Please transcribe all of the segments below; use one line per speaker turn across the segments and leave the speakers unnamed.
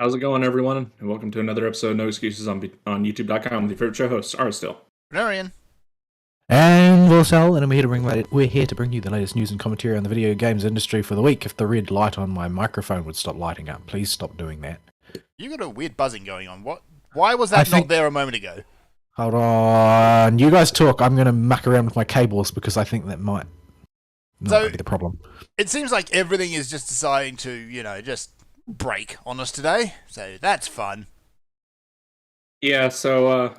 How's it going, everyone? And welcome to another episode of No Excuses on YouTube.com with your favorite show hosts, Still.
Venarian.
And Wilsell, and we're here to bring you the latest news and commentary on the video games industry for the week. If the red light on my microphone would stop lighting up, please stop doing that.
You got a weird buzzing going on. What? Why was that not there a moment ago?
Hold on. You guys talk. I'm going to muck around with my cables because I think that might be the problem.
It seems like everything is just deciding to, just break on us today. So that's fun.
Yeah, so,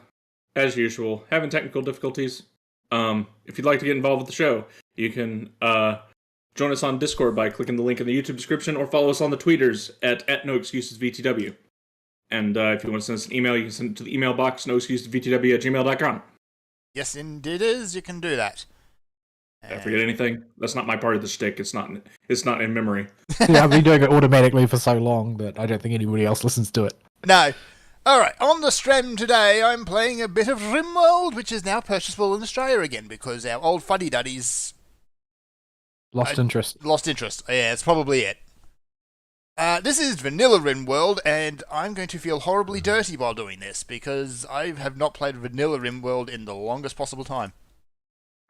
as usual, having technical difficulties. If you'd like to get involved with the show, you can join us on Discord by clicking the link in the YouTube description or follow us on the tweeters at NoExcusesVTW. And if you want to send us an email, you can send it to the email box, noexcusesvtw@gmail.com.
Yes, indeed is. You can do that.
Did I forget anything? That's not my part of the shtick. It's not in memory.
Yeah, I've been doing it automatically for so long that I don't think anybody else listens to it.
No. Alright, on the stream today, I'm playing a bit of RimWorld, which is now purchasable in Australia again, because our old fuddy-duddies...
Lost interest.
Yeah, that's probably it. This is Vanilla RimWorld, and I'm going to feel horribly dirty while doing this, because I have not played Vanilla RimWorld in the longest possible time.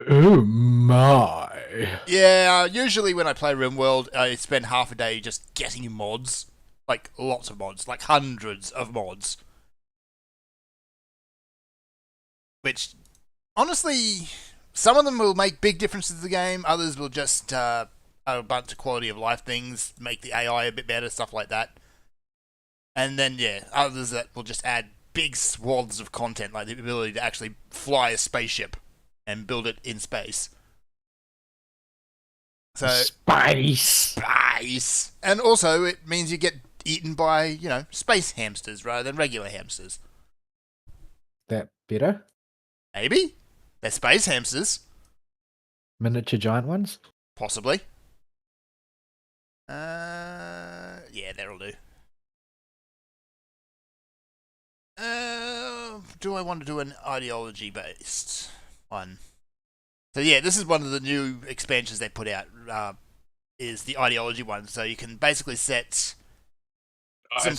Oh my.
Yeah, usually when I play RimWorld, I spend half a day just getting mods. Like, lots of mods. Like, hundreds of mods. Which, honestly, some of them will make big differences to the game. Others will just, a bunch of quality of life things, make the AI a bit better, stuff like that. And then, yeah, others that will just add big swaths of content, like the ability to actually fly a spaceship and build it in space. So
Spice!
And also, it means you get eaten by, space hamsters rather than regular hamsters.
That better?
Maybe? They're space hamsters.
Miniature giant ones?
Possibly. Yeah, that'll do. Do I want to do an ideology-based one? So yeah, this is one of the new expansions they put out, is the ideology one. So you can basically set...
I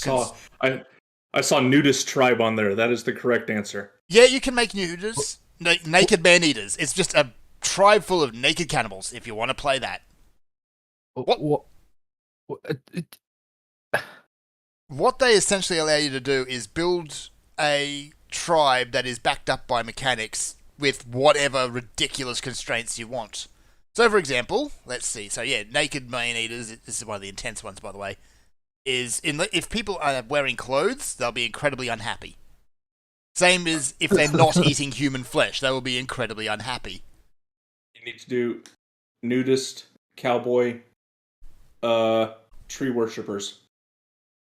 saw nudist tribe on there. That is the correct answer.
Yeah, you can make nudists. Naked man-eaters. It's just a tribe full of naked cannibals, if you want to play that. What they essentially allow you to do is build a tribe that is backed up by mechanics with whatever ridiculous constraints you want. So, for example, let's see. So, yeah, naked man-eaters, this is one of the intense ones, by the way, is if people are wearing clothes, they'll be incredibly unhappy. Same as if they're not eating human flesh, they will be incredibly unhappy.
You need to do nudist, cowboy, tree worshippers.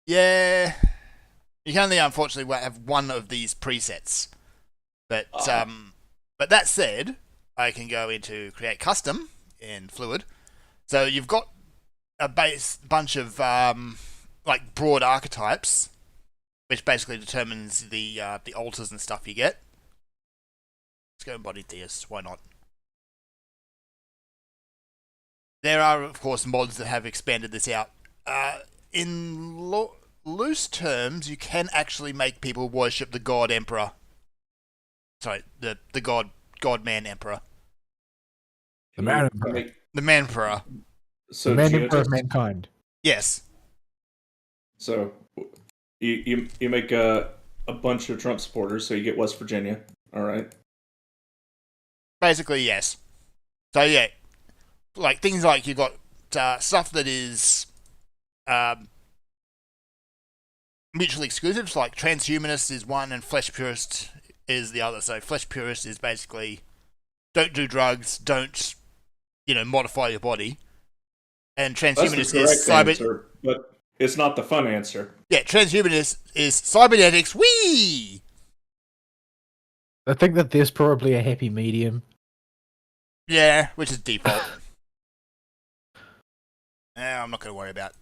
Yeah. You can only, unfortunately, have one of these presets. But that said, I can go into Create Custom in Fluid. So you've got a bunch of broad archetypes, which basically determines the alters and stuff you get. Let's go embodied theist, why not? There are, of course, mods that have expanded this out. In loose terms, you can actually make people worship the God Emperor. Sorry, the God-Man Emperor.
The Man Emperor.
The Man Emperor.
So
the Man Emperor of mankind.
Yes.
So you make a bunch of Trump supporters, so you get West Virginia. All right.
Basically, yes. So yeah, like things like you got stuff that is mutually exclusive, like transhumanist is one and flesh purist is the other. So flesh purist is basically don't do drugs, don't modify your body, and transhumanist is
answer, but it's not the fun answer.
Yeah, transhumanist is cybernetics. Whee!
I think that there's probably a happy medium.
Yeah, which is default. I'm not going to worry about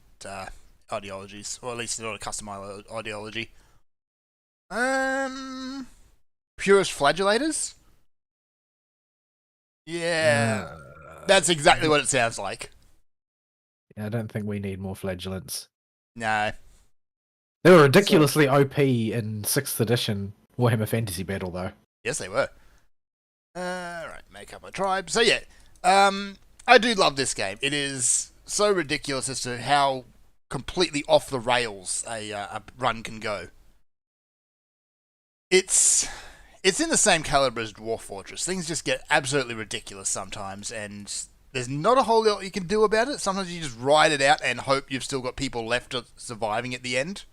ideologies, or at least not a custom ideology. Purist flagellators? Yeah. That's exactly what it sounds like.
Yeah, I don't think we need more flagellants.
No.
They were ridiculously OP in 6th edition Warhammer Fantasy Battle, though.
Yes, they were. Right, make up a tribe. So yeah, I do love this game. It is so ridiculous as to how completely off the rails a run can go. It's in the same caliber as Dwarf Fortress. Things just get absolutely ridiculous sometimes, and there's not a whole lot you can do about it. Sometimes you just ride it out and hope you've still got people left surviving at the end.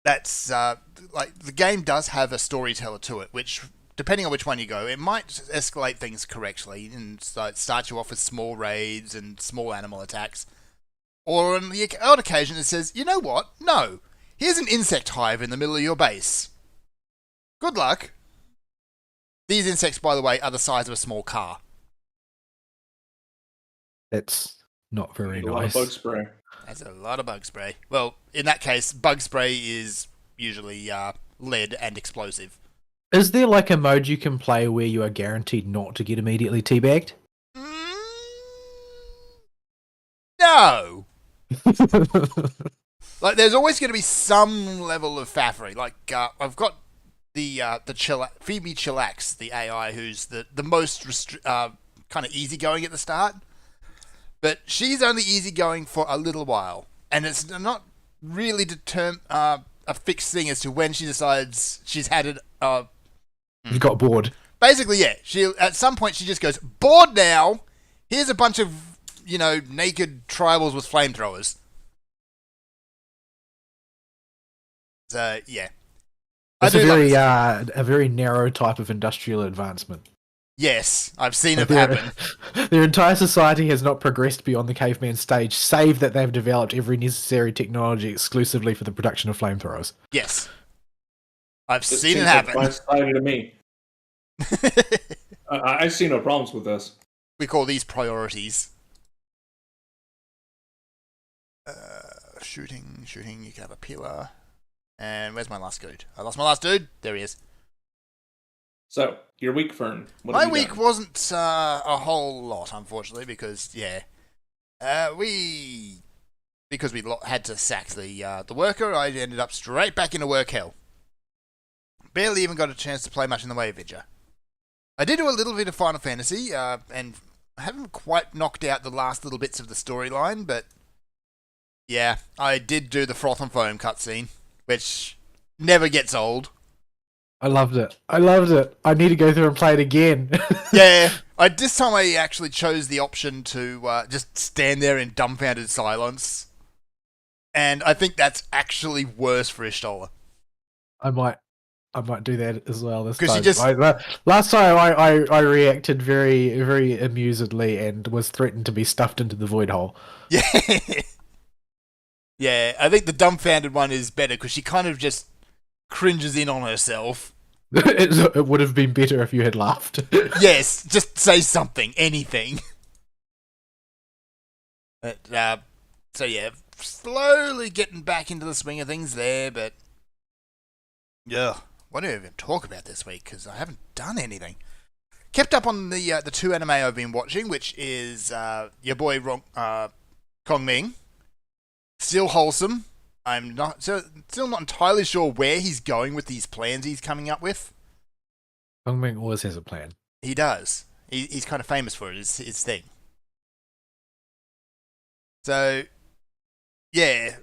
That's like the game does have a storyteller to it, which depending on which one you go, it might escalate things correctly and start you off with small raids and small animal attacks. Or on the odd occasion it says, you know what? No, here's an insect hive in the middle of your base. Good luck. These insects, by the way, are the size of a small car.
It's not very
A lot of
nice.
bug spray.
That's a lot of bug spray. Well, in that case, bug spray is usually lead and explosive.
Is there like a mode you can play where you are guaranteed not to get immediately teabagged?
No! Like, there's always going to be some level of faffery. Like, I've got the Phoebe Chillax, the AI, who's the most kind of easygoing at the start. But she's only easygoing for a little while. And it's not really a fixed thing as to when she decides she's had it.
You got bored.
Basically, yeah. At some point, she just goes, bored now. Here's a bunch of, naked tribals with flamethrowers. So, yeah.
It's a very narrow type of industrial advancement.
Yes, I've seen it happen.
Their entire society has not progressed beyond the caveman stage, save that they've developed every necessary technology exclusively for the production of flamethrowers.
Yes. I've
This
seen it
seems
happen.
like one-sided to me. I see no problems with this.
We call these priorities. Shooting, you can have a pillar. And where's my last dude? I lost my last dude. There he is.
So, your week, Fern. What
My
have you
week
done?
wasn't a whole lot, unfortunately, because because we had to sack the worker, I ended up straight back into work hell. Barely even got a chance to play much in the way of Vidya. I did do a little bit of Final Fantasy, and I haven't quite knocked out the last little bits of the storyline, but yeah, I did do the Froth and Foam cutscene, which never gets old.
I loved it. I need to go through and play it again.
Yeah, this time I actually chose the option to just stand there in dumbfounded silence. And I think that's actually worse for Ishtola.
I might do that as well this
'Cause
time.
you just-
Last time I reacted very, very amusedly and was threatened to be stuffed into the void hole.
Yeah. Yeah, I think the dumbfounded one is better because she kind of just cringes in on herself.
It would have been better if you had laughed.
Yes, just say something, anything. But, so yeah, slowly getting back into the swing of things there, but yeah, what do I even talk about this week? Because I haven't done anything. Kept up on the two anime I've been watching, which is your boy Kong Ming. Still wholesome. I'm still not entirely sure where he's going with these plans he's coming up with.
Kong Ming always has a plan.
He does. He's kind of famous for it. It's his thing. So, yeah,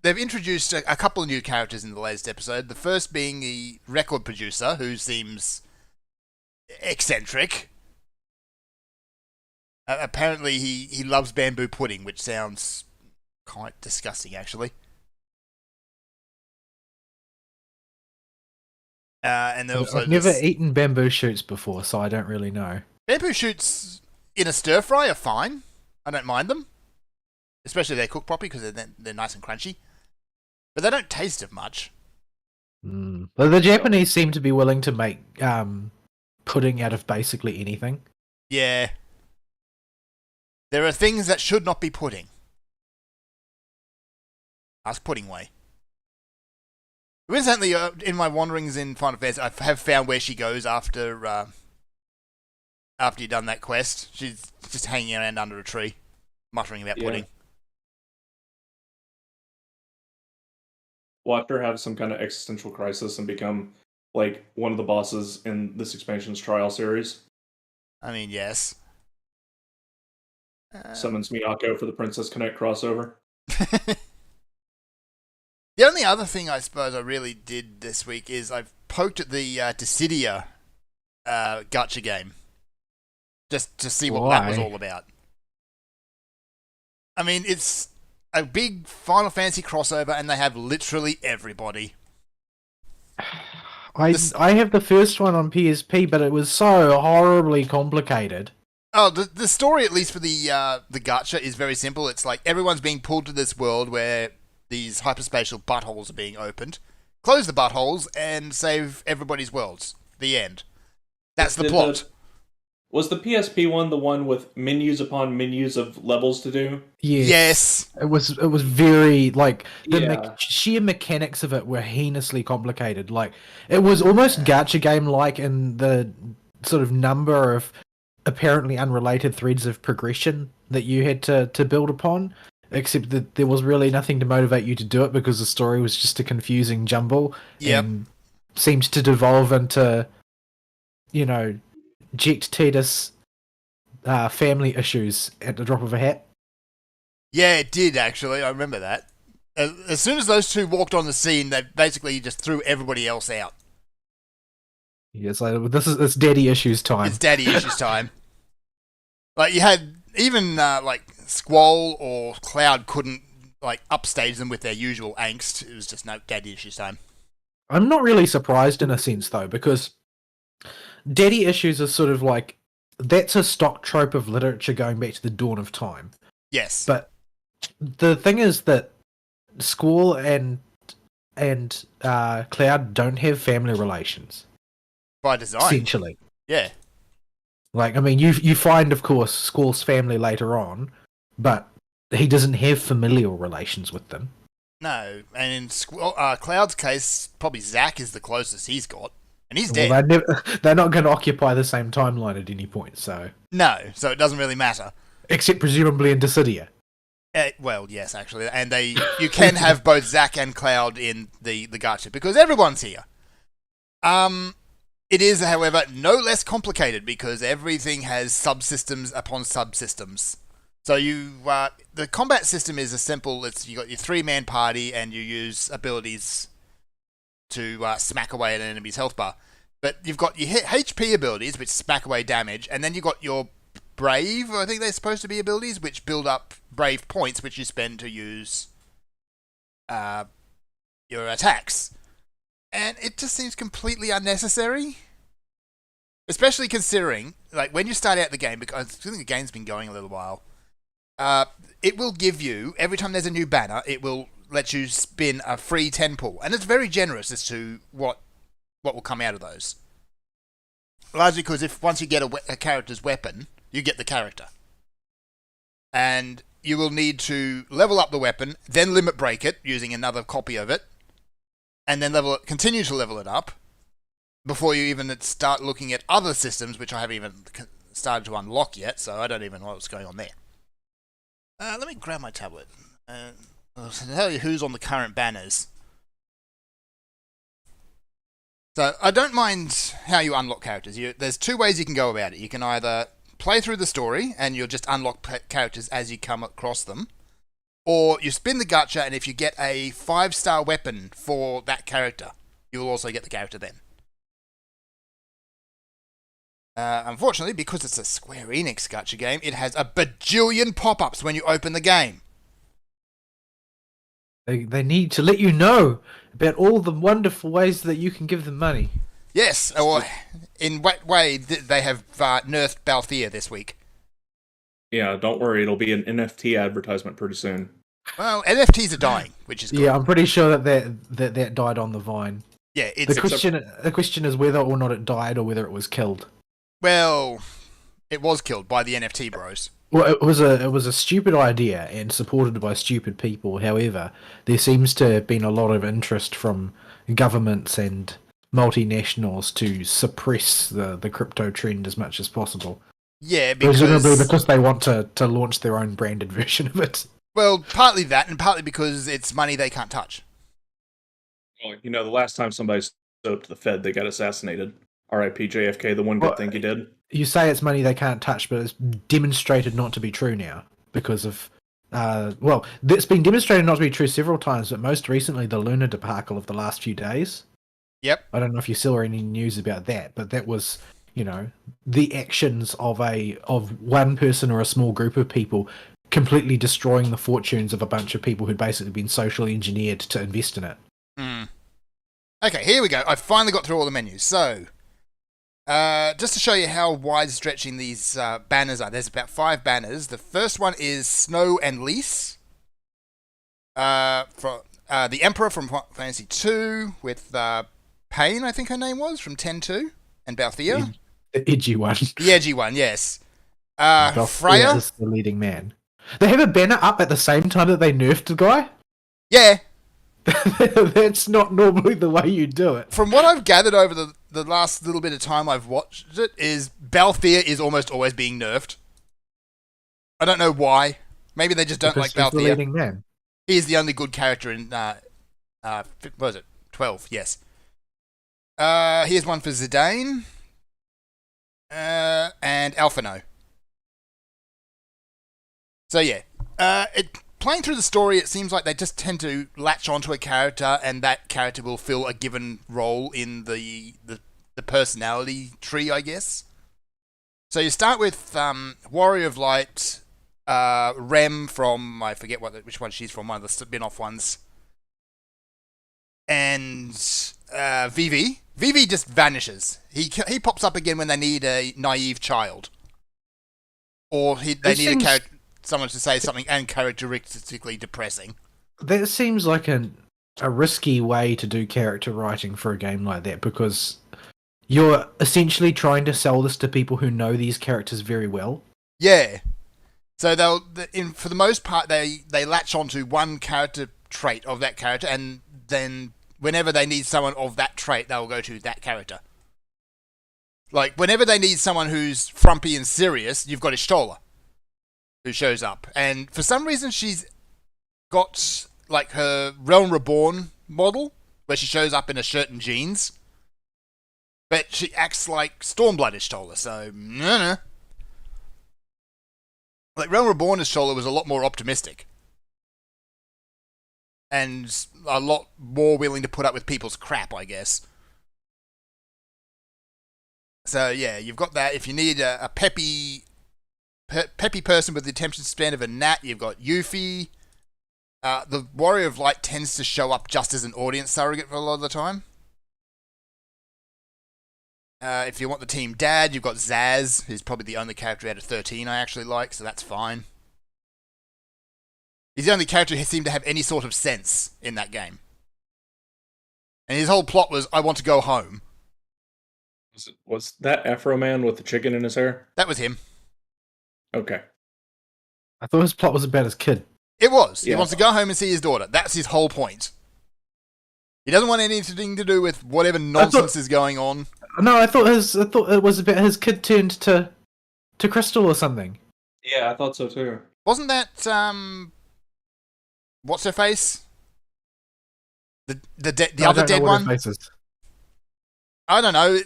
they've introduced a couple of new characters in the latest episode. The first being the record producer, who seems eccentric. Apparently, he loves bamboo pudding, which sounds quite disgusting, actually. And also
I've never eaten bamboo shoots before, so I don't really know.
Bamboo shoots in a stir fry are fine. I don't mind them, especially if they're cooked properly because they're nice and crunchy. But they don't taste of much.
But the Japanese seem to be willing to make pudding out of basically anything.
Yeah. There are things that should not be pudding. Ask Pudding Way. Recently, in my wanderings in Final Fantasy, I have found where she goes after you've done that quest. She's just hanging around under a tree, muttering about
Yeah.
pudding.
watch her have some kind of existential crisis and become like one of the bosses in this expansion's trial series.
I mean, yes.
Summons Miyako for the Princess Connect crossover.
The only other thing I suppose I really did this week is I've poked at the Dissidia gacha game. Just to see what that was all about. I mean, it's a big Final Fantasy crossover and they have literally everybody.
I have the first one on PSP, but it was so horribly complicated.
Oh, the story, at least for the gacha, is very simple. It's like everyone's being pulled to this world where these hyperspatial buttholes are being opened. Close the buttholes and save everybody's worlds. The end. That's the plot.
Was the PSP one the one with menus upon menus of levels to do?
Yes.
It was very, like, the sheer mechanics of it were heinously complicated. Like, it was almost gacha game-like in the sort of number of apparently unrelated threads of progression that you had to build upon, except that there was really nothing to motivate you to do it because the story was just a confusing jumble.
Yep.
And seemed to devolve into, you know, Ject Titus family issues at the drop of a hat.
Yeah, it did, actually. I remember that. As soon as those two walked on the scene, they basically just threw everybody else out.
Yeah, it's like, it's daddy issues time.
It's daddy issues time. Like, you had, even, like, Squall or Cloud couldn't, like, upstage them with their usual angst. It was just, no, daddy issues time.
I'm not really surprised in a sense, though, because daddy issues are sort of like, that's a stock trope of literature going back to the dawn of time.
Yes.
But the thing is that Squall and Cloud don't have family relations.
By design.
Essentially.
Yeah.
Like, I mean, you find, of course, Squall's family later on, but he doesn't have familial relations with them.
No, and in Cloud's case, probably Zack is the closest he's got. And he's dead.
Well, they're not going to occupy the same timeline at any point, so...
No, so it doesn't really matter.
Except presumably in Dissidia.
Well, yes, actually. And you can have both Zack and Cloud in the gacha, because everyone's here. It is, however, no less complicated, because everything has subsystems upon subsystems. So the combat system is as simple as you got your 3-man party, and you use abilities to smack away at an enemy's health bar. But you've got your HP abilities, which smack away damage, and then you've got your Brave, I think they're supposed to be abilities, which build up Brave points, which you spend to use your attacks. And it just seems completely unnecessary. Especially considering, like, when you start out the game, because I think the game's been going a little while, it will give you, every time there's a new banner, it will let you spin a free 10 pull. And it's very generous as to what will come out of those. Largely because once you get a character's weapon, you get the character. And you will need to level up the weapon, then limit break it using another copy of it, and then continue to level it up before you even start looking at other systems, which I haven't even started to unlock yet, so I don't even know what's going on there. Let me grab my tablet. I'll tell you who's on the current banners. So, I don't mind how you unlock characters. There's 2 ways you can go about it. You can either play through the story, and you'll just unlock characters as you come across them. Or you spin the gacha, and if you get a 5-star weapon for that character, you will also get the character then. Unfortunately, because it's a Square Enix gacha game, it has a bajillion pop-ups when you open the game.
They need to let you know about all the wonderful ways that you can give them money.
Yes, or in what way they have nerfed Balthier this week.
Yeah, don't worry, it'll be an NFT advertisement pretty soon.
Well, NFTs are dying, which is good.
Yeah, I'm pretty sure that died on the vine.
Yeah, it's
the question is whether or not it died or whether it was killed.
Well, it was killed by the NFT bros.
Well, it was a stupid idea and supported by stupid people. However, there seems to have been a lot of interest from governments and multinationals to suppress the crypto trend as much as possible.
Yeah, because...
Presumably because they want to launch their own branded version of it.
Well, partly that, and partly because it's money they can't touch.
Well, the last time somebody stood up to the Fed, they got assassinated. R.I.P. JFK, the one good
Well,
thing he did.
You say it's money they can't touch, but it's demonstrated not to be true now because of. It's been demonstrated not to be true several times, but most recently the Luna debacle of the last few days.
Yep.
I don't know if you saw any news about that, but that was, the actions of one person or a small group of people completely destroying the fortunes of a bunch of people who'd basically been socially engineered to invest in it.
Okay, here we go. I finally got through all the menus. So, just to show you how wide stretching these banners are, there's about 5 banners. The first one is Snow and Lise. For the Emperor from Final Fantasy 2 with Pain, I think her name was, from 10-2, and Balthier.
The edgy one.
The edgy one, yes.
Balthier
Freya
is the leading man. They have a banner up at the same time that they nerfed the guy?
Yeah.
That's not normally the way you do it.
From what I've gathered over the last little bit of time I've watched it, is Balthier is almost always being nerfed. I don't know why. Maybe they just don't like Balthier.
The leading man.
He is the only good character in, what was it? 12, yes. Here's one for Zidane. And Alphino. So yeah. Playing through the story, it seems like they just tend to latch onto a character, and that character will fill a given role in the personality tree, I guess. So you start with Warrior of Light, Rem from, I forget which one she's from, one of the spin-off ones, and Vivi. Vivi just vanishes. He pops up again when they need a naive child, or they need a character. Someone to say something uncharacteristically depressing.
That seems like a risky way to do character writing for a game like that, because you're essentially trying to sell this to people who know these characters very well.
Yeah. So for the most part, they latch onto one character trait of that character, and then whenever they need someone of that trait, they'll go to that character. Like, whenever they need someone who's frumpy and serious, you've got Ishtola, who shows up. And for some reason, she's got, like, her Realm Reborn model, where she shows up in a shirt and jeans. But she acts like Stormblood Ishtola, so, no. Like, Realm Reborn Ishtola was a lot more optimistic. And a lot more willing to put up with people's crap, I guess. So, yeah, you've got that. If you need a peppy person with the attention span of a gnat, you've got Yuffie. The Warrior of Light tends to show up just as an audience surrogate for a lot of the time. If you want the team dad, you've got Zaz, who's probably the only character out of 13 I actually like, so that's fine. He's the only character who seemed to have any sort of sense in that game. And his whole plot was, I want to go home.
Was that Afro Man with the chicken in his hair?
That was him.
Okay.
I thought his plot was about his kid.
It was.
Yeah.
He wants to go home and see his daughter. That's his whole point. He doesn't want anything to do with whatever nonsense is going on.
No, I thought it was about his kid turned to Crystal or something.
Yeah, I thought so too.
Wasn't that what's her face? The other dead one? I don't know.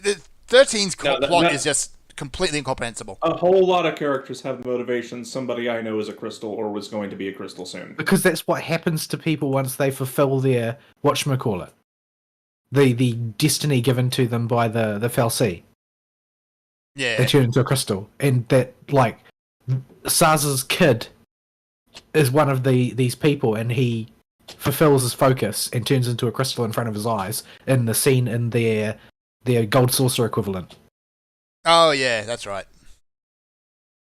13's plot is just completely incomprehensible.
A whole lot of characters have motivations. Somebody I know is a crystal or was going to be a crystal soon.
Because that's what happens to people once they fulfill their whatchamacallit. The destiny given to them by the Fal'Cie.
Yeah.
They turn into a crystal. And that, like, Saz's kid is one of these people, and he fulfills his focus and turns into a crystal in front of his eyes in the scene in their Gold Saucer equivalent.
Oh, yeah, that's right.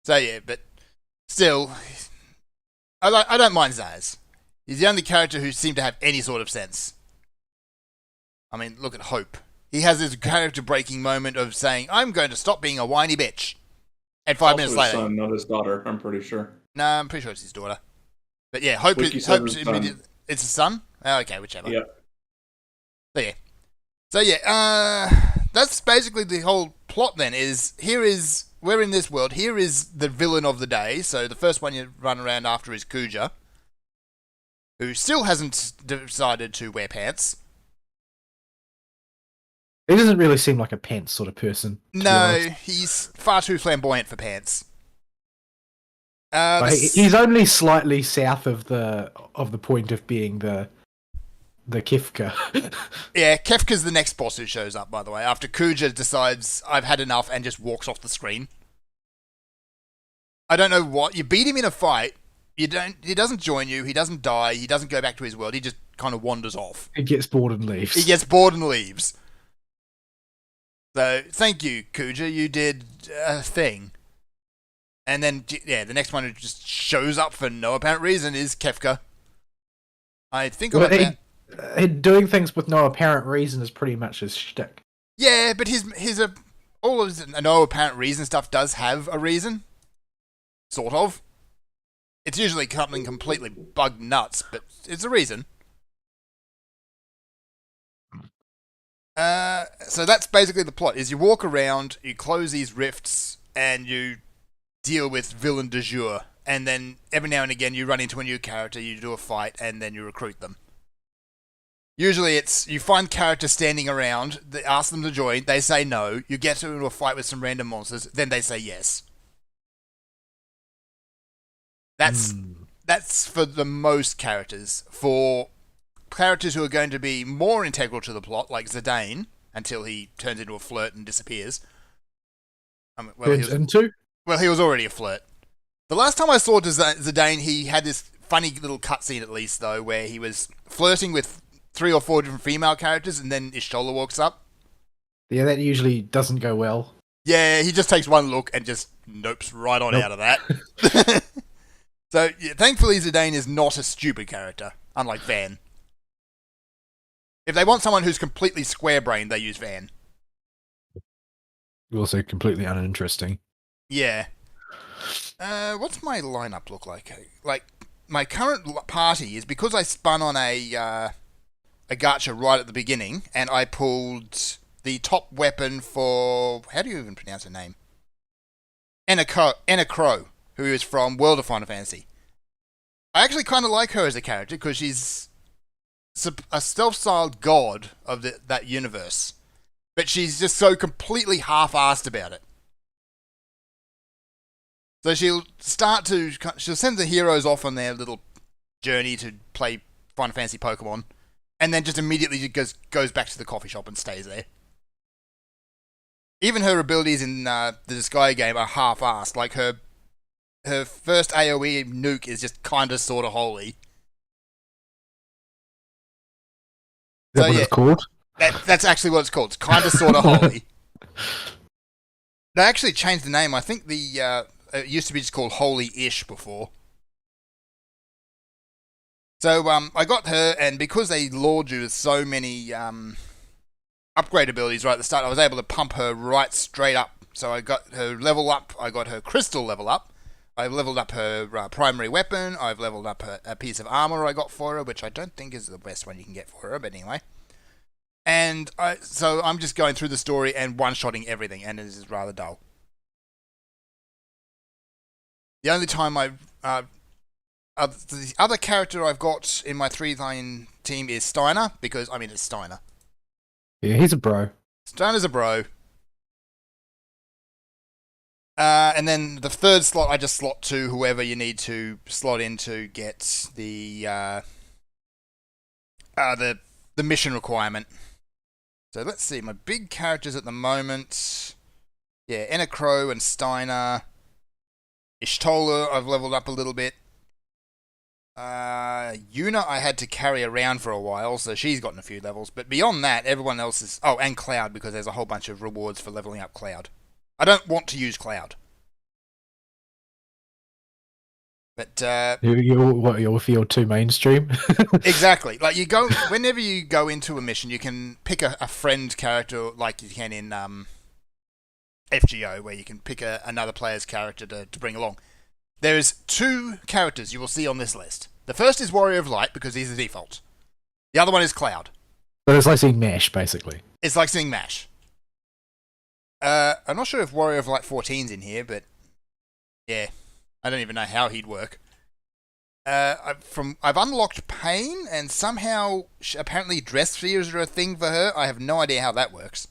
So, yeah, but still, I don't mind Zaz. He's the only character who seemed to have any sort of sense. I mean, look at Hope. He has this character-breaking moment of saying, I'm going to stop being a whiny bitch. And 5 minutes later...
his son, not his daughter, I'm pretty sure.
No, I'm pretty sure it's his daughter. But yeah, Hope's immediate... It's his son? Oh, okay, whichever.
Yeah.
So yeah, that's basically the whole plot then, we're in this world, here is the villain of the day, so the first one you run around after is Kuja, who still hasn't decided to wear pants.
He doesn't really seem like a pants sort of person. to be
No,
honest.
he's far too flamboyant for pants.
Like, he's only slightly south of the point of being the Kifka.
Yeah, Kefka's the next boss who shows up, by the way, after Kuja decides I've had enough and just walks off the screen. I don't know what. You beat him in a fight. He doesn't join you. He doesn't die. He doesn't go back to his world. He just kind of wanders off.
He gets bored and leaves.
He gets bored and leaves. So, thank you, Kuja. You did a thing. And then, yeah, the next one who just shows up for no apparent reason is Kefka. I think
Well,
about that.
doing things with no apparent reason is pretty much his shtick.
Yeah, but all of his no apparent reason stuff does have a reason. Sort of. It's usually something completely bug nuts, but it's a reason. So that's basically the plot, is you walk around, you close these rifts, and you deal with villain du jour. And then every now and again you run into a new character, you do a fight, and then you recruit them. Usually it's, you find characters standing around, they ask them to join, they say no, you get into a fight with some random monsters, then they say yes. That's for the most characters. For characters who are going to be more integral to the plot, like Zidane, until he turns into a flirt and disappears. He was already a flirt. The last time I saw Zidane, he had this funny little cutscene, at least, though, where he was flirting with 3 or 4 different female characters, and then Ishtola walks up.
Yeah, that usually doesn't go well.
Yeah, he just takes one look and just nopes right on out of that. So, yeah, thankfully, Zidane is not a stupid character, unlike Van. If they want someone who's completely square-brained, they use Van.
Also completely uninteresting.
Yeah. What's my lineup look like? Like, my current party is because I spun on a gacha right at the beginning, and I pulled the top weapon for... How do you even pronounce her name? Enna Crow, who is from World of Final Fantasy. I actually kind of like her as a character, because she's a self-styled god of that universe. But she's just so completely half-assed about it. So she'll send the heroes off on their little journey to play Final Fantasy Pokemon, and then just immediately goes back to the coffee shop and stays there. Even her abilities in the Disgaea game are half-assed. Like her first AoE nuke is just kinda sorta holy.
Is that what it's called?
That's actually what it's called. It's kinda sorta holy. They actually changed the name. I think it used to be just called Holy-ish before. So I got her, and because they lured you with so many upgrade abilities right at the start, I was able to pump her right straight up. So I got her level up, I got her crystal level up, I've leveled up her primary weapon, I've leveled up a piece of armor I got for her, which I don't think is the best one you can get for her, but anyway. And so I'm just going through the story and one-shotting everything, and it is rather dull. The only time the other character I've got in my 3-line team is Steiner, because, it's Steiner.
Yeah, he's a bro.
Steiner's a bro. And then the third slot, I just slot to whoever you need to slot in to get the mission requirement. So let's see, my big characters at the moment. Yeah, Enna Crow and Steiner. Ishtola, I've leveled up a little bit. Yuna, I had to carry around for a while, so she's gotten a few levels. But beyond that, everyone else is... Oh, and Cloud, because there's a whole bunch of rewards for leveling up Cloud. I don't want to use Cloud. But,
You'll feel too mainstream?
Exactly. Like, whenever you go into a mission, you can pick a friend character like you can in FGO, where you can pick another player's character to bring along. There's 2 characters you will see on this list. The first is Warrior of Light, because he's the default. The other one is Cloud.
So it's like seeing MASH, basically.
It's like seeing MASH. I'm not sure if Warrior of Light 14's in here, but yeah, I don't even know how he'd work. I've unlocked Pain, and somehow apparently dress spheres are a thing for her. I have no idea how that works.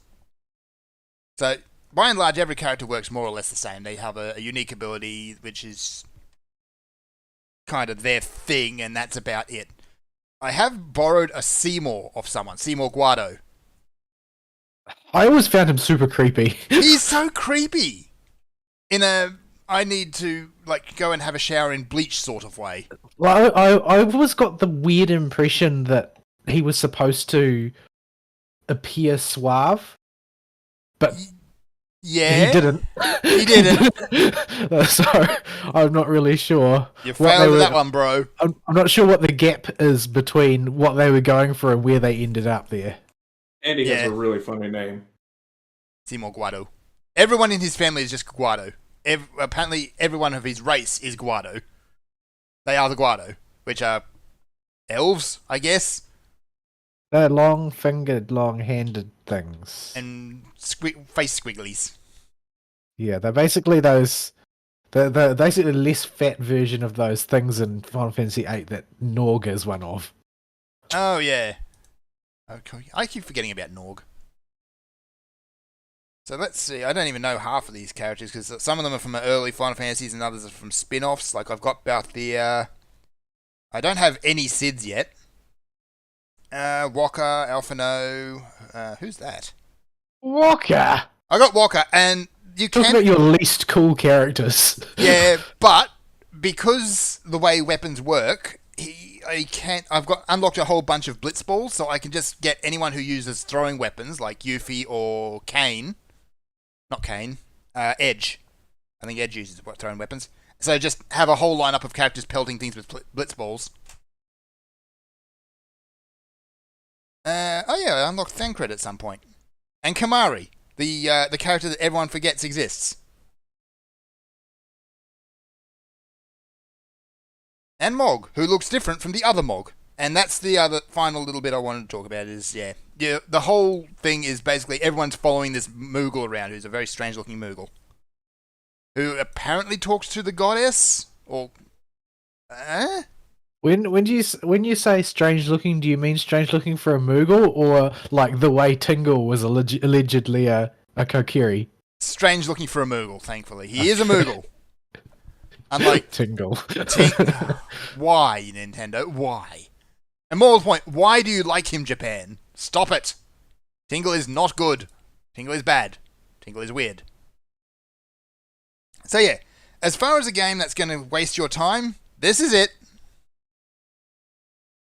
So, by and large, every character works more or less the same. They have a unique ability, which is kind of their thing, and that's about it. I have borrowed a Seymour off someone, Seymour Guado.
I always found him super creepy.
He's so creepy. I need to go and have a shower in bleach sort of way.
Well, I always got the weird impression that he was supposed to appear suave, but
yeah,
he didn't.
He didn't.
So I'm not really sure.
You failed with that one, bro.
I'm not sure what the gap is between what they were going for and where they ended up there.
And he has a really funny name.
Seymour Guado. Everyone in his family is just Guado. Apparently, everyone of his race is Guado. They are the Guado, which are elves, I guess.
They're long-fingered, long-handed things.
And face squigglies.
Yeah, they're basically those... They're basically a less fat version of those things in Final Fantasy VIII that Norg is one of.
Oh, yeah. Okay. I keep forgetting about Norg. So let's see. I don't even know half of these characters because some of them are from early Final Fantasies and others are from spin-offs. Like I've got Balthier. I don't have any Sids yet. Walker, Alphino. Who's that?
Walker!
I got Walker, and you
Talk
can...
about your least cool characters.
Yeah, but because the way weapons work, I've got unlocked a whole bunch of blitz balls, so I can just get anyone who uses throwing weapons like Yuffie or Kane. Not Kane. Edge. I think Edge uses throwing weapons. So just have a whole lineup of characters pelting things with blitz balls. I unlocked Thancred at some point. And Kamari, the character that everyone forgets exists. And Mog, who looks different from the other Mog. And that's the other final little bit I wanted to talk about is, yeah, the whole thing is basically everyone's following this Moogle around, who's a very strange-looking Moogle. Who apparently talks to the goddess? Or...
When you say strange looking, do you mean strange looking for a Moogle, or like the way Tingle was allegedly a Kokiri?
Strange looking for a Moogle, thankfully. He is a Moogle. Unlike
Tingle.
Why, Nintendo? Why? And more to the point, why do you like him, Japan? Stop it. Tingle is not good. Tingle is bad. Tingle is weird. So yeah, as far as a game that's going to waste your time, this is it.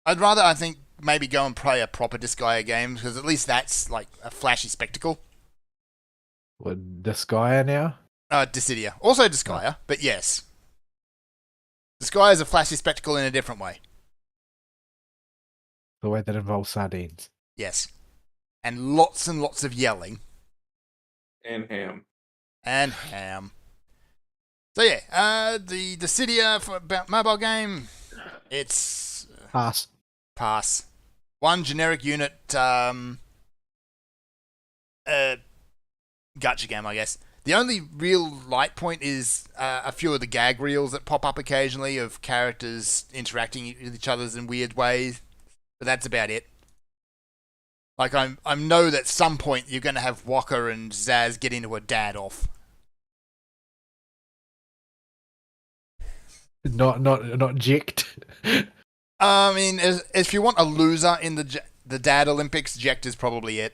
I'd rather, I think, maybe go and play a proper Disgaea game, because at least that's like a flashy spectacle.
What, Disgaea now?
Dissidia. Also Disgaea, but yes. Disgaea is a flashy spectacle in a different way.
The way that involves sardines.
Yes. And lots of yelling.
And ham.
And ham. So yeah, the Dissidia for about mobile game, it's...
Pass.
One generic unit, gacha game, I guess. The only real light point is a few of the gag reels that pop up occasionally of characters interacting with each other in weird ways. But that's about it. Like, I know that at some point you're going to have Walker and Zaz get into a dad-off.
Not Jecht.
I mean, if you want a loser in the Dad Olympics, Jecht is probably it.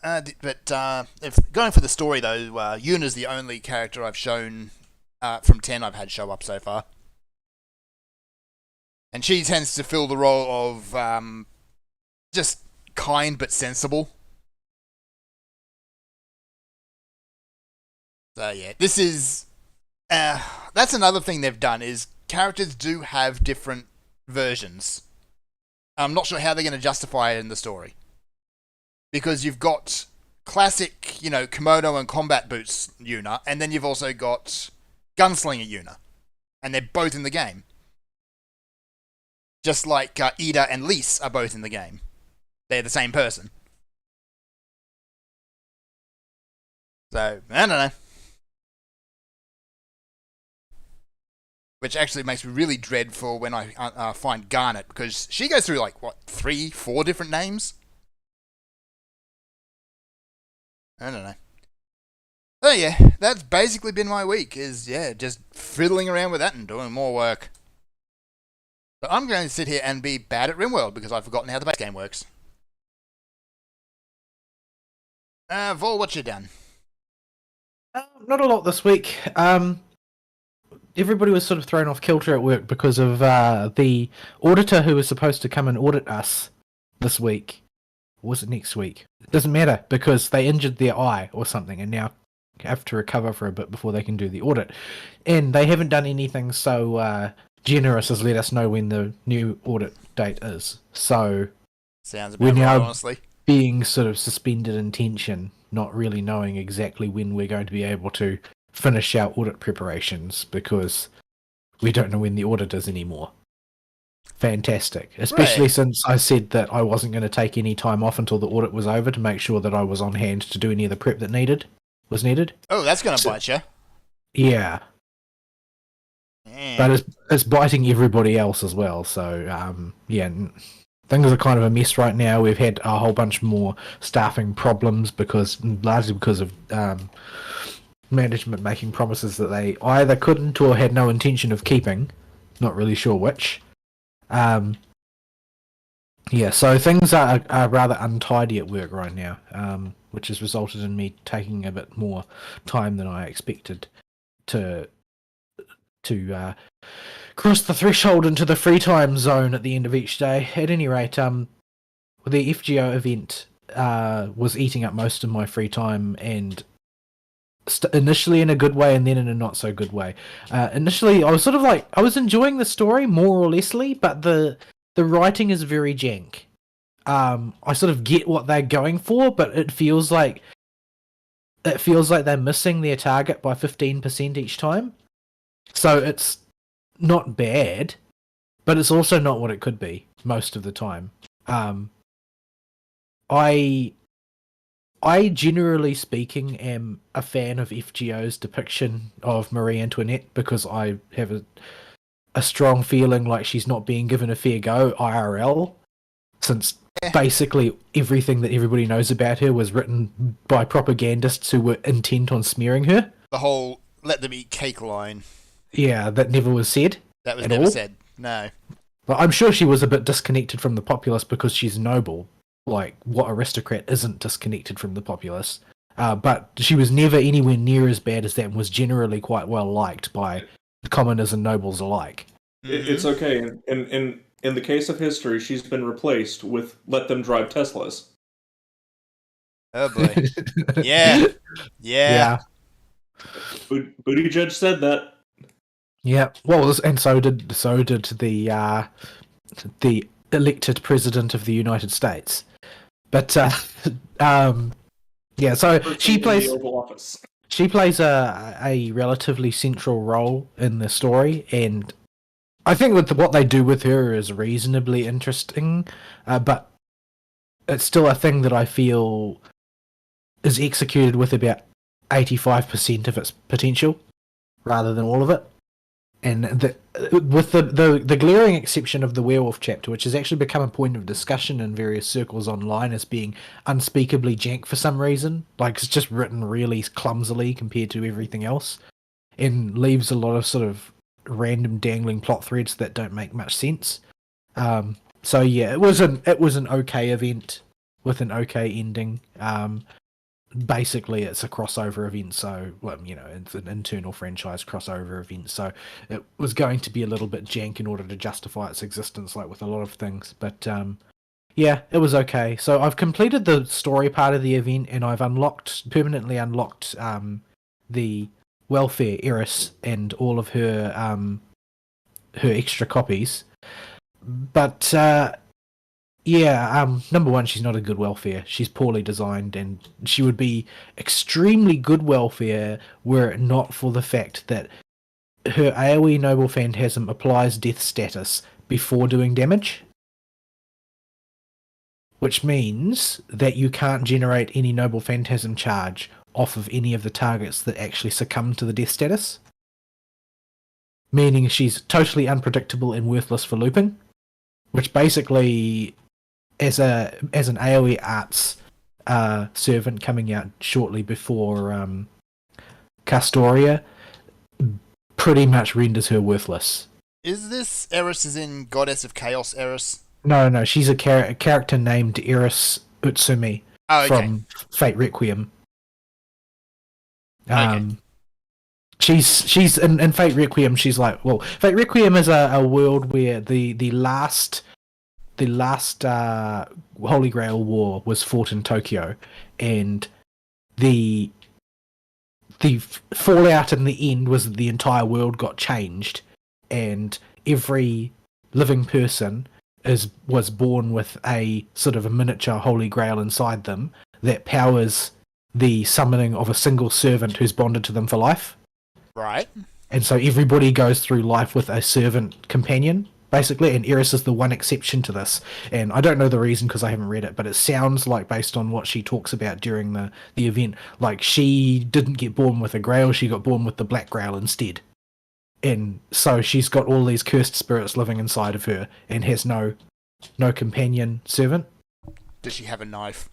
If going for the story though, Yuna's the only character I've shown from 10 I've had show up so far, and she tends to fill the role of just kind but sensible. So yeah, this is that's another thing they've done is characters do have different versions. I'm not sure how they're going to justify it in the story. Because you've got classic, kimono and combat boots Yuna, and then you've also got gunslinger Yuna. And they're both in the game. Just like Ida and Lise are both in the game. They're the same person. So, I don't know. Which actually makes me really dreadful when I find Garnet, because she goes through 3, 4 different names? I don't know. So yeah, that's basically been my week. Just fiddling around with that and doing more work. So I'm going to sit here and be bad at RimWorld because I've forgotten how the base game works. Vol, what you done?
Not a lot this week. Everybody was sort of thrown off kilter at work because of the auditor who was supposed to come and audit us this week. Or was it next week? It doesn't matter because they injured their eye or something and now have to recover for a bit before they can do the audit. And they haven't done anything so generous as let us know when the new audit date is. So
Sounds
we're
about right,
now
honestly.
being sort of suspended in tension, not really knowing exactly when we're going to be able to finish our audit preparations because we don't know when the audit is anymore. Fantastic. Especially
Right.
since I said that I wasn't going to take any time off until the audit was over to make sure that I was on hand to do any of the prep that was needed.
Oh, that's going to bite you.
Yeah. But it's biting everybody else as well. So, things are kind of a mess right now. We've had a whole bunch more staffing problems largely because of management making promises that they either couldn't or had no intention of keeping. Not really sure which. So things are rather untidy at work right now, which has resulted in me taking a bit more time than I expected to cross the threshold into the free time zone at the end of each day. At any rate, the FGO event was eating up most of my free time, and initially in a good way and then in a not so good way. Initially, I was sort of like, I was enjoying the story more or lessly, but the writing is very jank. I sort of get what they're going for, but it feels like they're missing their target by 15% each time. So it's not bad, but it's also not what it could be most of the time. I generally speaking am a fan of FGO's depiction of Marie Antoinette because I have a strong feeling like she's not being given a fair go IRL, since basically everything that everybody knows about her was written by propagandists who were intent on smearing her.
The whole "let them eat cake" line.
Yeah, that never was said.
That was
at
never
all.
said. No.
But I'm sure she was a bit disconnected from the populace because she's noble. Like, what aristocrat isn't disconnected from the populace? But she was never anywhere near as bad as that and was generally quite well liked by commoners and nobles alike.
It's okay. In the case of history, she's been replaced with "let them drive Teslas."
Oh boy. Yeah.
Booty Judge said that.
Yeah. Well, and so did the elected president of the United States. But so she plays
in the Oval Office.
She plays a relatively central role in the story, and I think what they do with her is reasonably interesting, but it's still a thing that I feel is executed with about 85% of its potential, rather than all of it. And with the glaring exception of the werewolf chapter, which has actually become a point of discussion in various circles online as being unspeakably jank for some reason. Like, it's just written really clumsily compared to everything else, and leaves a lot of sort of random dangling plot threads that don't make much sense. So yeah, it was an okay event with an okay ending. Basically it's a crossover event, so it's an internal franchise crossover event, so it was going to be a little bit jank in order to justify its existence, like with a lot of things. But it was okay. So I've completed the story part of the event, and I've permanently unlocked the welfare heiress and all of her extra copies. But number one, she's not a good welfare. She's poorly designed, and she would be extremely good welfare were it not for the fact that her AoE Noble Phantasm applies death status before doing damage, which means that you can't generate any Noble Phantasm charge off of any of the targets that actually succumb to the death status, meaning she's totally unpredictable and worthless for looping, which basically, as an AoE arts servant coming out shortly before Castoria pretty much renders her worthless.
Is this Eris as in Goddess of Chaos Eris?
No, she's a character named Eris Utsumi from Fate Requiem. She's in Fate Requiem. She's like, well, Fate Requiem is a world where the last Holy Grail War was fought in Tokyo, and the fallout in the end was that the entire world got changed, and every living person was born with a sort of a miniature Holy Grail inside them that powers the summoning of a single servant who's bonded to them for life.
Right.
And so everybody goes through life with a servant companion, basically, and Eris is the one exception to this. And I don't know the reason because I haven't read it, but it sounds like, based on what she talks about during the event, like she didn't get born with a Grail, she got born with the Black Grail instead. And so she's got all these cursed spirits living inside of her and has no companion servant.
Does she have a knife?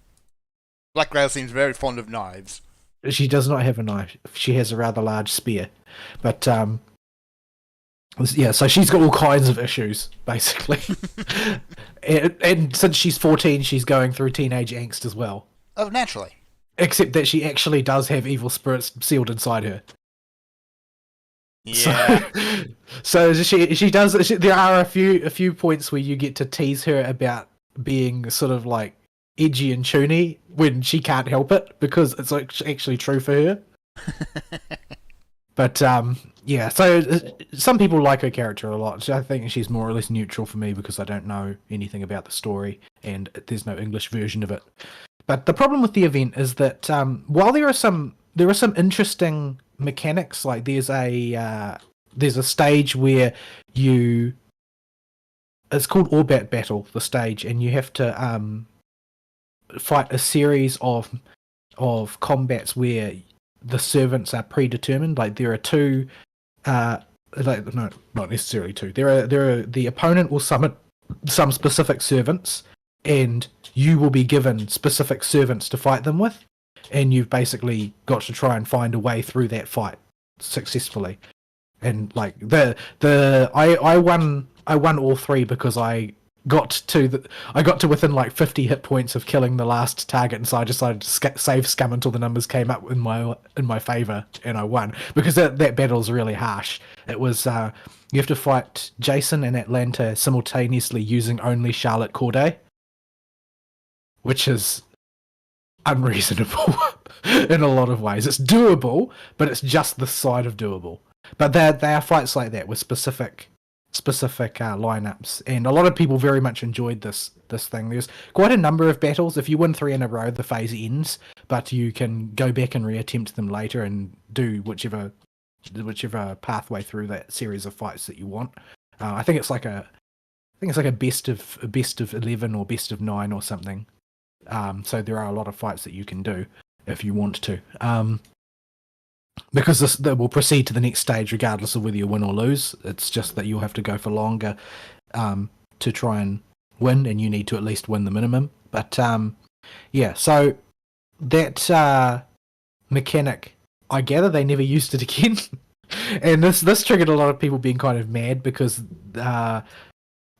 Black Grail seems very fond of knives.
She does not have a knife. She has a rather large spear. But, yeah, so she's got all kinds of issues, basically. and since she's 14, she's going through teenage angst as well.
Oh, naturally.
Except that she actually does have evil spirits sealed inside her.
Yeah.
So she does. There are a few points where you get to tease her about being sort of like edgy and toony when she can't help it because it's actually true for her. But yeah. So some people like her character a lot. I think she's more or less neutral for me because I don't know anything about the story and there's no English version of it. But the problem with the event is that while there are some interesting mechanics, like there's a stage where it's called Orbat Battle, the stage, and you have to fight a series of combats where the servants are predetermined. Like there are two, no, not necessarily two. The opponent will summon some specific servants, and you will be given specific servants to fight them with. And you've basically got to try and find a way through that fight successfully. And like I won all three because I got to within like 50 hit points of killing the last target, and so I decided to save scum until the numbers came up in my favor, and I won because that battle is really harsh. It was you have to fight Jason and Atlanta simultaneously using only Charlotte Corday, which is unreasonable in a lot of ways. It's doable, but it's just the side of doable. But there are fights like that with specific lineups, and a lot of people very much enjoyed this thing. There's quite a number of battles. If you win 3 in a row, the phase ends, but you can go back and reattempt them later and do whichever pathway through that series of fights that you want. I think it's like a best of 11 or best of 9 or something. So there are a lot of fights that you can do if you want to. Because that will proceed to the next stage regardless of whether you win or lose. It's just that you'll have to go for longer to try and win, and you need to at least win the minimum. But yeah, so that mechanic, I gather they never used it again. And this triggered a lot of people being kind of mad because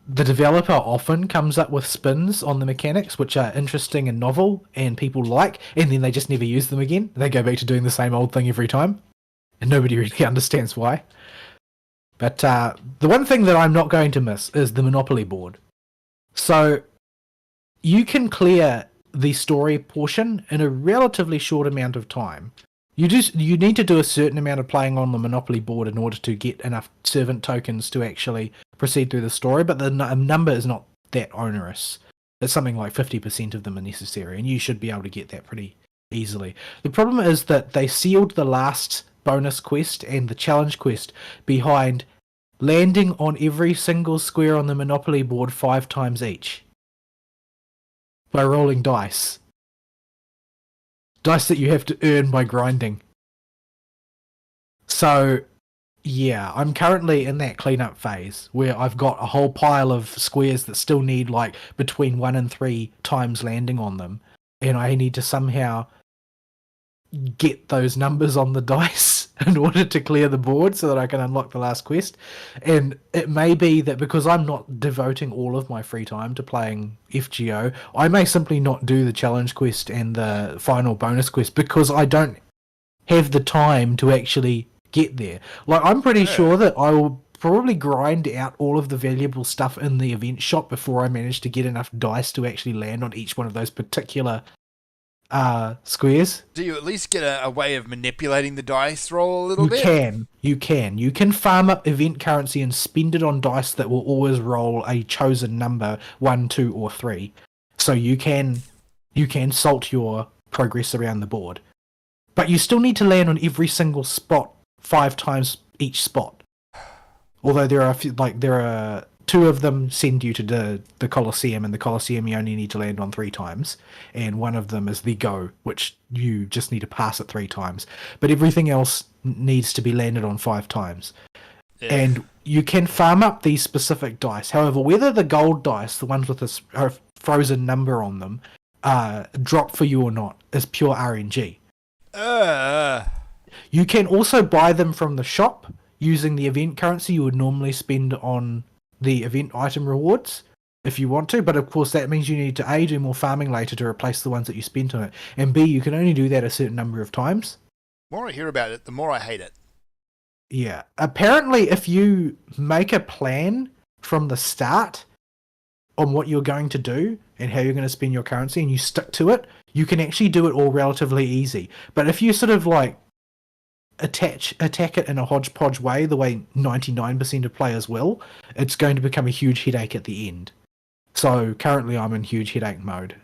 the developer often comes up with spins on the mechanics which are interesting and novel and people like, and then they just never use them again. They go back to doing the same old thing every time, and nobody really understands why. But the one thing that I'm not going to miss is the Monopoly board. So you can clear the story portion in a relatively short amount of time. You need to do a certain amount of playing on the Monopoly board in order to get enough servant tokens to actually proceed through the story, but the number is not that onerous. It's something like 50% of them are necessary, and you should be able to get that pretty easily. The problem is that they sealed the last bonus quest and the challenge quest behind landing on every single square on the Monopoly board 5 times each by rolling dice. Dice that you have to earn by grinding. So, yeah, I'm currently in that cleanup phase where I've got a whole pile of squares that still need like between 1 and 3 times landing on them. and I need to somehow get those numbers on the dice in order to clear the board so that I can unlock the last quest. And it may be that because I'm not devoting all of my free time to playing FGO, I may simply not do the challenge quest and the final bonus quest because I don't have the time to actually get there. Like, I'm pretty sure that I will probably grind out all of the valuable stuff in the event shop before I manage to get enough dice to actually land on each one of those particular squares.
Do you at least get a way of manipulating the dice roll a little bit?
You can farm up event currency and spend it on dice that will always roll a chosen number, 1, 2, or 3. So you can salt your progress around the board. But you still need to land on every single spot 5 times each spot. Although there are 2 of them send you to the Colosseum, and the Colosseum you only need to land on 3 times, and one of them is the Go, which you just need to pass it 3 times. But everything else needs to be landed on 5 times. Yeah. And you can farm up these specific dice. However, whether the gold dice, the ones with a frozen number on them, drop for you or not is pure RNG. You can also buy them from the shop using the event currency you would normally spend on the event item rewards if you want to, but of course that means you need to A, do more farming later to replace the ones that you spent on it, and B, you can only do that a certain number of times.
The more I hear about it, the more I hate it.
Yeah. Apparently, if you make a plan from the start on what you're going to do and how you're going to spend your currency and you stick to it, you can actually do it all relatively easy. But if you sort of like attack it in a hodgepodge way, the way 99% of players will, it's going to become a huge headache at the end. So currently I'm in huge headache mode.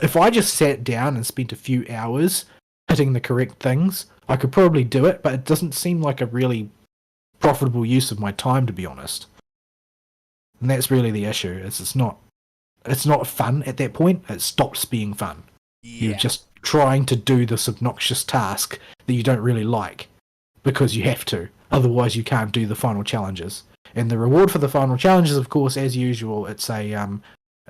If I just sat down and spent a few hours hitting the correct things, I could probably do it, but it doesn't seem like a really profitable use of my time, to be honest. And that's really the issue. It's not fun at that point. It stops being fun. Yeah. You're just trying to do this obnoxious task that you don't really like because you have to. Otherwise, you can't do the final challenges. And the reward for the final challenges, of course, as usual, it's a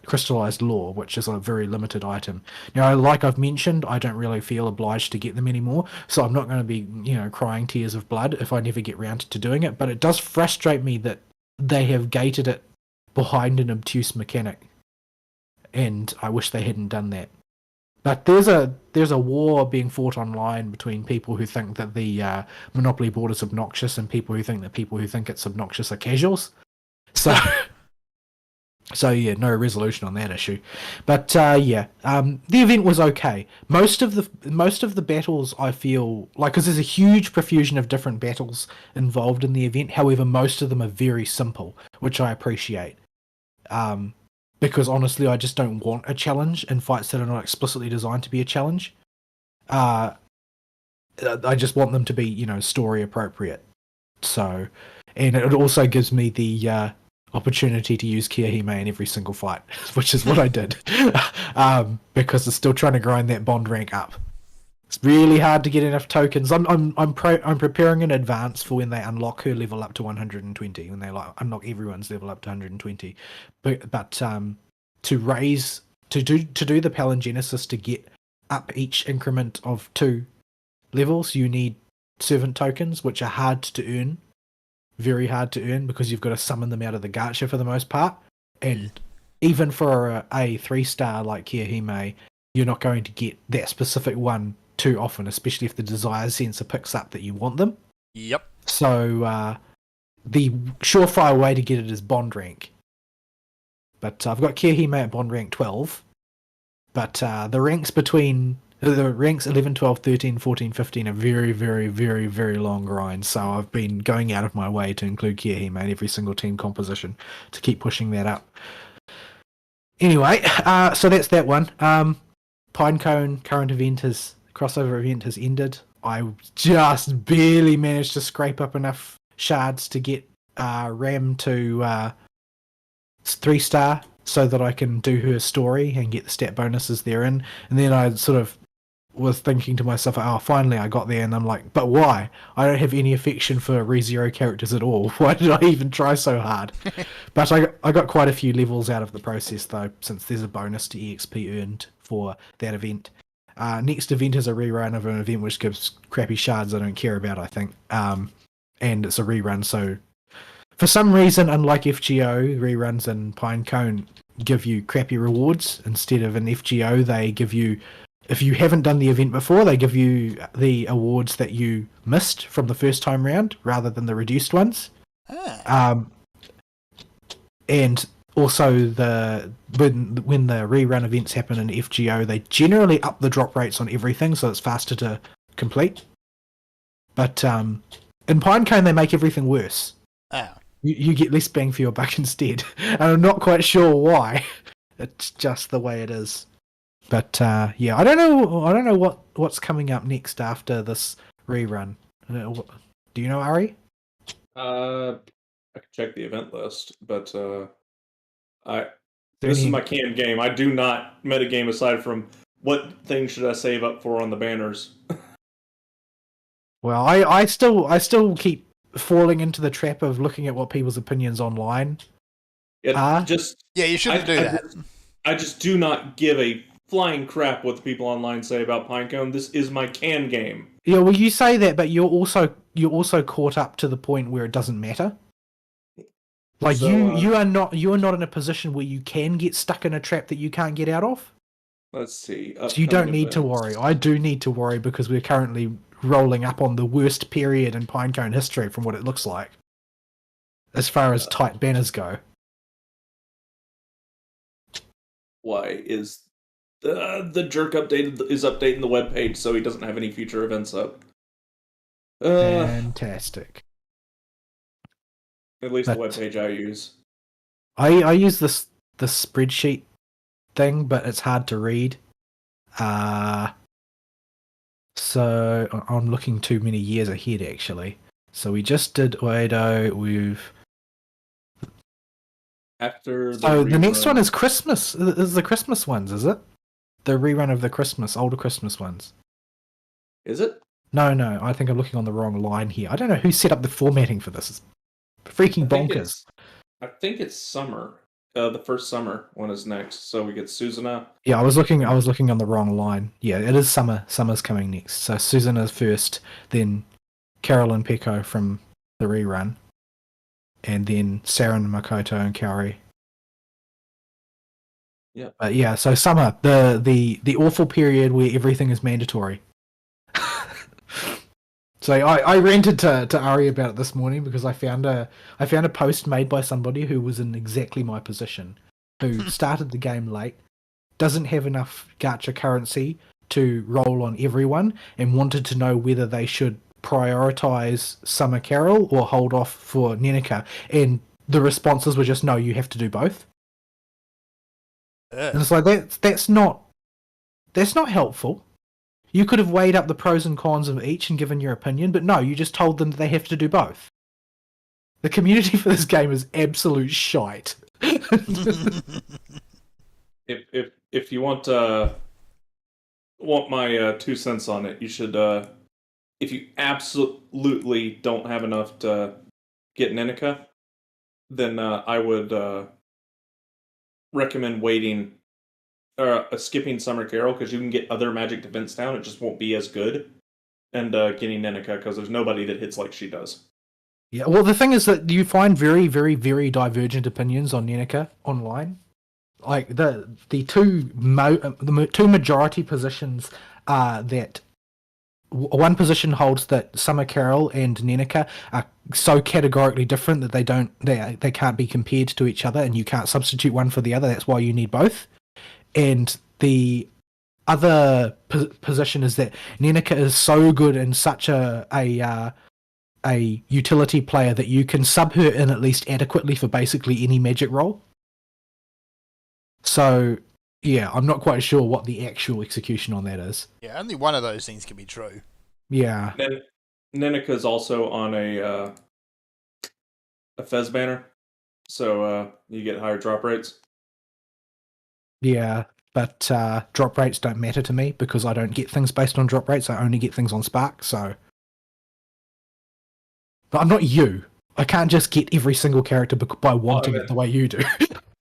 crystallized lore, which is a very limited item. Now, like I've mentioned, I don't really feel obliged to get them anymore, so I'm not going to be, crying tears of blood if I never get round to doing it. But it does frustrate me that they have gated it behind an obtuse mechanic, and I wish they hadn't done that. But there's a war being fought online between people who think that the Monopoly board is obnoxious and people who think it's obnoxious are casuals. So yeah, no resolution on that issue. But the event was okay. Most of the battles, I feel like, because there's a huge profusion of different battles involved in the event. However, most of them are very simple, which I appreciate. Because honestly, I just don't want a challenge in fights that are not explicitly designed to be a challenge. I just want them to be, story appropriate. So, and it also gives me the opportunity to use Kirihime in every single fight, which is what I did. Because it's still trying to grind that bond rank up. It's really hard to get enough tokens. I'm preparing in advance for when they unlock her level up to 120. When they unlock everyone's level up to 120. But to do the Palingenesis to get up each increment of 2 levels, you need servant tokens, which are hard to earn, very hard to earn, because you've got to summon them out of the gacha for the most part. And even for a 3-star like Kirihime, you're not going to get that specific one too often, especially if the desire sensor picks up that you want them.
Yep.
So the surefire way to get it is bond rank. But I've got Kirihime at bond rank 12. But the ranks 11, 12, 13, 14, 15 are very, very, very, very long grinds. So I've been going out of my way to include Kirihime in every single team composition to keep pushing that up. Anyway, so that's that one. Pinecone crossover event has ended. I just barely managed to scrape up enough shards to get Ram to 3-star so that I can do her story and get the stat bonuses therein. And then I sort of was thinking to myself, finally I got there, and I'm like, but why? I don't have any affection for ReZero characters at all. Why did I even try so hard? But I got quite a few levels out of the process, though, since there's a bonus to EXP earned for that event. Next event is a rerun of an event which gives crappy shards I don't care about, I think. And it's a rerun, so for some reason, unlike FGO, reruns and Pinecone give you crappy rewards. Instead of an FGO, they give you, if you haven't done the event before, they give you the awards that you missed from the first time round, rather than the reduced ones. And also, when the rerun events happen in FGO, they generally up the drop rates on everything, so it's faster to complete. But in Pinecone, they make everything worse. You get less bang for your buck instead. And I'm not quite sure why. It's just the way it is. But yeah, I don't know what's coming up next after this rerun. Do you know, Ari?
I can check the event list, but this is my canned game. I do not metagame aside from what things should I save up for on the banners.
Well, I still keep falling into the trap of looking at what people's opinions online are.
You shouldn't do that.
I just do not give a flying crap what the people online say about Pinecone. This is my can game.
Yeah, well, you say that, but you're also caught up to the point where it doesn't matter. Like so, you are not in a position where you can get stuck in a trap that you can't get out of.
Let's see.
So you don't need to worry. I do need to worry because we're currently rolling up on the worst period in Pinecone history from what it looks like, as far as tight banners go.
Why is the jerk updating the webpage so he doesn't have any future events up?
Fantastic.
At least the webpage I use.
I use the spreadsheet thing, but it's hard to read. So I'm looking too many years ahead, actually. So we just did Oedo. The next one is Christmas. Is the Christmas ones? Is it the rerun of the older Christmas ones?
Is it?
No. I think I'm looking on the wrong line here. I don't know who set up the formatting for this. It's freaking bonkers.
I think it's summer. The first summer one is next, so we get Susanna.
Yeah, I was looking on the wrong line. Yeah, it is summer. Summer's coming next. So Susanna's first, then Carolyn Peko from the rerun, and then Saren, Makoto, and Kaori.
Yeah.
But yeah, so summer, the awful period where everything is mandatory. So I ranted to Ari about it this morning because I found a post made by somebody who was in exactly my position, who started the game late, doesn't have enough gacha currency to roll on everyone, and wanted to know whether they should prioritize Summer Carol or hold off for Nenica. And the responses were just, no, you have to do both. And it's like that's not helpful. You could have weighed up the pros and cons of each and given your opinion, but no, you just told them that they have to do both. The community for this game is absolute shite.
If you want my 2 cents on it, you should. If you absolutely don't have enough to get Nenica, then I would recommend waiting. Skipping Summer Carol, because you can get other magic defense down, it just won't be as good, and getting Nenica, because there's nobody that hits like she does.
Yeah, well, the thing is that you find very, very, very divergent opinions on Nenica online. Like the two majority positions are that one position holds that Summer Carol and Nenica are so categorically different that they can't be compared to each other, and you can't substitute one for the other. That's why you need both. And the other position is that Nenica is so good and such a utility player that you can sub her in at least adequately for basically any magic role. So, yeah, I'm not quite sure what the actual execution on that is.
Yeah, only one of those things can be true.
Yeah.
Nenica is also on a Fez banner, so you get higher drop rates.
Yeah, but drop rates don't matter to me because I don't get things based on drop rates. I only get things on Spark, so... But I'm not you. I can't just get every single character by wanting it the way you do.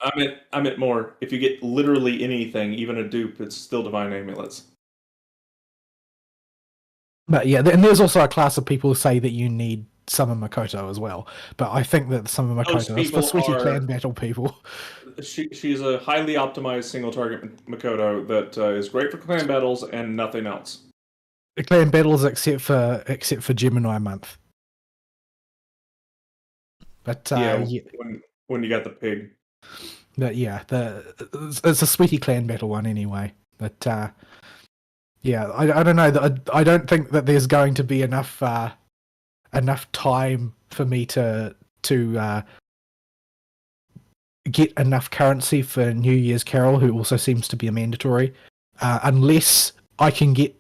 I meant more. If you get literally anything, even a dupe, it's still divine amulets.
But yeah, and there's also a class of people who say that you need Summon Makoto as well. But I think that Summon
Those
Makoto is for
people
sweaty
are-
clan battle people.
She's a highly optimized single target Makoto that is great for clan battles and nothing else.
The clan battles except for Gemini month. But
Yeah,
yeah,
when you got the pig.
but yeah, it's a sweaty clan battle one anyway. But yeah, I don't know. I don't think that there's going to be enough time for me to get enough currency for New Year's Carol, who also seems to be a mandatory, unless I can get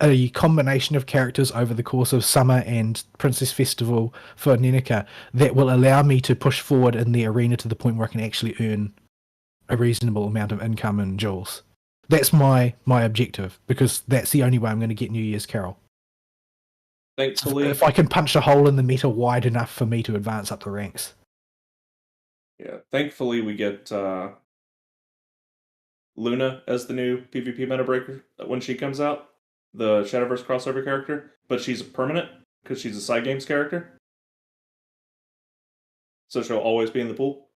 a combination of characters over the course of summer and Princess Festival for Nenica that will allow me to push forward in the arena to the point where I can actually earn a reasonable amount of income in jewels. That's my objective, because that's the only way I'm going to get New Year's Carol.
Thankfully,
If I can punch a hole in the meta wide enough for me to advance up the ranks.
yeah. Thankfully, we get Luna as the new PvP meta breaker when she comes out, the Shadowverse crossover character. But she's permanent because she's a side games character, so she'll always be in the pool.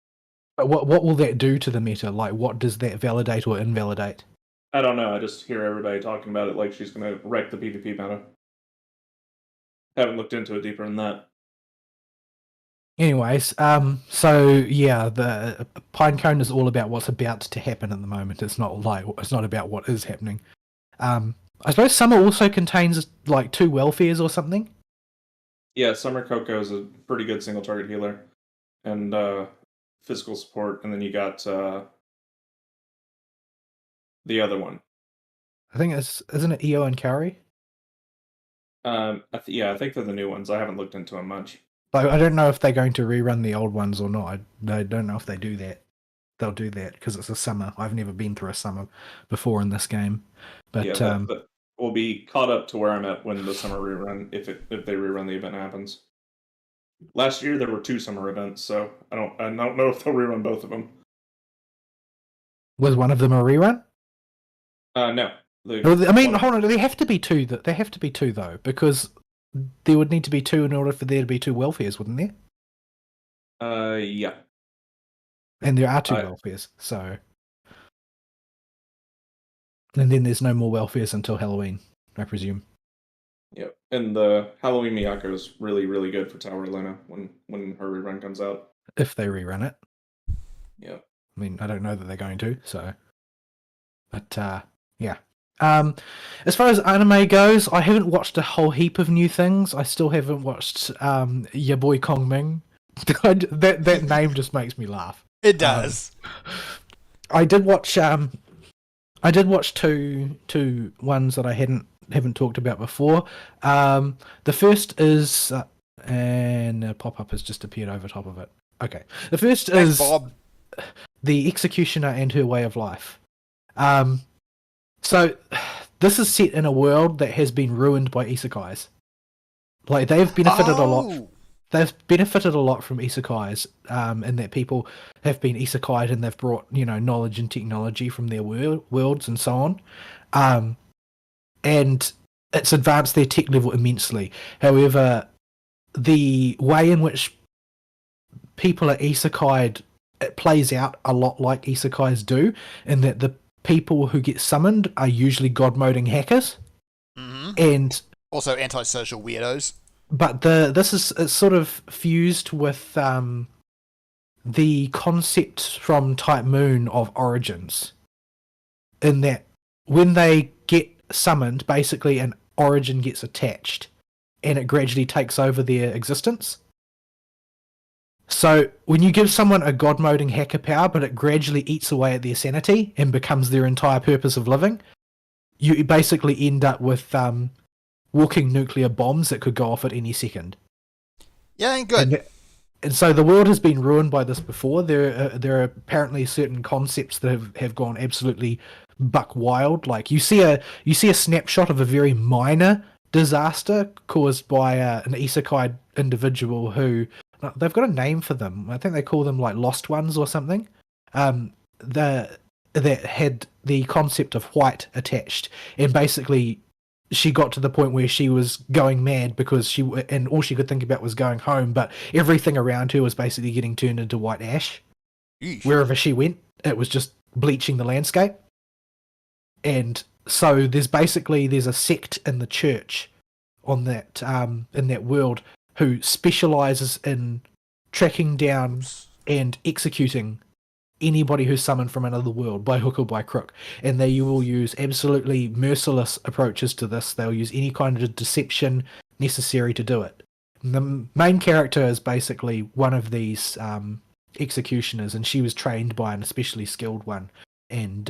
But what will that do to the meta? Like, what does that validate or invalidate?
I don't know. I just hear everybody talking about it like she's going to wreck the PvP meta. Haven't looked into it deeper than that.
Anyways, so yeah, the Pinecone is all about what's about to happen at the moment. It's not about what is happening. I suppose Summer also contains like 2 welfares or something.
Yeah, Summer Coco is a pretty good single target healer and physical support, and then you got the other one.
I think isn't it Io and Kari?
I think they're the new ones. I haven't looked into them much.
Like, I don't know if they're going to rerun the old ones or not. I don't know if they do that. They'll do that because it's a summer. I've never been through a summer before in this game, but
but we'll be caught up to where I'm at when the summer rerun, if they rerun the event happens. Last year there were 2 summer events, so I don't know if they'll rerun both of them.
Was one of them a rerun?
No.
I mean, hold on. There have to be 2. There have to be 2 though, because there would need to be 2 in order for there to be 2 welfares, wouldn't there?
Yeah.
And there are 2 welfares, so. And then there's no more welfares until Halloween, I presume.
Yep. And the Halloween Miyako is really, really good for Tower Luna when her rerun comes out.
If they rerun it.
Yeah.
I mean, I don't know that they're going to, so. But, yeah. As far as anime goes, I haven't watched a whole heap of new things. I still haven't watched your boy Kong Ming. that name just makes me laugh.
It does.
I did watch two ones that I haven't talked about before. The first is and a pop-up has just appeared over top of it. Okay. The first is
Bob.
The Executioner and Her Way of Life. So this is set in a world that has been ruined by isekais. Like, they've benefited a lot. They've benefited a lot from isekais, in that people have been isekai'd and they've brought, knowledge and technology from their worlds and so on. And it's advanced their tech level immensely. However, the way in which people are isekai'd, it plays out a lot like isekais do, in that the people who get summoned are usually god-moding hackers.
Mm-hmm.
And
also antisocial weirdos.
But it's sort of fused with the concept from Type Moon of origins, in that when they get summoned, basically an origin gets attached and it gradually takes over their existence. So when you give someone a god-moding hacker power, but it gradually eats away at their sanity and becomes their entire purpose of living, you basically end up with walking nuclear bombs that could go off at any second.
Yeah, ain't good.
And so the world has been ruined by this before. There are apparently certain concepts that have gone absolutely buck wild. Like, you see a snapshot of a very minor disaster caused by an isekai individual who, they've got a name for them. I think they call them like Lost Ones or something. that had the concept of white attached, and basically she got to the point where she was going mad because and all she could think about was going home, but everything around her was basically getting turned into white ash.
Eesh.
Wherever she went, it was just bleaching the landscape. And so there's a sect in the church on that in that world who specializes in tracking down and executing anybody who's summoned from another world by hook or by crook, and they will use absolutely merciless approaches to this. They'll use any kind of deception necessary to do it. And the main character is basically one of these executioners, and she was trained by an especially skilled one, and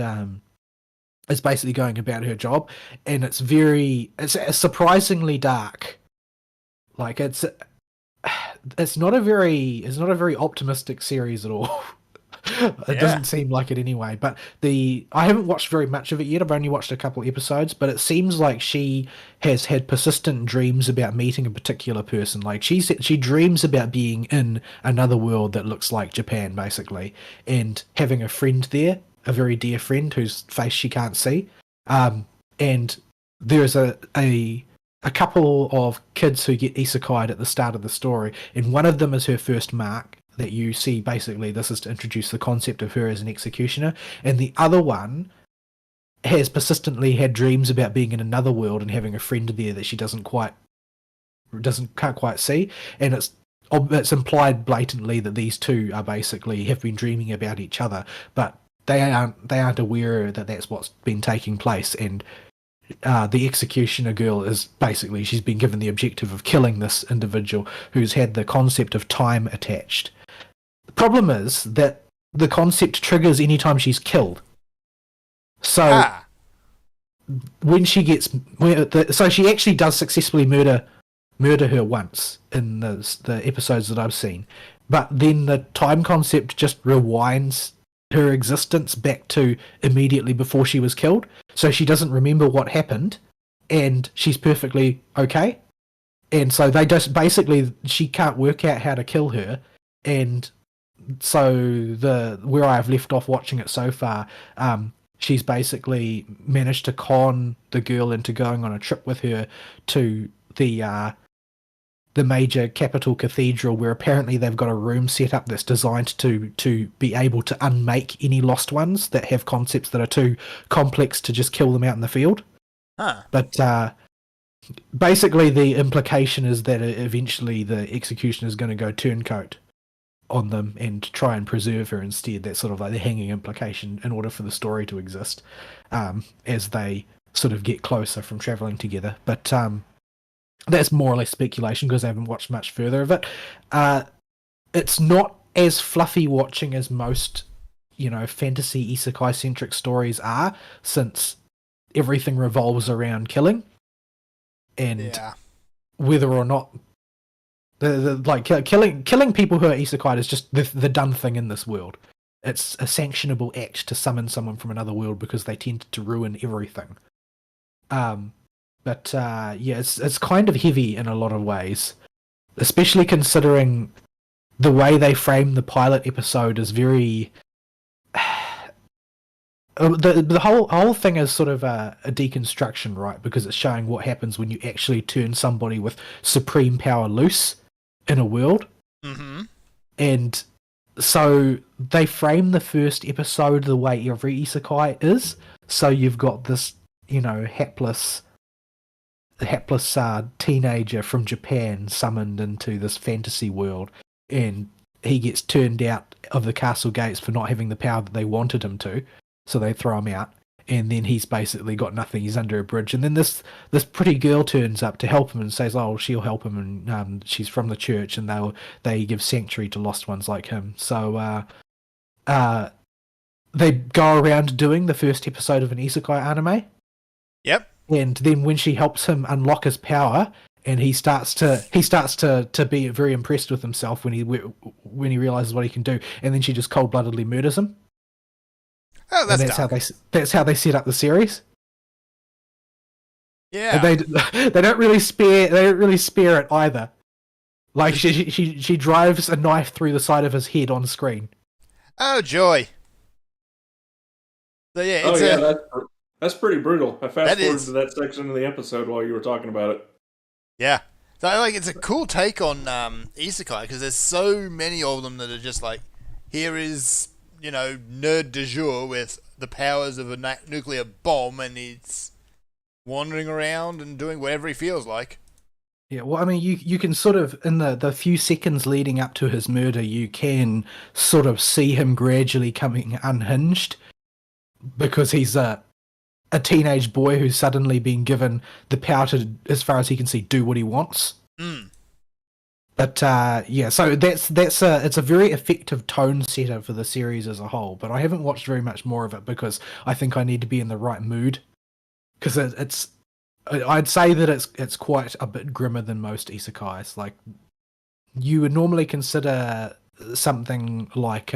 is basically going about her job, and it's surprisingly dark. Like it's not a very optimistic series at all. It doesn't seem like it anyway. But I haven't watched very much of it yet. I've only watched a couple episodes, but it seems like she has had persistent dreams about meeting a particular person. Like she dreams about being in another world that looks like Japan, basically, and having a friend there, a very dear friend whose face she can't see. And there's a couple of kids who get isekai'd at the start of the story, and one of them is her first mark that you see. Basically, this is to introduce the concept of her as an executioner, and the other one has persistently had dreams about being in another world and having a friend there that she can't quite see, and it's implied blatantly that these two are basically have been dreaming about each other, but they aren't aware that that's what's been taking place. And the executioner girl is basically, she's been given the objective of killing this individual who's had the concept of time attached. The problem is that the concept triggers anytime she's killed. So when she gets, so she actually does successfully murder her once in the episodes that I've seen, but then the time concept just rewinds her existence back to immediately before she was killed, so she doesn't remember what happened, and she's perfectly okay. And so they just basically, she can't work out how to kill her, and so where I've left off watching it so far, she's basically managed to con the girl into going on a trip with her to the major capital cathedral, where apparently they've got a room set up that's designed to be able to unmake any lost ones that have concepts that are too complex to just kill them out in the field. But basically the implication is that eventually the executioner is going to go turncoat on them and try and preserve her instead. That's sort of like the hanging implication in order for the story to exist, as they sort of get closer from travelling together. But that's more or less speculation because I haven't watched much further of it. It's not as fluffy watching as most, fantasy isekai-centric stories are, since everything revolves around killing. And whether or not killing people who are isekai is just the done thing in this world. It's a sanctionable act to summon someone from another world because they tend to ruin everything. But it's kind of heavy in a lot of ways, especially considering the way they frame the pilot episode is very. The whole thing is sort of a deconstruction, right? Because it's showing what happens when you actually turn somebody with supreme power loose in a world.
Mm-hmm.
And so they frame the first episode the way every isekai is. So you've got this, hapless teenager from Japan summoned into this fantasy world, and he gets turned out of the castle gates for not having the power that they wanted him to, so they throw him out, and then he's basically got nothing, he's under a bridge, and then this pretty girl turns up to help him and says, she'll help him, and she's from the church, and they give sanctuary to lost ones like him. So they go around doing the first episode of an isekai anime.
Yep.
And then when she helps him unlock his power, and he starts to be very impressed with himself when he realizes what he can do, and then she just cold-bloodedly murders him.
Oh, that's
how they set up the series.
Yeah.
And they don't really spare it either. Like she drives a knife through the side of his head on screen.
Oh joy. So yeah,
Oh
it's
yeah, that's pretty brutal. I fast
That
forwarded
is.
to that section of the episode while you were talking about it.
Yeah. So like it's a cool take on isekai because there's so many of them that are just like, here is nerd de jour with the powers of a nuclear bomb and he's wandering around and doing whatever he feels like.
Yeah, well, I mean, you can sort of, in the few seconds leading up to his murder, you can sort of see him gradually coming unhinged because he's a teenage boy who's suddenly been given the power to, as far as he can see, do what he wants.
Mm.
But yeah, so it's a very effective tone setter for the series as a whole. But I haven't watched very much more of it because I think I need to be in the right mood. Because I'd say that it's quite a bit grimmer than most isekais. Like, you would normally consider something like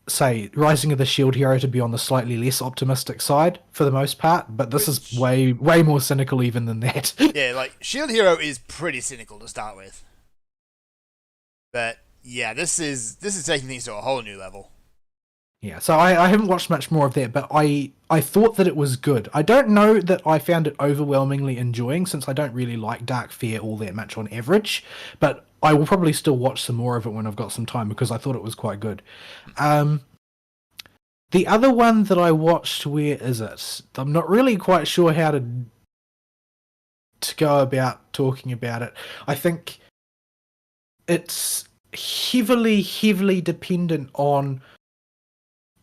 say Rising of the Shield Hero to be on the slightly less optimistic side for the most part, but this is way more cynical even than that.
Yeah, like Shield Hero is pretty cynical to start with, but yeah, this is taking things to a whole new level.
Yeah, so I haven't watched much more of that, but I thought that it was good. I don't know that I found it overwhelmingly enjoying, since I don't really like Dark Fear all that much on average, but I will probably still watch some more of it when I've got some time, because I thought it was quite good. The other one that I watched, where is it? I'm not really quite sure how to go about talking about it. I think it's heavily dependent on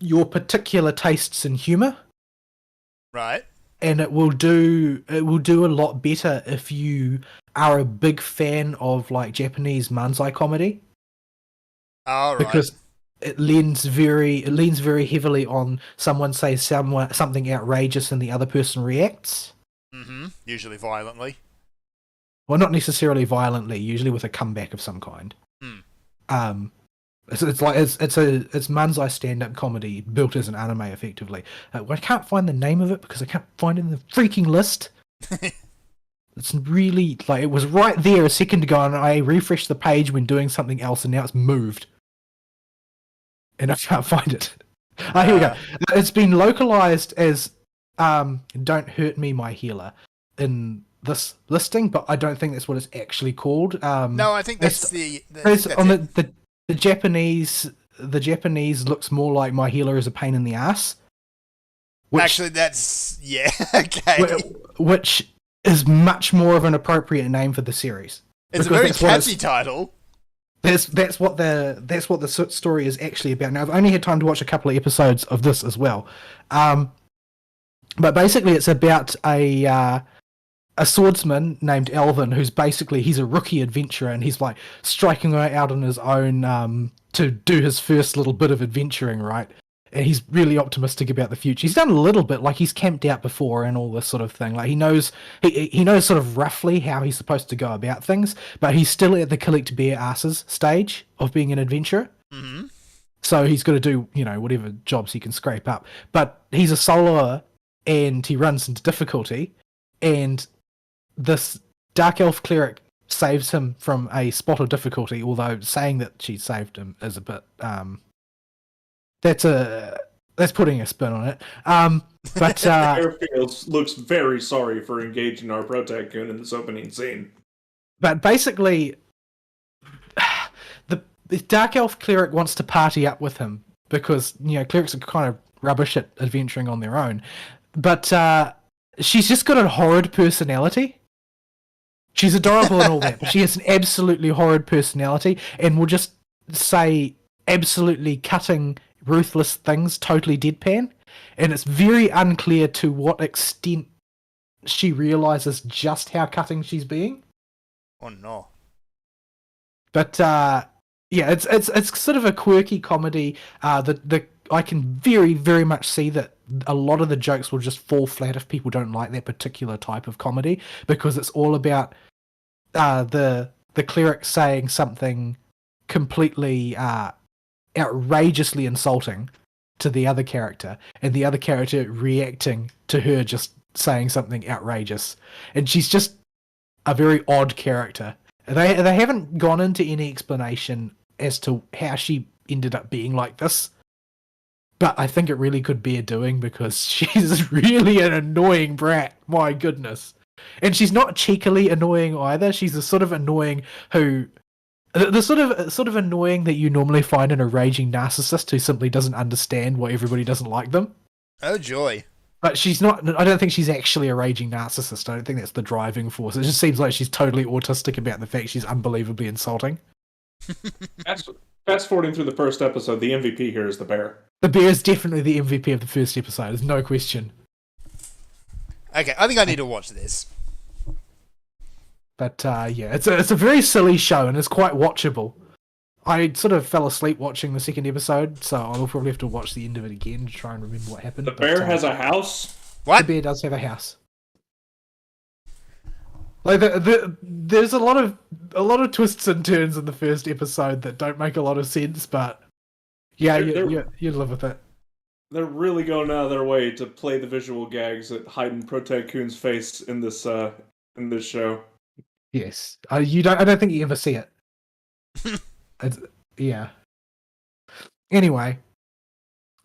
your particular tastes in humor,
right?
And it will do a lot better if you are a big fan of like Japanese manzai comedy.
All right.
Because it leans very heavily on someone says something outrageous and the other person reacts.
Mm-hmm. Usually violently.
Well, not necessarily violently. Usually with a comeback of some kind. It's manzai stand-up comedy built as an anime, effectively. I can't find the name of it because I can't find it in the freaking list. It's really, like, it was right there a second ago, and I refreshed the page when doing something else, and now it's moved. And I can't find it. Here we go. It's been localized as Don't Hurt Me, My Healer in this listing, but I don't think that's what it's actually called.
No, I think that's
the Japanese. The Japanese looks more like My Healer is a Pain in the Ass.
Actually, that's okay.
Which is much more of an appropriate name for the series.
It's a very catchy title.
That's what the story is actually about. Now, I've only had time to watch a couple of episodes of this as well, but basically it's about a swordsman named Alvin who's he's a rookie adventurer, and he's like striking out on his own to do his first little bit of adventuring, right? And he's really optimistic about the future. He's done a little bit, like he's camped out before and all this sort of thing. Like he knows sort of roughly how he's supposed to go about things, but he's still at the collect bare asses stage of being an adventurer.
Mm-hmm.
So he's got to do, whatever jobs he can scrape up. But he's a soloer, and he runs into difficulty, and this Dark Elf cleric saves him from a spot of difficulty, although saying that she saved him is a bit... That's putting a spin on it. But
Airfields looks very sorry for engaging our protagonist in this opening scene.
But basically, the Dark Elf cleric wants to party up with him because clerics are kind of rubbish at adventuring on their own. But she's just got a horrid personality. She's adorable and all that, but she has an absolutely horrid personality, and will just say absolutely cutting, ruthless things totally deadpan, and it's very unclear to what extent she realizes just how cutting she's being.
Oh no.
But yeah, it's sort of a quirky comedy. I can very much see that a lot of the jokes will just fall flat if people don't like that particular type of comedy, because it's all about the cleric saying something completely outrageously insulting to the other character, and the other character reacting to her just saying something outrageous, and she's just a very odd character. They haven't gone into any explanation as to how she ended up being like this, but I think it really could bear doing because she's really an annoying brat. My goodness. And she's not cheekily annoying either. She's the sort of annoying who the sort of annoying that you normally find in a raging narcissist who simply doesn't understand why everybody doesn't like them.
Oh joy.
But she's not. I don't think she's actually a raging narcissist. I don't think that's the driving force. It just seems like she's totally autistic about the fact she's unbelievably insulting.
Fast forwarding through the first episode, the MVP here is the bear.
The bear is definitely the MVP of the first episode. There's no question.
Okay, I think I need to watch this.
But yeah, it's a very silly show and it's quite watchable. I sort of fell asleep watching the second episode, so I'll probably have to watch the end of it again to try and remember what happened.
The bear has a house?
What?
The bear does have a house. Like there's a lot of twists and turns in the first episode that don't make a lot of sense, but yeah, you live with it.
They're really going out of their way to play the visual gags that hide in Pro Tycoon's face in this show.
Yes, I don't think you ever see it. Yeah. Anyway,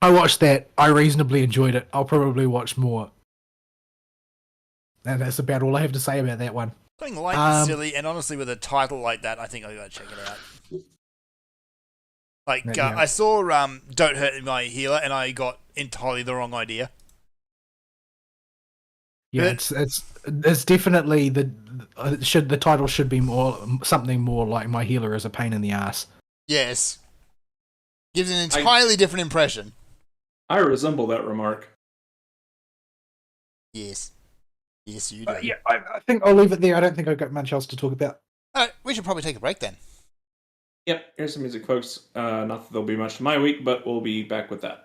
I watched that. I reasonably enjoyed it. I'll probably watch more. And that's about all I have to say about that one.
Something light and silly, and honestly, with a title like that, I think I gotta check it out. Like,
Yeah.
I saw "Don't Hurt My Healer," and I got entirely the wrong idea.
Yeah, it's definitely the title should be something more like "My Healer is a Pain in the Ass."
Yes, gives an entirely different impression.
I resemble that remark.
Yes, yes, you do.
Yeah, I think I'll leave it there. I don't think I've got much else to talk about.
All right, we should probably take a break then.
Yep, here's some music, folks. Not that there'll be much to my week, but we'll be back with that.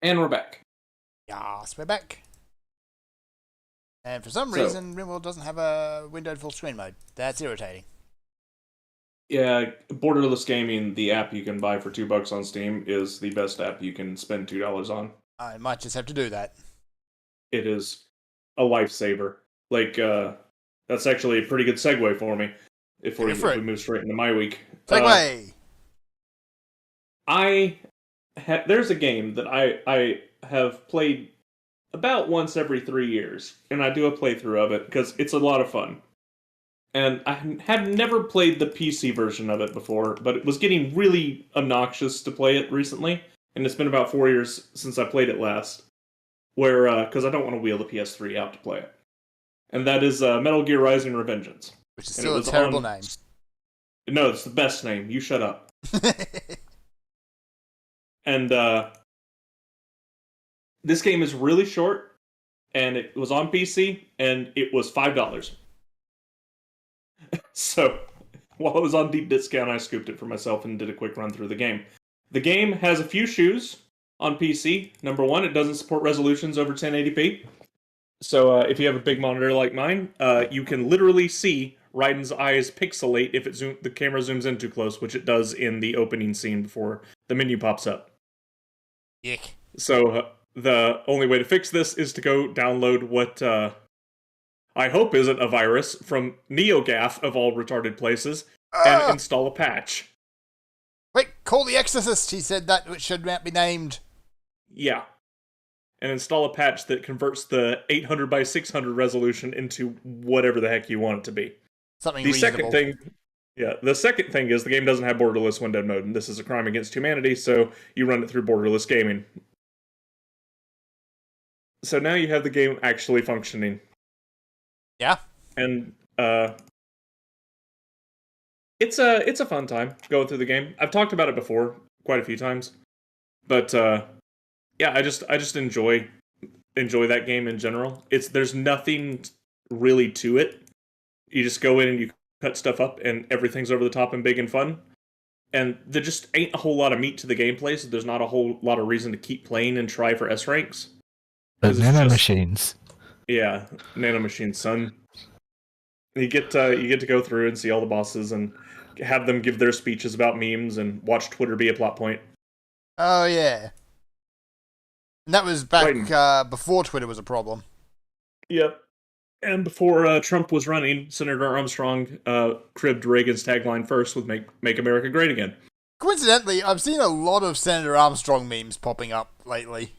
And we're back.
Yes, we're back. And for some
So-
reason, RimWorld doesn't have a windowed full screen mode. That's irritating.
Yeah, Borderless Gaming, the app you can buy for $2 on Steam, is the best app you can spend $2 on.
I might just have to do that.
It is a lifesaver. Like, that's actually a pretty good segue for me. If we move straight into my week.
Segway!
There's a game that I have played about once every 3 years, and I do a playthrough of it because it's a lot of fun. And I had never played the PC version of it before, but it was getting really obnoxious to play it recently, and it's been about 4 years since I played it last. Because I don't want to wheel the PS3 out to play it. And that is Metal Gear Rising: Revengeance.
Which is still a terrible name.
No, it's the best name. You shut up. And this game is really short, and it was on PC, and it was $5. So, while it was on deep discount, I scooped it for myself and did a quick run through the game. The game has a few shoes on PC. Number one, it doesn't support resolutions over 1080p. So if you have a big monitor like mine, you can literally see Raiden's eyes pixelate if the camera zooms in too close, which it does in the opening scene before the menu pops up.
Yuck.
So the only way to fix this is to go download what I hope isn't a virus from NeoGAF of all retarded places and install a patch.
Wait, call the Exorcist, he said that which should not be named.
Yeah. And install a patch that converts the 800 by 600 resolution into whatever the heck you want it to be.
Something
The
reasonable.
the second thing is the game doesn't have borderless windowed mode, and this is a crime against humanity, so you run it through borderless gaming. So now you have the game actually functioning.
Yeah.
And it's a fun time going through the game. I've talked about it before quite a few times. But yeah, I just enjoy that game in general. There's nothing really to it. You just go in and you cut stuff up, and everything's over the top and big and fun. And there just ain't a whole lot of meat to the gameplay, so there's not a whole lot of reason to keep playing and try for S ranks.
Those nanomachines.
Yeah, nanomachines, son. You get to go through and see all the bosses and have them give their speeches about memes and watch Twitter be a plot point.
Oh, yeah. And that was back before Twitter was a problem.
Yep. And before Trump was running, Senator Armstrong cribbed Reagan's tagline first with Make America Great Again.
Coincidentally, I've seen a lot of Senator Armstrong memes popping up lately.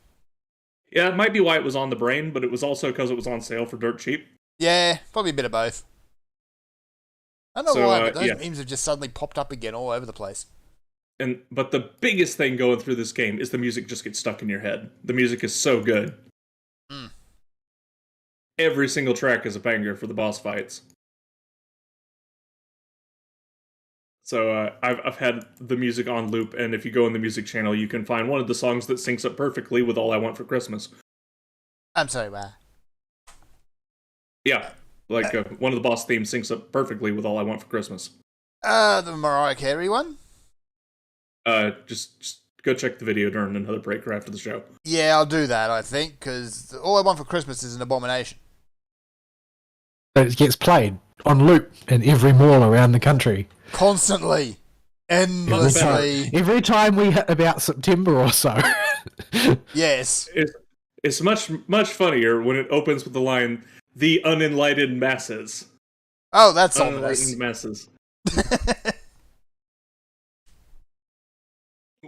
Yeah, it might be why it was on the brain, but it was also because it was on sale for dirt cheap.
Yeah, probably a bit of both. I don't know
So,
why, but those
yeah.
memes have just suddenly popped up again all over the place.
But the biggest thing going through this game is the music just gets stuck in your head. The music is so good.
Mm.
Every single track is a banger for the boss fights. So I've had the music on loop, and if you go in the music channel, you can find one of the songs that syncs up perfectly with All I Want for Christmas.
I'm sorry, why?
Yeah, like one of the boss themes syncs up perfectly with All I Want for Christmas.
The Mariah Carey one?
Just go check the video during another break or after the show.
Yeah, I'll do that, I think, because All I Want for Christmas is an abomination.
It gets played on loop in every mall around the country.
Constantly. Endlessly.
Every time we hit about September or so.
Yes.
It's much funnier when it opens with the line, "The unenlightened masses."
Oh, that's ominous.
Unenlightened masses.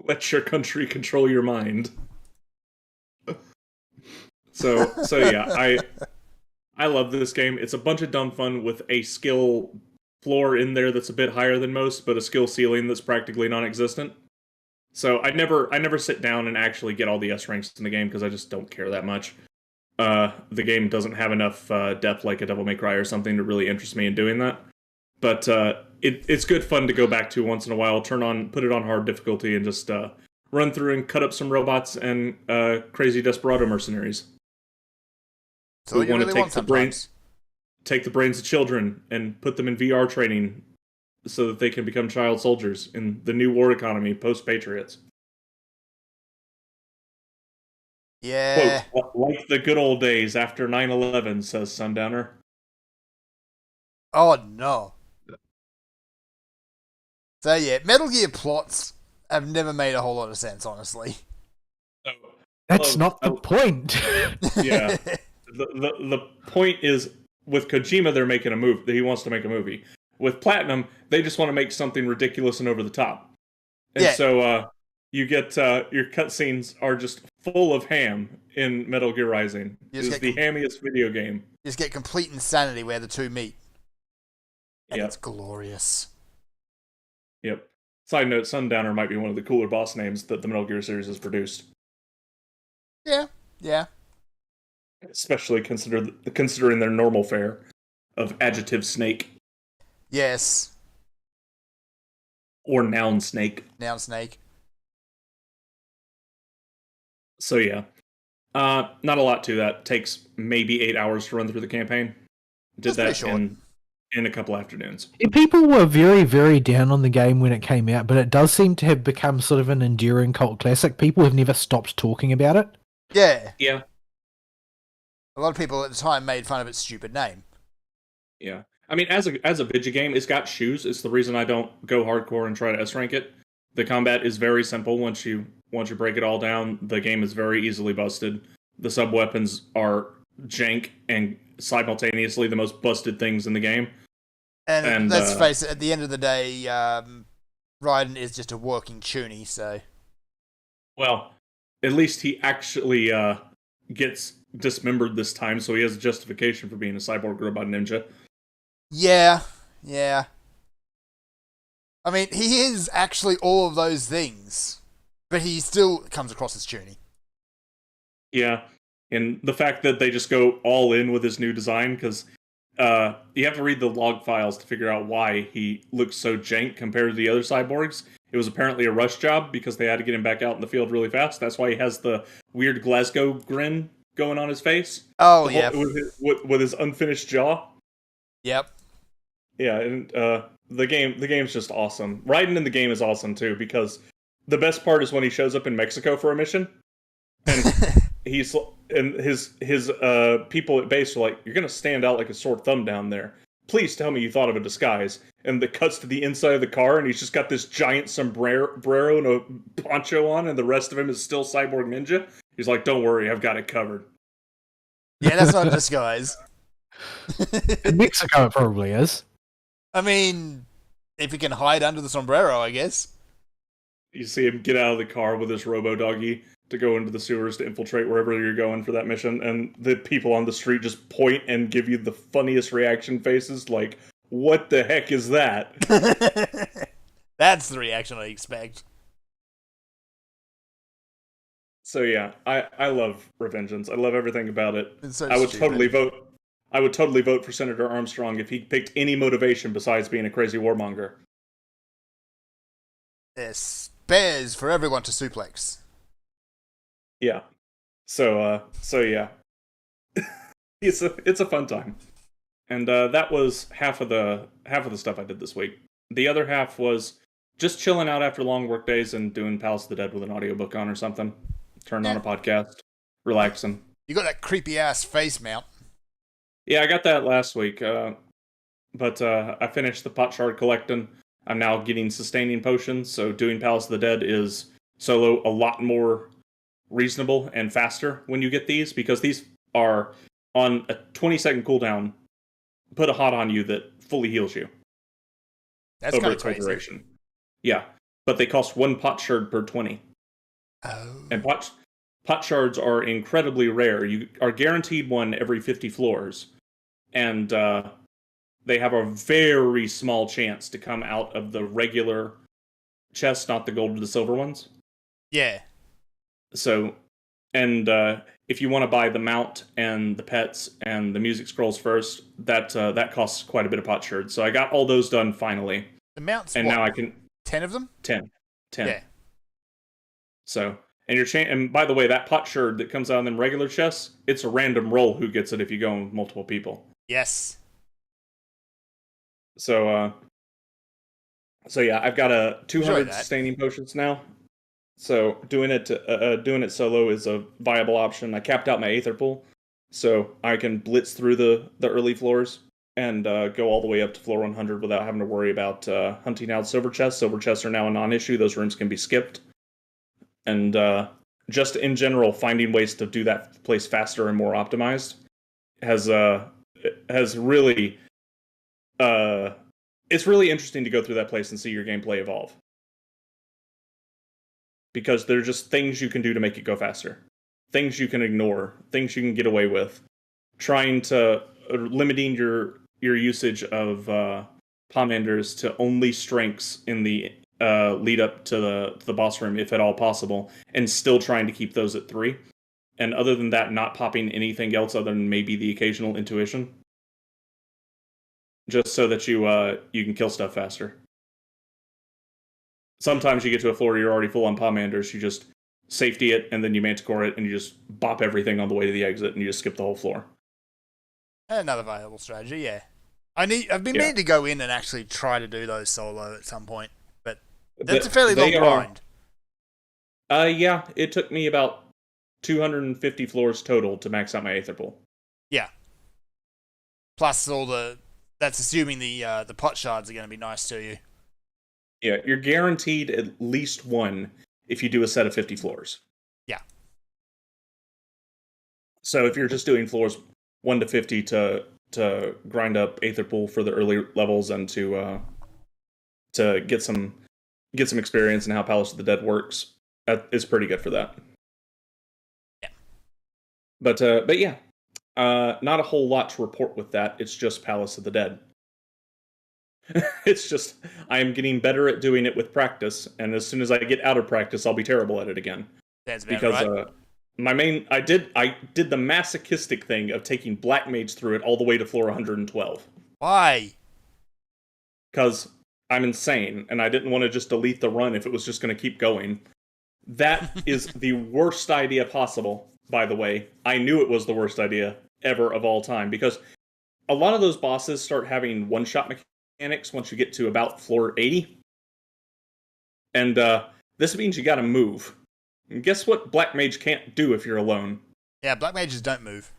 Let your country control your mind. So yeah, I love this game. It's a bunch of dumb fun with a skill floor in there that's a bit higher than most, but a skill ceiling that's practically non-existent. So I never sit down and actually get all the S ranks in the game because I just don't care that much. The game doesn't have enough depth like a Devil May Cry or something to really interest me in doing that. But it's good fun to go back to once in a while, put it on hard difficulty, and just run through and cut up some robots and crazy desperado mercenaries.
So you really want sometimes.
Take the brains of children and put them in VR training so that they can become child soldiers in the new war economy post-Patriots.
Yeah.
Quote, like the good old days after 9/11, says Sundowner.
Oh no. So yeah, Metal Gear plots have never made a whole lot of sense, honestly.
Oh,
That's not the point.
yeah. The point is, with Kojima, they're making a movie. He wants to make a movie. With Platinum, they just want to make something ridiculous and over the top. And
Yeah.
so you get your cutscenes are just full of ham in Metal Gear Rising. It's the hammiest video game.
You just get complete insanity where the two meet. And
Yep.
it's glorious.
Yep. Side note, Sundowner might be one of the cooler boss names that the Metal Gear series has produced.
Yeah. Yeah.
Especially considering their normal fare of adjective snake.
Yes.
Or noun snake.
Noun snake.
So yeah. Not a lot to that. Takes maybe 8 hours to run through the campaign. Did that in a couple afternoons.
People were very, very down on the game when it came out, but it does seem to have become sort of an enduring cult classic. People have never stopped talking about it.
Yeah.
Yeah.
A lot of people at the time made fun of its stupid name.
Yeah. I mean, as a video game, it's got shoes. It's the reason I don't go hardcore and try to S rank it. The combat is very simple once you break it all down. The game is very easily busted. The sub weapons are jank and simultaneously the most busted things in the game.
And let's face it, at the end of the day, Raiden is just a working toonie, so.
Well, at least he actually gets dismembered this time, so he has a justification for being a cyborg robot ninja.
Yeah, yeah. I mean, he is actually all of those things, but he still comes across as toonie.
Yeah, and the fact that they just go all in with his new design, because you have to read the log files to figure out why he looks so jank compared to the other cyborgs. It was apparently a rush job because they had to get him back out in the field really fast. That's why he has the weird Glasgow grin going on his face.
Oh, yeah.
With his unfinished jaw.
Yep.
Yeah, and the game's just awesome. Raiden in the game is awesome too, because the best part is when he shows up in Mexico for a mission, and his people at base are like, "You're gonna stand out like a sore thumb down there. Please tell me you thought of a disguise." And it cuts to the inside of the car, and he's just got this giant sombrero and a poncho on, and the rest of him is still Cyborg Ninja. He's like, "Don't worry, I've got it covered."
Yeah, that's not a disguise.
In Mexico, it probably is.
I mean, if he can hide under the sombrero, I guess.
You see him get out of the car with his robo-doggy to go into the sewers to infiltrate wherever you're going for that mission, and the people on the street just point and give you the funniest reaction faces, like, what the heck is that?
That's the reaction I expect.
So yeah, I love Revengeance. I love everything about it.
So
I would totally vote for Senator Armstrong if he picked any motivation besides being a crazy warmonger.
Yes, bears for everyone to suplex.
Yeah. So yeah. it's a fun time. And that was half of the stuff I did this week. The other half was just chilling out after long work days and doing Palace of the Dead with an audiobook on or something. Turn on a podcast, relaxing.
You got that creepy ass face mount.
Yeah, I got that last week. But I finished the pot shard collecting. I'm now getting sustaining potions, so doing Palace of the Dead is solo a lot more reasonable and faster when you get these, because these are on a 20-second cooldown. Put a hot on you that fully heals you.
That's
over
kind
its
of crazy.
duration. Yeah, but they cost 1 pot shard per 20.
Oh.
And pot shards are incredibly rare. You are guaranteed one every 50 floors. And they have a very small chance to come out of the regular chests, not the gold or the silver ones.
Yeah.
So, and if you want to buy the mount and the pets and the music scrolls first, that costs quite a bit of pot shards. So I got all those done finally.
The mounts,
and now I can
10 of them.
10.
Yeah.
So, and and by the way, that pot shard that comes out in them regular chests, it's a random roll who gets it if you go with multiple people.
Yes.
So yeah, I've got a 200 sustaining potions now. So doing it solo is a viable option. I capped out my Aether pool, so I can blitz through the early floors and go all the way up to floor 100 without having to worry about hunting out silver chests. Silver chests are now a non-issue; those rooms can be skipped. And just in general, finding ways to do that place faster and more optimized has really it's really interesting to go through that place and see your gameplay evolve. Because there are just things you can do to make it go faster. Things you can ignore, things you can get away with. Limiting your usage of Pomanders to only strengths in the lead up to the boss room, if at all possible, and still trying to keep those at 3. And other than that, not popping anything else other than maybe the occasional intuition. Just so that you can kill stuff faster. Sometimes you get to a floor you're already full on Pomanders, you just safety it, and then you Manticore it, and you just bop everything on the way to the exit, and you just skip the whole floor.
Another viable strategy, yeah. I've been meaning to go in and actually try to do those solo at some point, but that's a fairly long grind.
Yeah, it took me about 250 floors total to max out my Aether pool.
Yeah. Plus that's assuming the pot shards are going to be nice to you.
Yeah, you're guaranteed at least one if you do a set of 50 floors.
Yeah.
So if you're just doing floors 1 to 50 to grind up Aether pool for the early levels and to get some experience in how Palace of the Dead works, it's pretty good for that.
Yeah.
But yeah, not a whole lot to report with that. It's just Palace of the Dead. It's just, I am getting better at doing it with practice, and as soon as I get out of practice, I'll be terrible at it again.
That's about
right. I did the masochistic thing of taking Black Mage through it all the way to floor 112.
Why?
Because I'm insane, and I didn't want to just delete the run if it was just going to keep going. That is the worst idea possible, by the way. I knew it was the worst idea ever of all time, because a lot of those bosses start having one-shot mechanics once you get to about floor 80. And this means you gotta move. And guess what Black Mage can't do if you're alone?
Yeah, Black Mages don't move.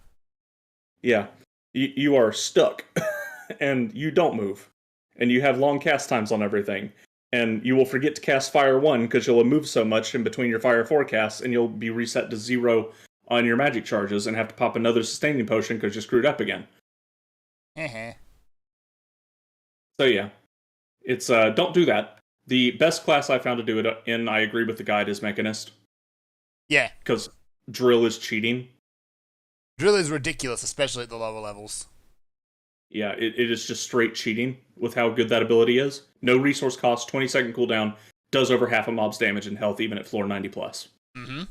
Yeah. You are stuck. And you don't move. And you have long cast times on everything. And you will forget to cast Fire 1 because you'll have moved so much in between your Fire 4 casts, and you'll be reset to 0 on your magic charges and have to pop another sustaining potion because you're screwed up again. So yeah, it's don't do that. The best class I found to do it in, I agree with the guide, is Mechanist.
Yeah.
Because Drill is cheating.
Drill is ridiculous, especially at the lower levels.
Yeah, it is just straight cheating with how good that ability is. No resource cost, 20-second cooldown, does over half a mob's damage and health even at floor 90+.
Mm-hmm.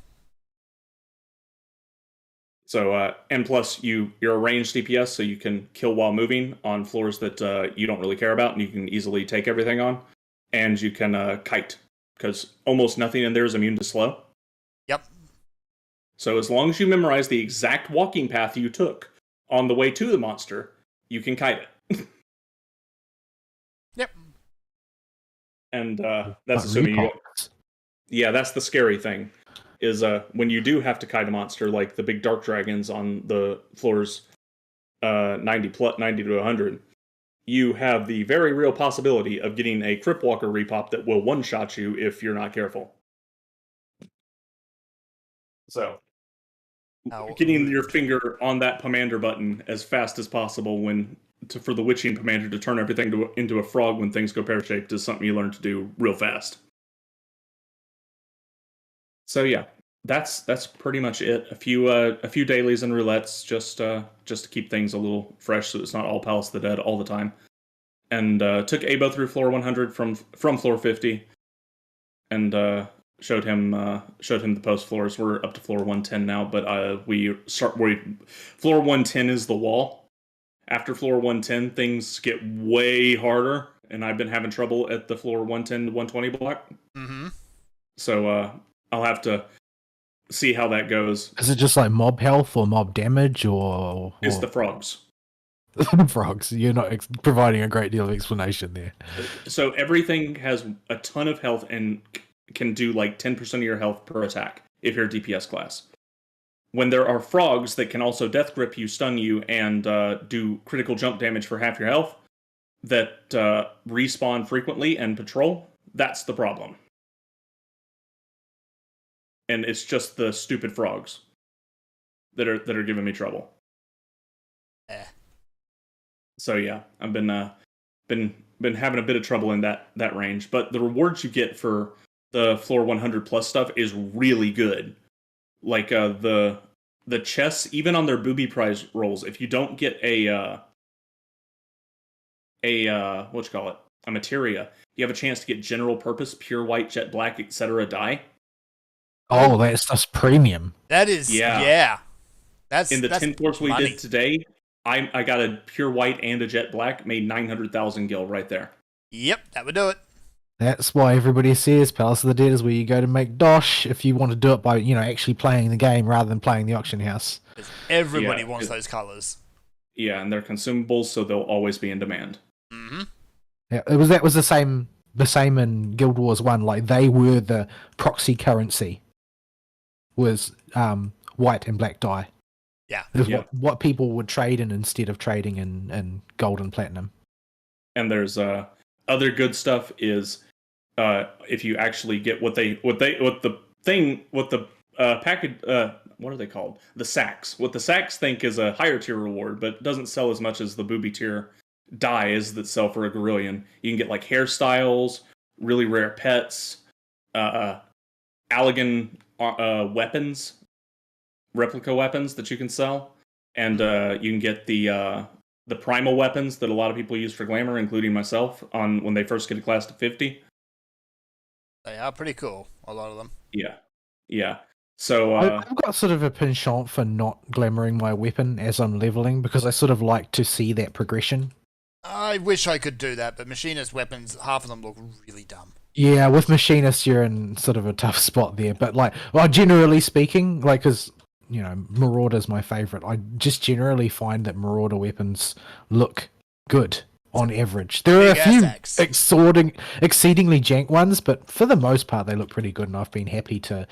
So, and plus, you're a ranged DPS, so you can kill while moving on floors that you don't really care about, and you can easily take everything on. And you can kite, because almost nothing in there is immune to slow.
Yep.
So as long as you memorize the exact walking path you took on the way to the monster, you can kite it.
Yep.
And that's assuming yeah, that's the scary thing. Is when you do have to kite a monster, like the big dark dragons on the floors 90 to 100, you have the very real possibility of getting a Crypt Walker repop that will one-shot you if you're not careful. So, getting your finger on that Pomander button as fast as possible for the Witching Pomander to turn everything into a frog when things go pear-shaped is something you learn to do real fast. So yeah, that's pretty much it. A few dailies and roulettes just to keep things a little fresh, so it's not all Palace of the Dead all the time. And took Abo through floor 100 from floor 50, and showed him the post floors. We're up to floor 110 now, but floor 110 is the wall. After floor 110, things get way harder, and I've been having trouble at the floor 110 to 120 block.
Mm-hmm.
So I'll have to see how that goes.
Is it just like mob health or mob damage, or
it's the frogs?
Frogs. You're not providing a great deal of explanation there.
So everything has a ton of health and can do like 10% of your health per attack if you're a DPS class. When there are frogs that can also death grip you, stun you, and do critical jump damage for half your health that respawn frequently and patrol, that's the problem. And it's just the stupid frogs that are giving me trouble. So yeah, I've been having a bit of trouble in that range. But the rewards you get for the floor 100 plus stuff is really good. Like the chests, even on their booby prize rolls, if you don't get a materia, you have a chance to get general purpose, pure white, jet black, etc. die.
Oh, that's premium.
That is, yeah. That's
in the 10 floors we
money.
did today. I got a pure white and a jet black, made 900,000 gil right there.
Yep, that would do it.
That's why everybody says Palace of the Dead is where you go to make dosh if you want to do it by, actually playing the game rather than playing the auction house.
Everybody wants those colours.
Yeah, and they're consumables, so they'll always be in demand.
Mm-hmm.
Yeah, that was the same in Guild Wars 1. Like, they were the proxy currency, was white and black dye.
Yeah.
It was what people would trade in instead of trading in gold and platinum.
And there's other good stuff is if you actually get what the package, what are they called? The sacks. What the sacks think is a higher tier reward, but doesn't sell as much as the booby tier dyes that sell for a Gorillion. You can get like hairstyles, really rare pets, Allagan weapons, replica weapons that you can sell, and you can get the primal weapons that a lot of people use for glamour, including myself, on when they first get a class to 50.
They are pretty cool, a lot of them.
Yeah. So
I've got sort of a penchant for not glamoring my weapon as I'm leveling, because I sort of like to see that progression.
I wish I could do that, but machinist weapons, half of them look really dumb.
Yeah, with machinist, you're in sort of a tough spot there. But generally speaking, because Marauder's my favorite. I just generally find that Marauder weapons look good on average. There are a few exceedingly jank ones, but for the most part, they look pretty good, and I've been happy to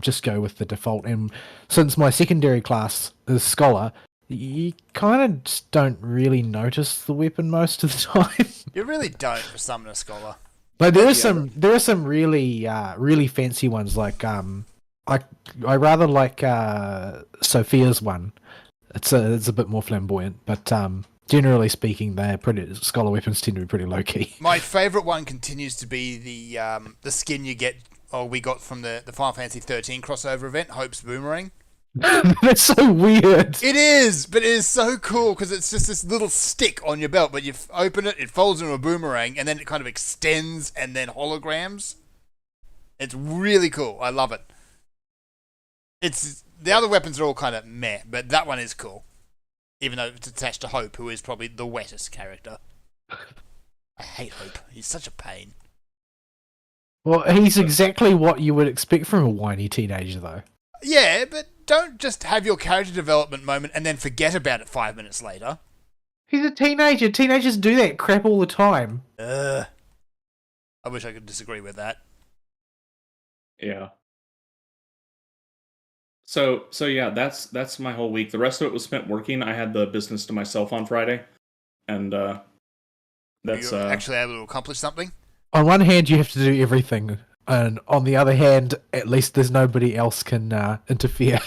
just go with the default. And since my secondary class is Scholar, you kind of just don't really notice the weapon most of the time.
You really don't for Summoner Scholar.
But there are some really really fancy ones, like I rather like Sophia's one. It's a bit more flamboyant, but generally speaking, Scholar weapons tend to be pretty low key.
My favourite one continues to be the skin we got from the Final Fantasy 13 crossover event, Hope's Boomerang.
That's so weird.
It is, but it is so cool because it's just this little stick on your belt, but you open it, it folds into a boomerang, and then it kind of extends and then holograms. It's really cool. I love it. The other weapons are all kind of meh, but that one is cool. Even though it's attached to Hope, who is probably the wettest character. I hate Hope. He's such a pain.
Well, he's exactly what you would expect from a whiny teenager, though.
Yeah, but don't just have your character development moment and then forget about it 5 minutes later.
He's a teenager. Teenagers do that crap all the time.
I wish I could disagree with that.
Yeah. So yeah, that's my whole week. The rest of it was spent working. I had the business to myself on Friday, and that's
You're actually able to accomplish something.
On one hand, you have to do everything, and on the other hand, at least there's nobody else can interfere.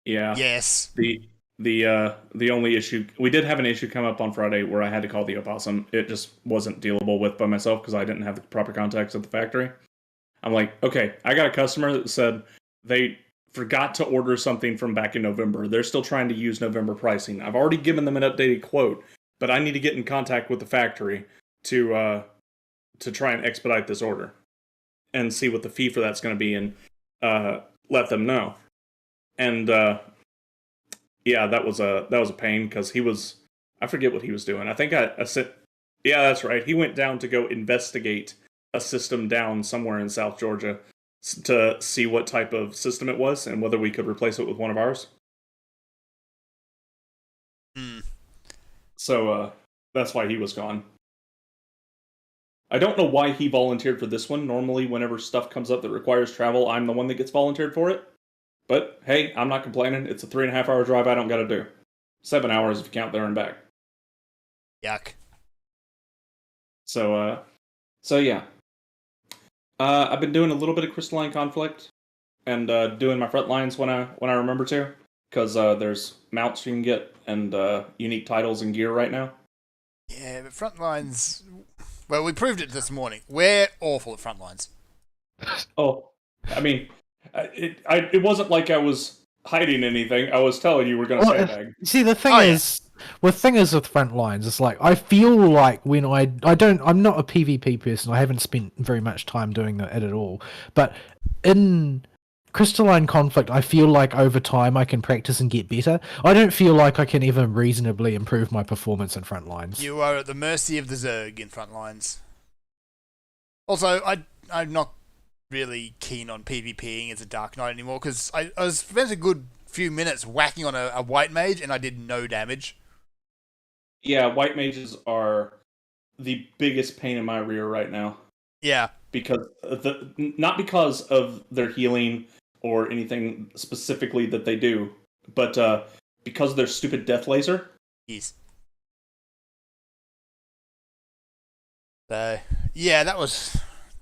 Yeah.
Yes.
The only issue, we did have an issue come up on Friday where I had to call the opossum. It just wasn't dealable with by myself because I didn't have the proper contacts at the factory. I'm like, okay, I got a customer that said they forgot to order something from back in November. They're still trying to use November pricing. I've already given them an updated quote, but I need to get in contact with the factory to try and expedite this order and see what the fee for that's going to be and let them know. And yeah, that was a pain because I forget what he was doing. I think I said, yeah, that's right. He went down to go investigate a system down somewhere in South Georgia to see what type of system it was and whether we could replace it with one of ours. So that's why he was gone. I don't know why he volunteered for this one. Normally, whenever stuff comes up that requires travel, I'm the one that gets volunteered for it. But hey, I'm not complaining. It's a 3.5-hour drive I don't got to do. 7 hours if you count there and back.
Yuck.
So yeah. I've been doing a little bit of Crystalline Conflict and doing my front lines when I remember to, because there's mounts you can get and unique titles and gear right now.
Yeah, but Frontlines... Well, we proved it this morning. We're awful at Frontlines.
Oh, I mean, it wasn't like I was hiding anything. I was telling you we're going to sandbag.
See, the thing is with front lines, it's like I feel like when I'm not a PvP person. I haven't spent very much time doing it at all. But in Crystalline Conflict, I feel like over time I can practice and get better. I don't feel like I can even reasonably improve my performance in front lines.
You are at the mercy of the Zerg in Frontlines. Also, I'm not really keen on PvPing as a Dark Knight anymore, because I spent a good few minutes whacking on a White Mage and I did no damage.
Yeah, White Mages are the biggest pain in my rear right now.
Yeah.
Because not because of their healing or anything specifically that they do, but because of their stupid death laser.
Yes. So, yeah,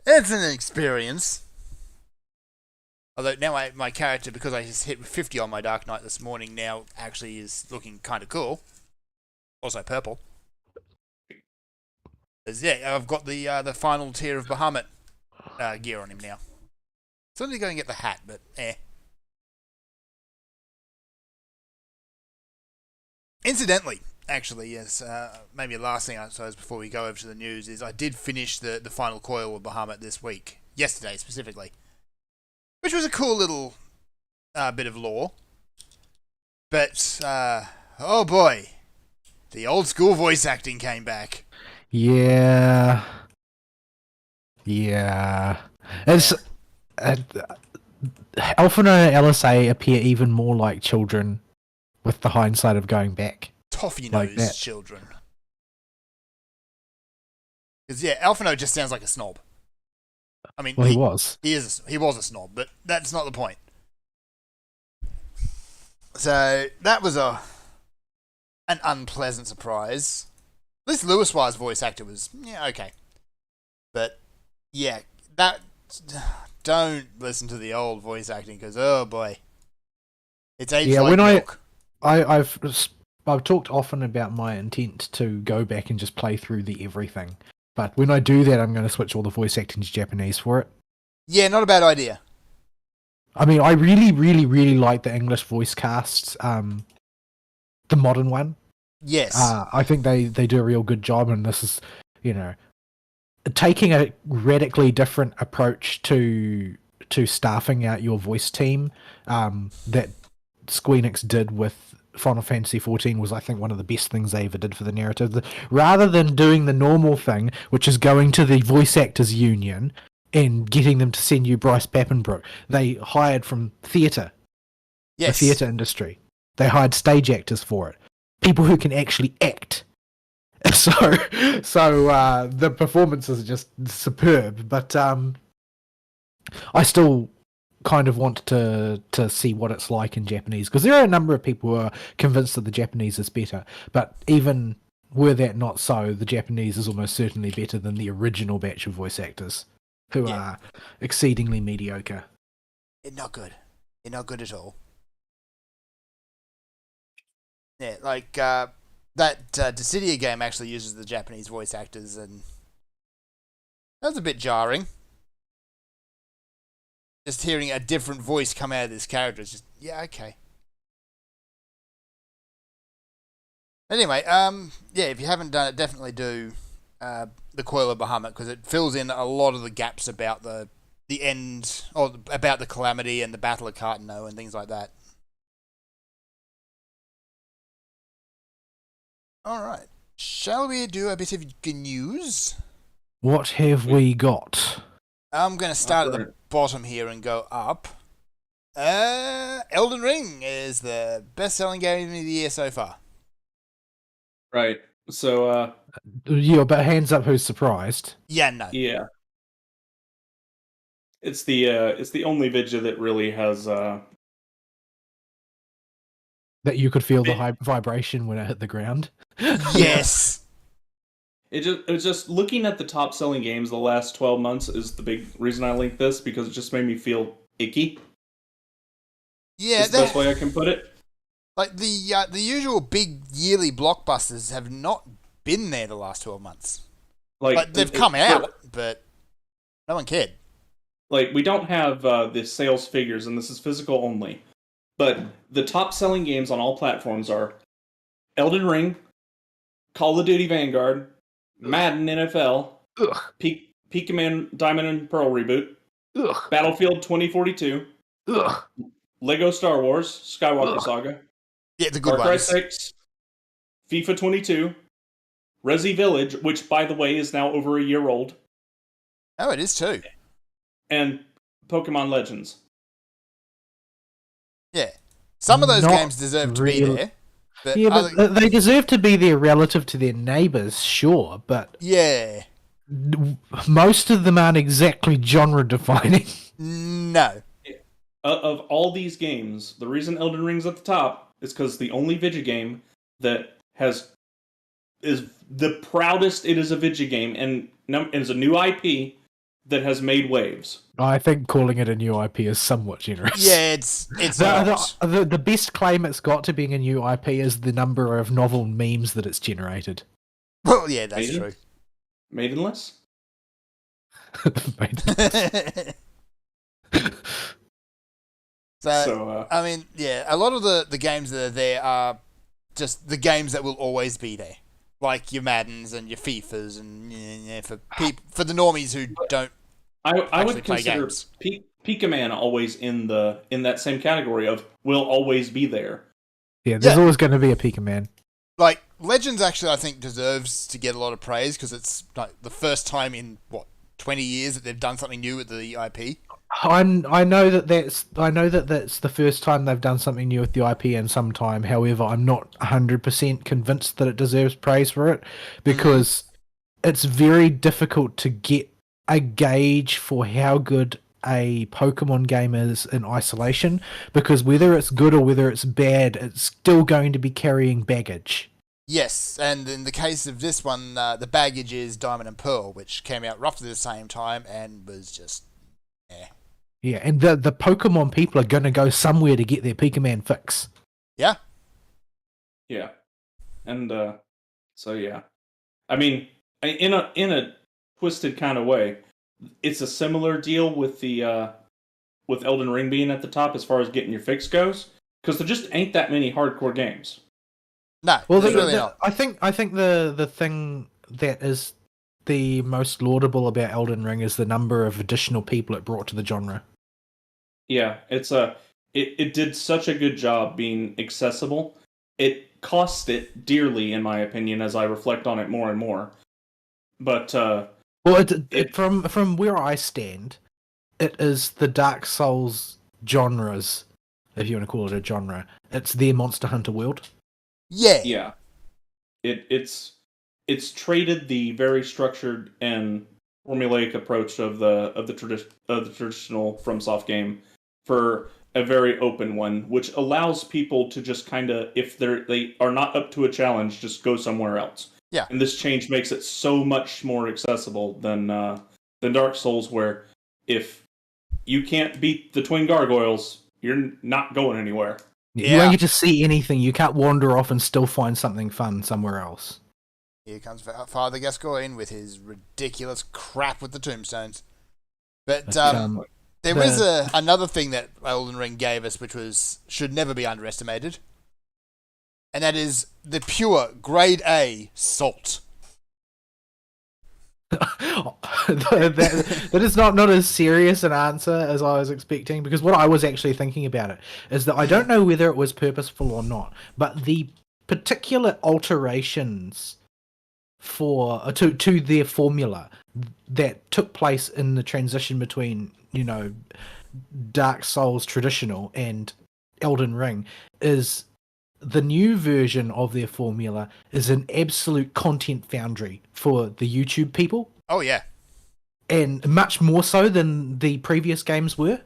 it's an experience. Although now my character, because I just hit 50 on my Dark Knight this morning, now actually is looking kind of cool. Also purple. Yeah, I've got the final tier of Bahamut gear on him now. So I'm going to go and get the hat, but Incidentally, actually, yes, maybe the last thing I suppose before we go over to the news is I did finish the final coil of Bahamut this week. Yesterday, specifically. Which was a cool little bit of lore. But, oh boy. The old school voice acting came back.
Yeah. It's... Alphinaud and LSA appear even more like children with the hindsight of going back.
Toffee
like
nose
that.
children. Because, yeah, Alphinaud just sounds like a snob. I mean,
Well, he was.
He was a snob, but that's not the point. So that was an unpleasant surprise. At least Lewis Wire's voice actor was okay, but yeah, don't listen to the old voice acting because oh boy, it's aged like milk.
I've talked often about my intent to go back and just play through the everything. But when I do that, I'm going to switch all the voice acting to Japanese for it.
Yeah, not a bad idea.
I mean, I really, really, really like the English voice cast, the modern one.
Yes.
I think they do a real good job, and this is, taking a radically different approach to staffing out your voice team that Squeenix did with Final Fantasy XIV was, I think, one of the best things they ever did for the narrative. Rather than doing the normal thing, which is going to the voice actors union and getting them to send you Bryce Papenbrook, they hired from theatre, the theatre industry. They hired stage actors for it, people who can actually act. So the performances are just superb. But I still kind of want to see what it's like in Japanese, because there are a number of people who are convinced that the Japanese is better, but even were that not so, the Japanese is almost certainly better than the original batch of voice actors, who are exceedingly mediocre.
They're not good. They're not good at all. Yeah, like that Dissidia game actually uses the Japanese voice actors, and that was a bit jarring. Just hearing a different voice come out of this character is just, okay. Anyway, if you haven't done it, definitely do the Coil of Bahamut, because it fills in a lot of the gaps about the end, or about the Calamity and the Battle of Cartano and things like that. Alright, shall we do a bit of news?
What have we got?
I'm going to start at the bottom here and go up. Elden Ring is the best-selling game of the year so far.
Right. So,
Yeah, but hands up, who's surprised?
Yeah, no.
Yeah. It's the only Vidya that really has
That you could feel the
It-
high vibration when it hit the ground.
Yes.
it's just looking at the top selling games the last 12 months is the big reason I linked this, because it just made me feel icky.
Yeah,
It's the best way I can put it.
like the usual big yearly blockbusters have not been there the last 12 months. But they've come out, but no one cared.
Like, we don't have the sales figures, and this is physical only. But the top selling games on all platforms are Elden Ring, Call of Duty Vanguard, Madden NFL,
Ugh.
Pikaman Diamond and Pearl reboot,
Ugh.
Battlefield 2042,
Ugh.
Lego Star Wars Skywalker
Ugh.
Saga,
Yeah, the
Far
good
Cry
ones.
6, FIFA 22, Resi Village, which by the way is now over a year old,
Oh, it is too.
and Pokemon Legends.
Yeah. Some of those
Not
games deserve to be
real-
there. But
Yeah,
other-
but they deserve to be there relative to their neighbours, sure, but
yeah.
most of them aren't exactly genre defining.
No.
Of all these games, the reason Elden Ring's at the top is because the only Vidya game that is the proudest it is a Vidya game and is a new IP that has made waves.
I think calling it a new IP is somewhat generous.
Yeah, it's not.
The best claim it's got to being a new IP is the number of novel memes that it's generated.
Well, yeah, that's
Maiden?
true.
Maidenless?
So, I mean, yeah, a lot of the games that are there are just the games that will always be there. Like your Maddens and your FIFAs and for the normies who don't
I
actually
would
play
consider
games.
Pikaman always in that same category of will always be there.
Yeah, there's
Yeah.
always going to be a Pika Man.
Like Legends actually I think deserves to get a lot of praise because it's like the first time in 20 years that they've done something new with the IP.
I know that's the first time they've done something new with the IP in some time. However, I'm not 100% convinced that it deserves praise for it because it's very difficult to get a gauge for how good a Pokemon game is in isolation, because whether it's good or whether it's bad, it's still going to be carrying baggage.
Yes, and in the case of this one, the baggage is Diamond and Pearl, which came out roughly the same time and was just
Yeah, and the Pokemon people are going to go somewhere to get their Pikaman fix.
yeah.
Yeah, and so yeah, I mean, in a twisted kind of way, it's a similar deal with the with Elden Ring being at the top as far as getting your fix goes, because there just ain't that many hardcore games.
No,
Well,
there's really not.
I think the thing that is the most laudable about Elden Ring is the number of additional people it brought to the genre.
Yeah, it did such a good job being accessible. It cost it dearly, in my opinion, as I reflect on it more and more. But
Well, from where I stand, it is the Dark Souls genres, if you want to call it a genre. It's their Monster Hunter world.
Yeah.
yeah, it's traded the very structured and formulaic approach of the traditional FromSoft game for a very open one, which allows people to just kind of, if they are not up to a challenge, just go somewhere else.
Yeah.
And this change makes it so much more accessible than Dark Souls, where if you can't beat the twin gargoyles, you're not going anywhere.
You
Yeah.
don't get to see anything. You can't wander off and still find something fun somewhere else.
Here comes Father Gascoigne with his ridiculous crap with the tombstones. But there was another thing that Elden Ring gave us, which should never be underestimated, and that is the pure grade A salt.
that is not as serious an answer as I was expecting, because what I was actually thinking about it is that I don't know whether it was purposeful or not, but the particular alterations to their formula that took place in the transition between, Dark Souls traditional and Elden Ring is the new version of their formula is an absolute content foundry for the YouTube people,
Oh yeah.
and much more so than the previous games were.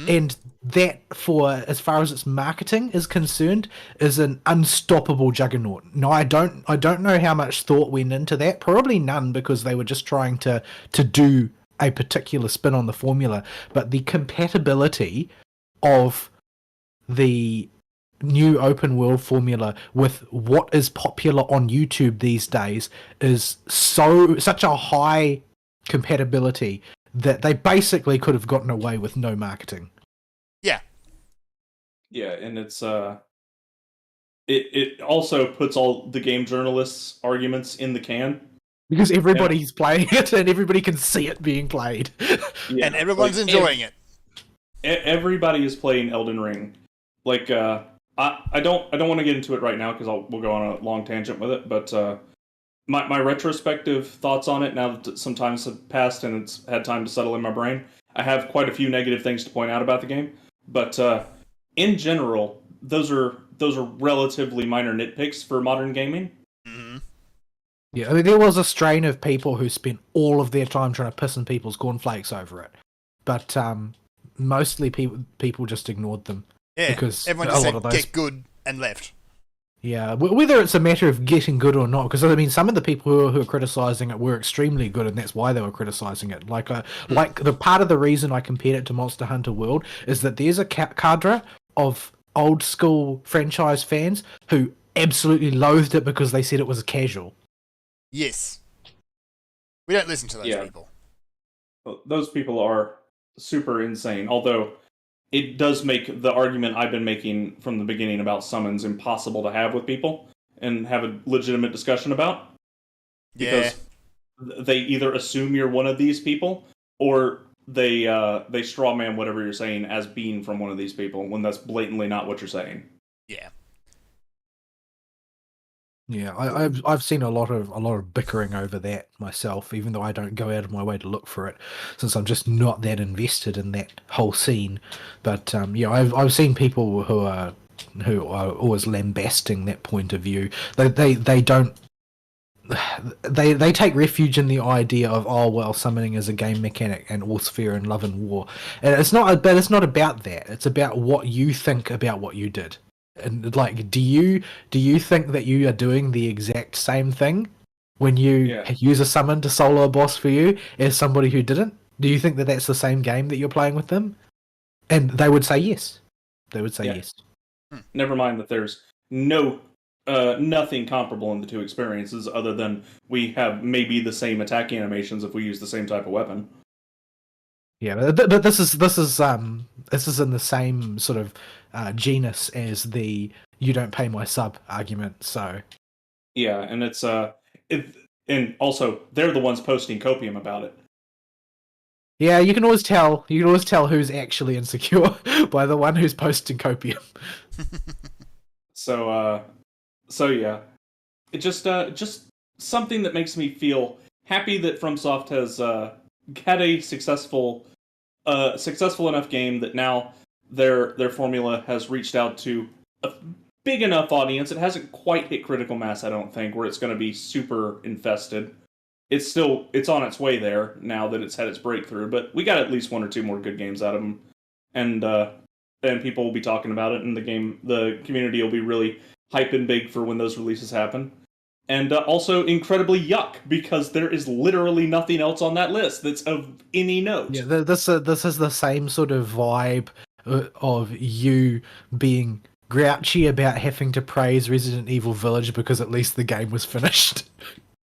And that, for as far as its marketing is concerned, is an unstoppable juggernaut. No, I don't know how much thought went into that. Probably none, because they were just trying to do a particular spin on the formula. But the compatibility of the new open world formula with what is popular on YouTube these days is such a high compatibility that they basically could have gotten away with no marketing.
Yeah.
Yeah, and it's it also puts all the game journalists' arguments in the can.
Because everybody's playing it and everybody can see it being played.
Yeah,
And everyone's enjoying it.
Everybody is playing Elden Ring. Like, I don't want to get into it right now because we'll go on a long tangent with it. But my retrospective thoughts on it, now that some time has passed and it's had time to settle in my brain, I have quite a few negative things to point out about the game. But in general, those are relatively minor nitpicks for modern gaming.
Yeah, I mean, there was a strain of people who spent all of their time trying to piss in people's cornflakes over it, but mostly people just ignored them.
Yeah,
because
everyone
a
just
lot
said,
of those,
get good, and left.
yeah, whether it's a matter of getting good or not, because I mean, some of the people who are criticizing it were extremely good, and that's why they were criticizing it. Like the part of the reason I compared it to Monster Hunter World is that there's a cadre of old school franchise fans who absolutely loathed it because they said it was casual.
Yes. We don't listen to those people.
Well, those people are super insane, although it does make the argument I've been making from the beginning about summons impossible to have with people and have a legitimate discussion about. Because they either assume you're one of these people, or they straw man whatever you're saying as being from one of these people when that's blatantly not what you're saying.
Yeah.
Yeah, I've seen a lot of bickering over that myself, even though I don't go out of my way to look for it, since I'm just not that invested in that whole scene. But yeah, I've seen people who are always lambasting that point of view. They don't. They take refuge in the idea of, oh well, summoning is a game mechanic and all's fair in love and war, and it's not. But it's not about that. It's about what you think about what you did. And like, do you think that you are doing the exact same thing when you use a summon to solo a boss for you as somebody who didn't? Do you think that that's the same game that you're playing with them? And they would say yes. They would say yes.
Never mind that there's nothing comparable in the two experiences other than we have maybe the same attack animations if we use the same type of weapon.
Yeah, but this is in the same sort of genus as the "you don't pay my sub" argument. So
yeah, and it's and also they're the ones posting copium about it.
Yeah, you can always tell who's actually insecure by the one who's posting copium.
So yeah, it just something that makes me feel happy that FromSoft has had a successful enough game that now their formula has reached out to a big enough audience. It hasn't quite hit critical mass, I don't think, where it's going to be super infested. It's on its way there now that it's had its breakthrough, but we got at least one or two more good games out of them, and people will be talking about it, and the community will be really hyping big for when those releases happen. And also incredibly yuck, because there is literally nothing else on that list that's of any note.
Yeah, this is the same sort of vibe of you being grouchy about having to praise Resident Evil Village because at least the game was finished.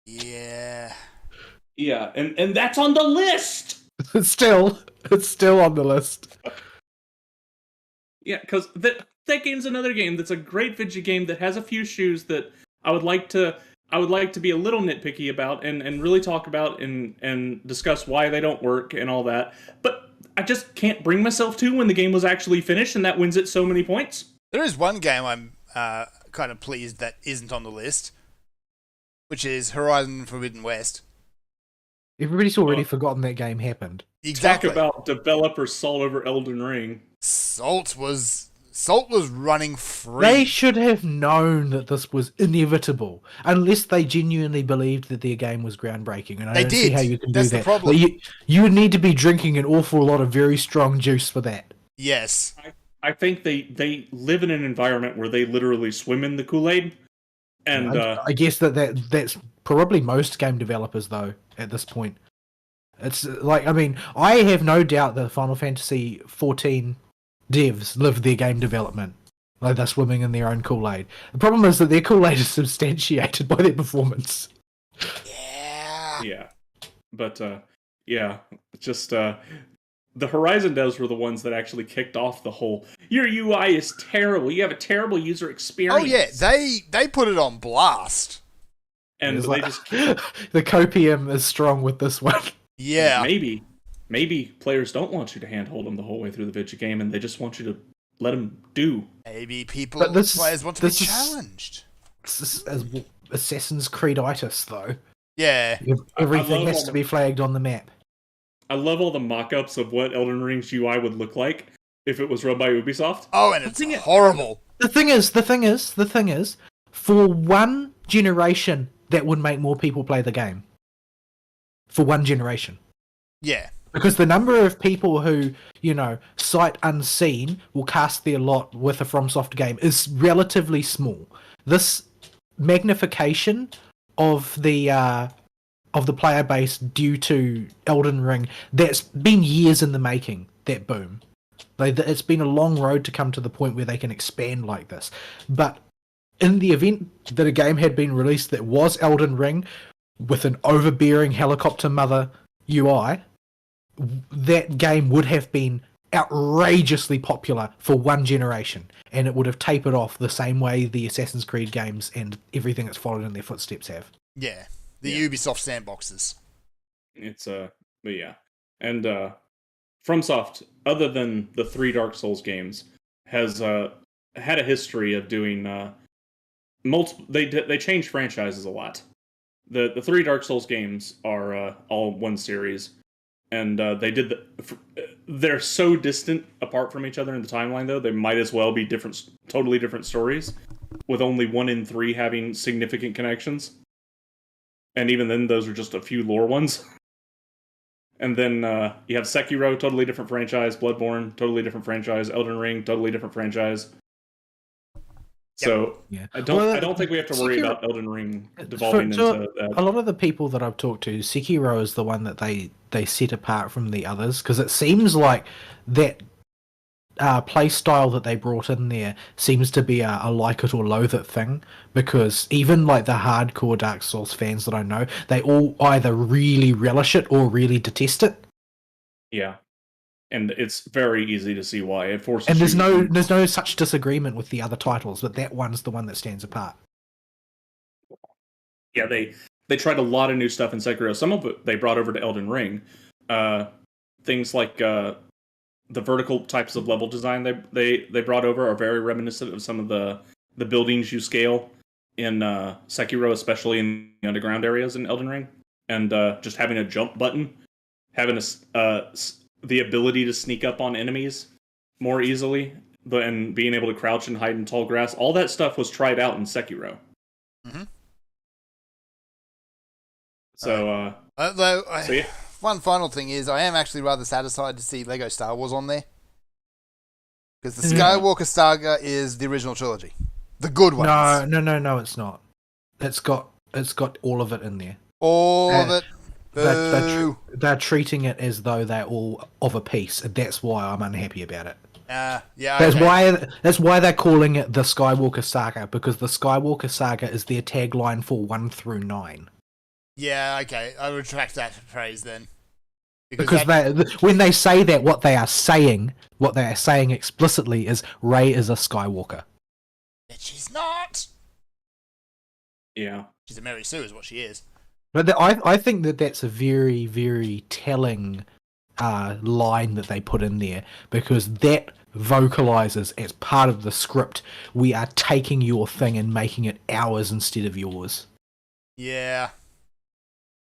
Yeah.
Yeah, and that's on the list!
It's still on the list.
Yeah, because that game's another game that's a great video game that has a few shoes that I would like to be a little nitpicky about and really talk about and discuss why they don't work and all that. But I just can't bring myself to when the game was actually finished, and that wins it so many points.
There is one game I'm kind of pleased that isn't on the list, which is Horizon Forbidden West.
Everybody's already forgotten that game happened.
Exactly.
Talk about developer salt over Elden Ring.
Salt was Salt was running free.
They should have known that this was inevitable, unless they genuinely believed that their game was groundbreaking. And I don't see how you can
That's
do
the
that.
problem.
Like, you would need to be drinking an awful lot of very strong juice for that.
Yes.
I think they live in an environment where they literally swim in the Kool-Aid. And
I guess that's probably most game developers, though, at this point. It's like, I mean, I have no doubt that Final Fantasy 14 devs live their game development. Like, they're swimming in their own Kool-Aid. The problem is that their Kool-Aid is substantiated by their performance.
Yeah.
yeah. But, yeah, just, the Horizon devs were the ones that actually kicked off the whole, your UI is terrible, you have a terrible user experience.
Oh, yeah, they put it on blast.
And
It's
they
like,
just...
the copium is strong with this one.
Yeah.
Maybe players don't want you to handhold them the whole way through the video game, and they just want you to let them do.
Maybe players want to be challenged.
This is Assassin's Creed-itis, though.
Yeah.
Everything has to be flagged on the map.
I love all the mock-ups of what Elden Ring's UI would look like if it was run by Ubisoft.
Oh, and it's horrible.
The thing is, for one generation, that would make more people play the game. For one generation.
Yeah.
Because the number of people who, sight unseen will cast their lot with a FromSoft game is relatively small. This magnification of the player base due to Elden Ring, that's been years in the making, that boom. It's been a long road to come to the point where they can expand like this. But in the event that a game had been released that was Elden Ring, with an overbearing helicopter mother UI, that game would have been outrageously popular for one generation, and it would have tapered off the same way the Assassin's Creed games and everything that's followed in their footsteps have.
Yeah. The Ubisoft sandboxes.
It's but yeah. And FromSoft, other than the 3 Dark Souls games, has had a history of doing multiple. They change franchises a lot. The 3 Dark Souls games are all one series, and they're so distant apart from each other in the timeline, though, they might as well be totally different stories, with only 1 in 3 having significant connections. And even then, those are just a few lore ones. And then you have Sekiro, totally different franchise, Bloodborne, totally different franchise, Elden Ring, totally different franchise. So
yeah.
I don't think we have to worry about Elden Ring devolving into that. A
lot of the people that I've talked to, Sekiro is the one that they set apart from the others, because it seems like that play style that they brought in there seems to be a like it or loathe it thing, because even like the hardcore Dark Souls fans that I know, they all either really relish it or really detest it.
Yeah. And it's very easy to see why. It forces
and there's no such disagreement with the other titles, but that one's the one that stands apart.
Yeah, they tried a lot of new stuff in Sekiro. Some of it they brought over to Elden Ring. Things like the vertical types of level design they brought over are very reminiscent of some of the buildings you scale in Sekiro, especially in the underground areas in Elden Ring. And just having a jump button, having the ability to sneak up on enemies more easily, and being able to crouch and hide in tall grass, all that stuff was tried out in Sekiro.
Mm-hmm.
So, yeah.
One final thing is, I am actually rather satisfied to see Lego Star Wars on there. Because the Skywalker Saga is the original trilogy. The good ones.
No, it's not. It's got all of it in there.
All of it.
They're treating it as though they're all of a piece, and that's why I'm unhappy about it.
Yeah.
That's why they're calling it the Skywalker Saga, because the Skywalker Saga is their tagline for 1 through 9.
Yeah, okay. I retract that phrase then.
Because when they say that, what they are saying explicitly is Rey is a Skywalker.
But she's not.
Yeah.
She's a Mary Sue is what she is.
But I think that's a very, very telling line that they put in there, because that vocalizes as part of the script, we are taking your thing and making it ours instead of yours.
Yeah.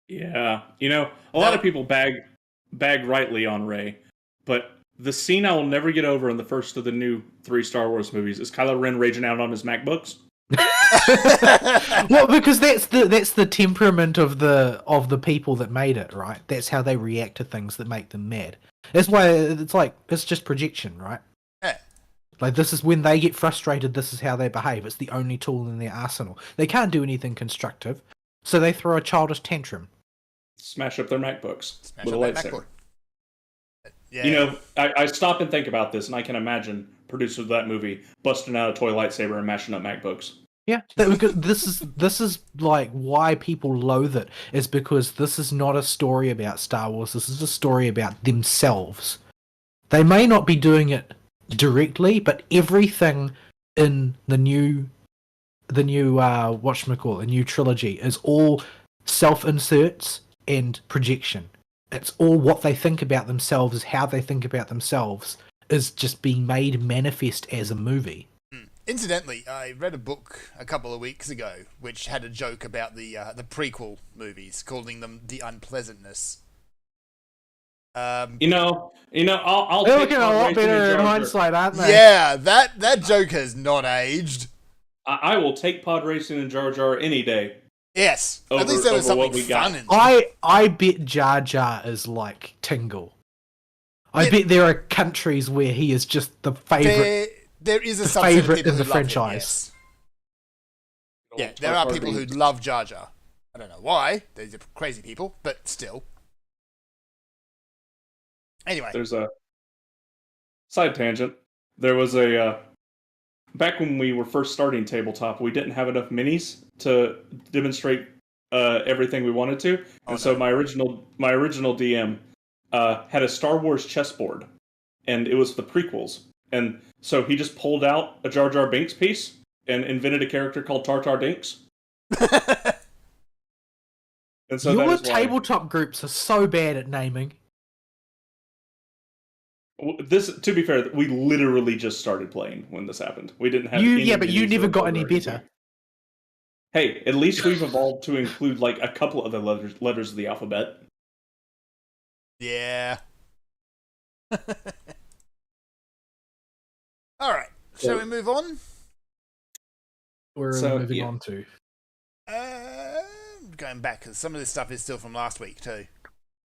Yeah. A lot of people bag rightly on Rey, but The scene I will never get over in the first of the new 3 Star Wars movies is Kylo Ren raging out on his MacBooks.
Well, because that's the temperament of the people that made it, right? That's how they react to things that make them mad. That's why it's just projection, right?
Yeah.
Like, this is when they get frustrated, this is how they behave. It's the only tool in their arsenal. They can't do anything constructive, so they throw a childish tantrum.
Smash up their MacBooks
Smash
with a
up that
lightsaber.
MacBook. Yeah.
You know, I stop and think about this, and I can imagine producers of that movie busting out a toy lightsaber and mashing up MacBooks.
Yeah, this is like why people loathe it, is because this is not a story about Star Wars. This is a story about themselves. They may not be doing it directly, but everything in the new whatchamacallit, the new trilogy is all self-inserts and projection. It's all what they think about themselves, how they think about themselves is just being made manifest as a movie.
Incidentally, I read a book a couple of weeks ago which had a joke about the prequel movies, calling them the unpleasantness.
I'll
They're looking a lot better in hindsight, aren't they?
Yeah, that joke has not aged.
I will take pod racing and Jar Jar any day.
Yes, at least there was
over what
something
we got.
fun in it.
I bet Jar Jar is like Tingle. I bet there are countries where he is just the favourite.
There is a
the
subset of
favourite
people
in the
who love him,
franchise.
yes. Yeah, there are people who love Jar Jar. I don't know why. These are crazy people, but still. Anyway.
There's a side tangent. There was back when we were first starting tabletop, we didn't have enough minis to demonstrate everything we wanted to, and so my original DM had a Star Wars chessboard, and it was the prequels, and so he just pulled out a Jar Jar Binks piece and invented a character called Tartar Dinks. And so
your tabletop groups are so bad at naming.
This, to be fair, we literally just started playing when this happened. We didn't have
but you never got any better.
Hey, at least we've evolved to include like a couple of the letters of the alphabet.
Yeah. All right. Shall we move on?
Where are we moving on to?
Going back, because some of this stuff is still from last week too.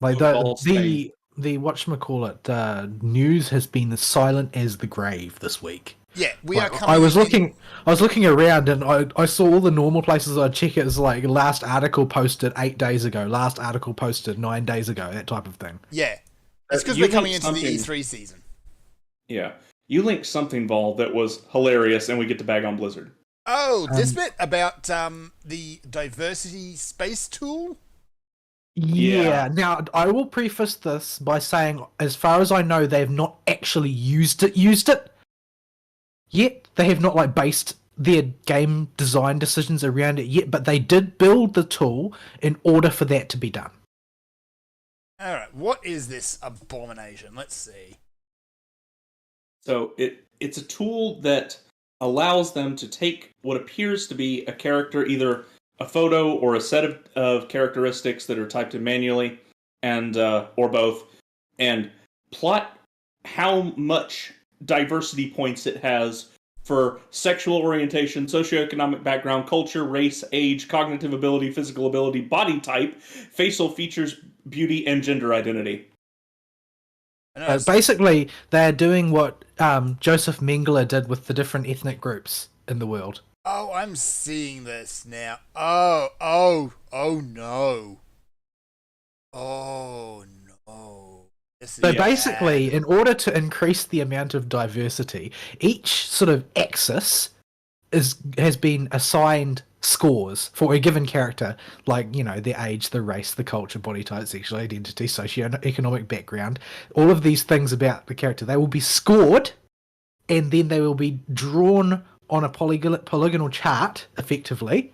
Like the whatchamacallit, news has been as silent as the grave this week.
Yeah, we are coming.
I was looking around and I saw all the normal places I'd check it as like last article posted 8 days ago, last article posted 9 days ago, that type of thing.
Yeah, it's because we're coming into the E3 season.
Yeah, you linked something, Vol, that was hilarious, and we get to bag on Blizzard.
Oh, this bit about the diversity space tool.
Yeah. Now, I will preface this by saying, as far as I know, they have not actually used it yet. They have not like based their game design decisions around it yet, but they did build the tool in order for that to be done.
All right, what is this abomination? Let's see.
So it's a tool that allows them to take what appears to be a character, either a photo or a set of characteristics that are typed in manually, and or both, and plot how much diversity points it has for sexual orientation, socioeconomic background, culture, race, age, cognitive ability, physical ability, body type, facial features, beauty, and gender identity.
Basically, they're doing what Joseph Mengele did with the different ethnic groups in the world.
Oh, I'm seeing this now. Oh no. Oh no.
So basically, in order to increase the amount of diversity, each sort of axis has been assigned scores for a given character, like, you know, their age, the race, the culture, body type, sexual identity, socioeconomic background, all of these things about the character. They will be scored, and then they will be drawn on a polygonal chart, effectively,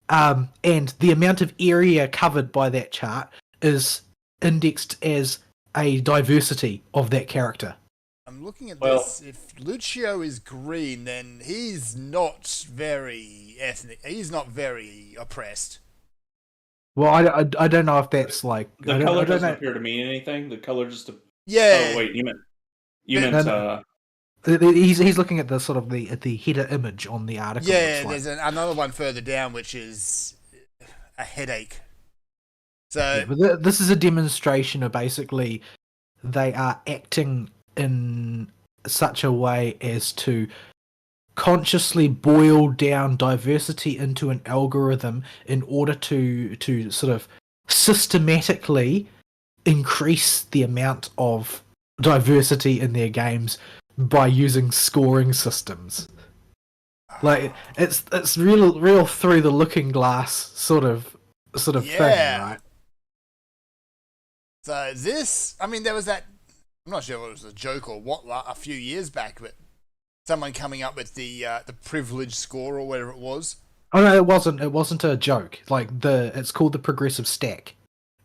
and the amount of area covered by that chart is indexed as a diversity of that character.
I'm looking at this. If Lucio is green, then he's not very ethnic. He's not very oppressed.
Well, I don't know if that's like...
The color doesn't appear to mean anything. The color just...
Yeah.
Oh, wait, you meant... You
No,
meant
no. He's looking at the sort of the header image on the article.
Yeah, there's another one further down which is a headache. So
yeah, but this is a demonstration of basically they are acting in such a way as to consciously boil down diversity into an algorithm in order to sort of systematically increase the amount of diversity in their games by using scoring systems. Like it's real through the looking glass sort of thing, right?
So this, I mean, there was that. I'm not sure if it was a joke or what a few years back, but someone coming up with the privilege score or whatever it was.
Oh no, it wasn't. It wasn't a joke. Like it's called the progressive stack.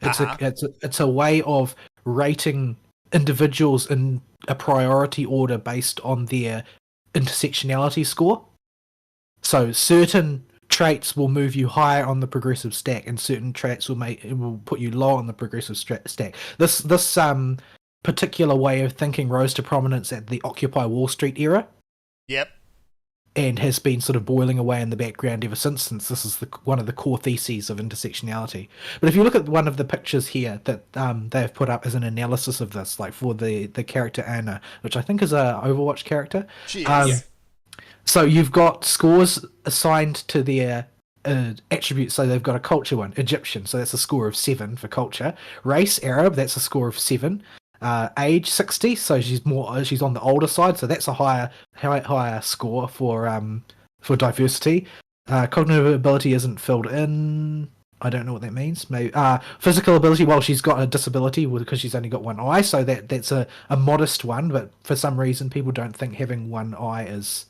It's a way of rating individuals in a priority order based on their intersectionality score. So certain traits will move you higher on the progressive stack, and certain traits will put you low on the progressive stack. This particular way of thinking rose to prominence at the Occupy Wall Street era.
Yep.
And has been sort of boiling away in the background ever since this is one of the core theses of intersectionality. But if you look at one of the pictures here that they've put up as an analysis of this, like for the character Anna, which I think is a Overwatch character.
She is.
So you've got scores assigned to their attributes. So they've got a culture one, Egyptian, so that's a score of 7 for culture. Race, Arab, that's a score of 7. Age 60, so she's on the older side, so that's a higher score for diversity. Cognitive ability isn't filled in. I don't know what that means. Maybe physical ability. Well, she's got a disability because she's only got one eye, so that's a modest one. But for some reason, people don't think having one eye is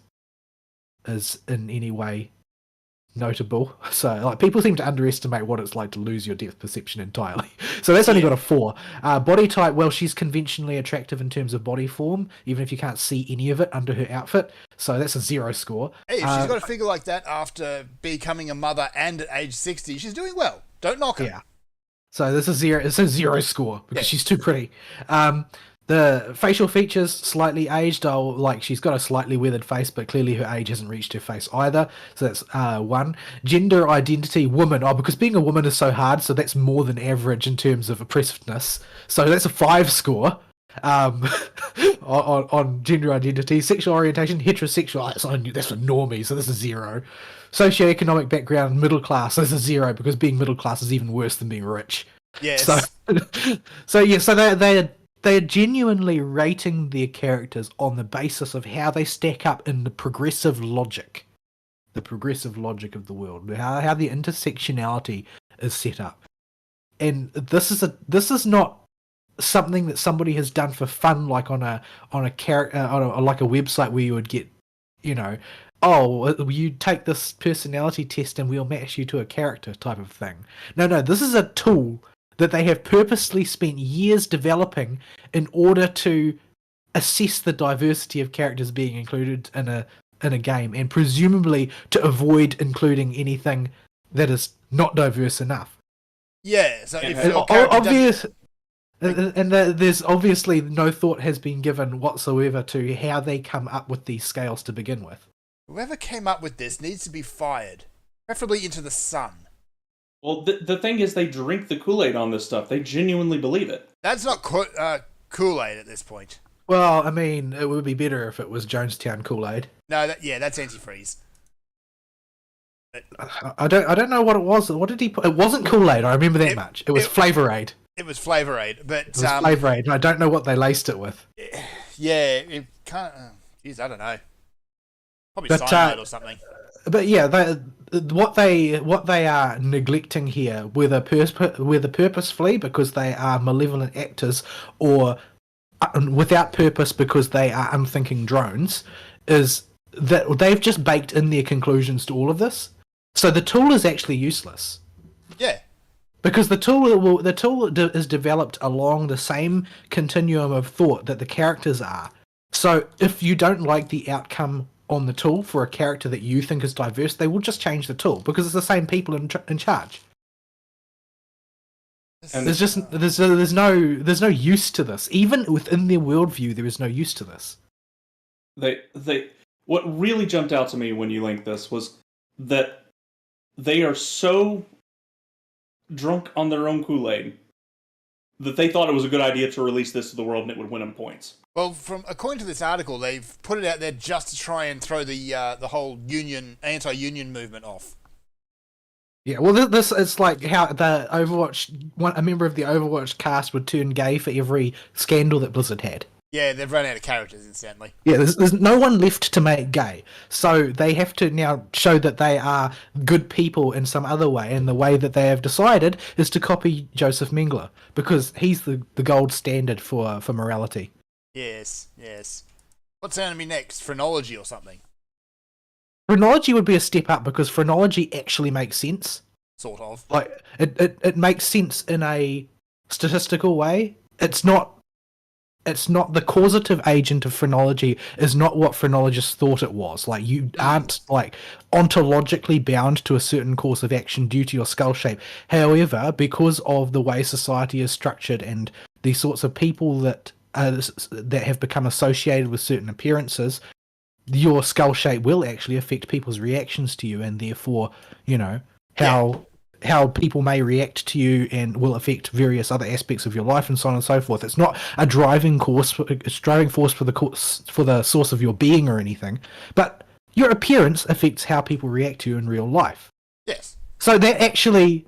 in any way notable. So like people seem to underestimate what it's like to lose your depth perception entirely. So that's only got a 4. Body type, well, she's conventionally attractive in terms of body form, even if you can't see any of it under her outfit. So that's a 0 score.
Hey, if she's got a figure like that after becoming a mother and at age 60, she's doing well. Don't knock her.
Yeah. So this is 0. It's a 0 score because she's too pretty. The facial features slightly aged. She's got a slightly weathered face, but clearly her age hasn't reached her face either. So that's 1. Gender identity, woman. Because being a woman is so hard, so that's more than average in terms of oppressiveness. So that's a 5 score on gender identity. Sexual orientation, heterosexual. That's for normie, so this is 0. Socioeconomic background, middle class. So this is 0 because being middle class is even worse than being rich.
Yes.
So they're genuinely rating their characters on the basis of how they stack up in the progressive logic of the world, how the intersectionality is set up. And this is not something that somebody has done for fun, like on a character like a website where you would get, you take this personality test and we'll match you to a character type of thing. No, this is a tool that they have purposely spent years developing in order to assess the diversity of characters being included in a game, and presumably to avoid including anything that is not diverse enough.
Yeah, so if your character
there's obviously no thought has been given whatsoever to how they come up with these scales to begin with.
Whoever came up with this needs to be fired, preferably into the sun.
Well, the thing is, they drink the Kool-Aid on this stuff. They genuinely believe it.
That's not Kool-Aid at this point.
Well, I mean, it would be better if it was Jonestown Kool-Aid.
No, that's antifreeze.
I don't know what it was. What did he put? It wasn't Kool-Aid. I remember that much. It was Flavor Aid.
It was Flavor Aid, but
it was Flavor Aid. I don't know what they laced it with.
Yeah, it can't. Geez, I don't know. Probably cyanide or something.
But yeah, what they are neglecting here, whether purposefully because they are malevolent actors, or without purpose because they are unthinking drones, is that they've just baked in their conclusions to all of this. So the tool is actually useless.
Yeah.
Because the tool is developed along the same continuum of thought that the characters are. So if you don't like the outcome on the tool for a character that you think is diverse, they will just change the tool because it's the same people in charge.
And
there's no use to this. Even within their worldview, there is no use to this.
What really jumped out to me when you linked this was that they are so drunk on their own Kool-Aid that they thought it was a good idea to release this to the world and it would win them points.
Well, according to this article, they've put it out there just to try and throw the whole anti-union movement off.
Yeah, well, this it's like how the a member of the Overwatch cast would turn gay for every scandal that Blizzard had.
Yeah, they've run out of characters instantly.
Yeah, there's no one left to make gay, so they have to now show that they are good people in some other way, and the way that they have decided is to copy Joseph Mengele, because he's the gold standard for morality.
Yes. What's going to be next? Phrenology or something?
Phrenology would be a step up, because phrenology actually makes sense.
Sort of.
Like, it makes sense in a statistical way. It's not the causative agent of phrenology is not what phrenologists thought it was. Like, you aren't like ontologically bound to a certain course of action due to your skull shape. However, because of the way society is structured and the sorts of people that have become associated with certain appearances, your skull shape will actually affect people's reactions to you, and therefore, how people may react to you, and will affect various other aspects of your life, and so on and so forth. It's not a driving force for the source of your being or anything, but your appearance affects how people react to you in real life.
Yes.
So that's actually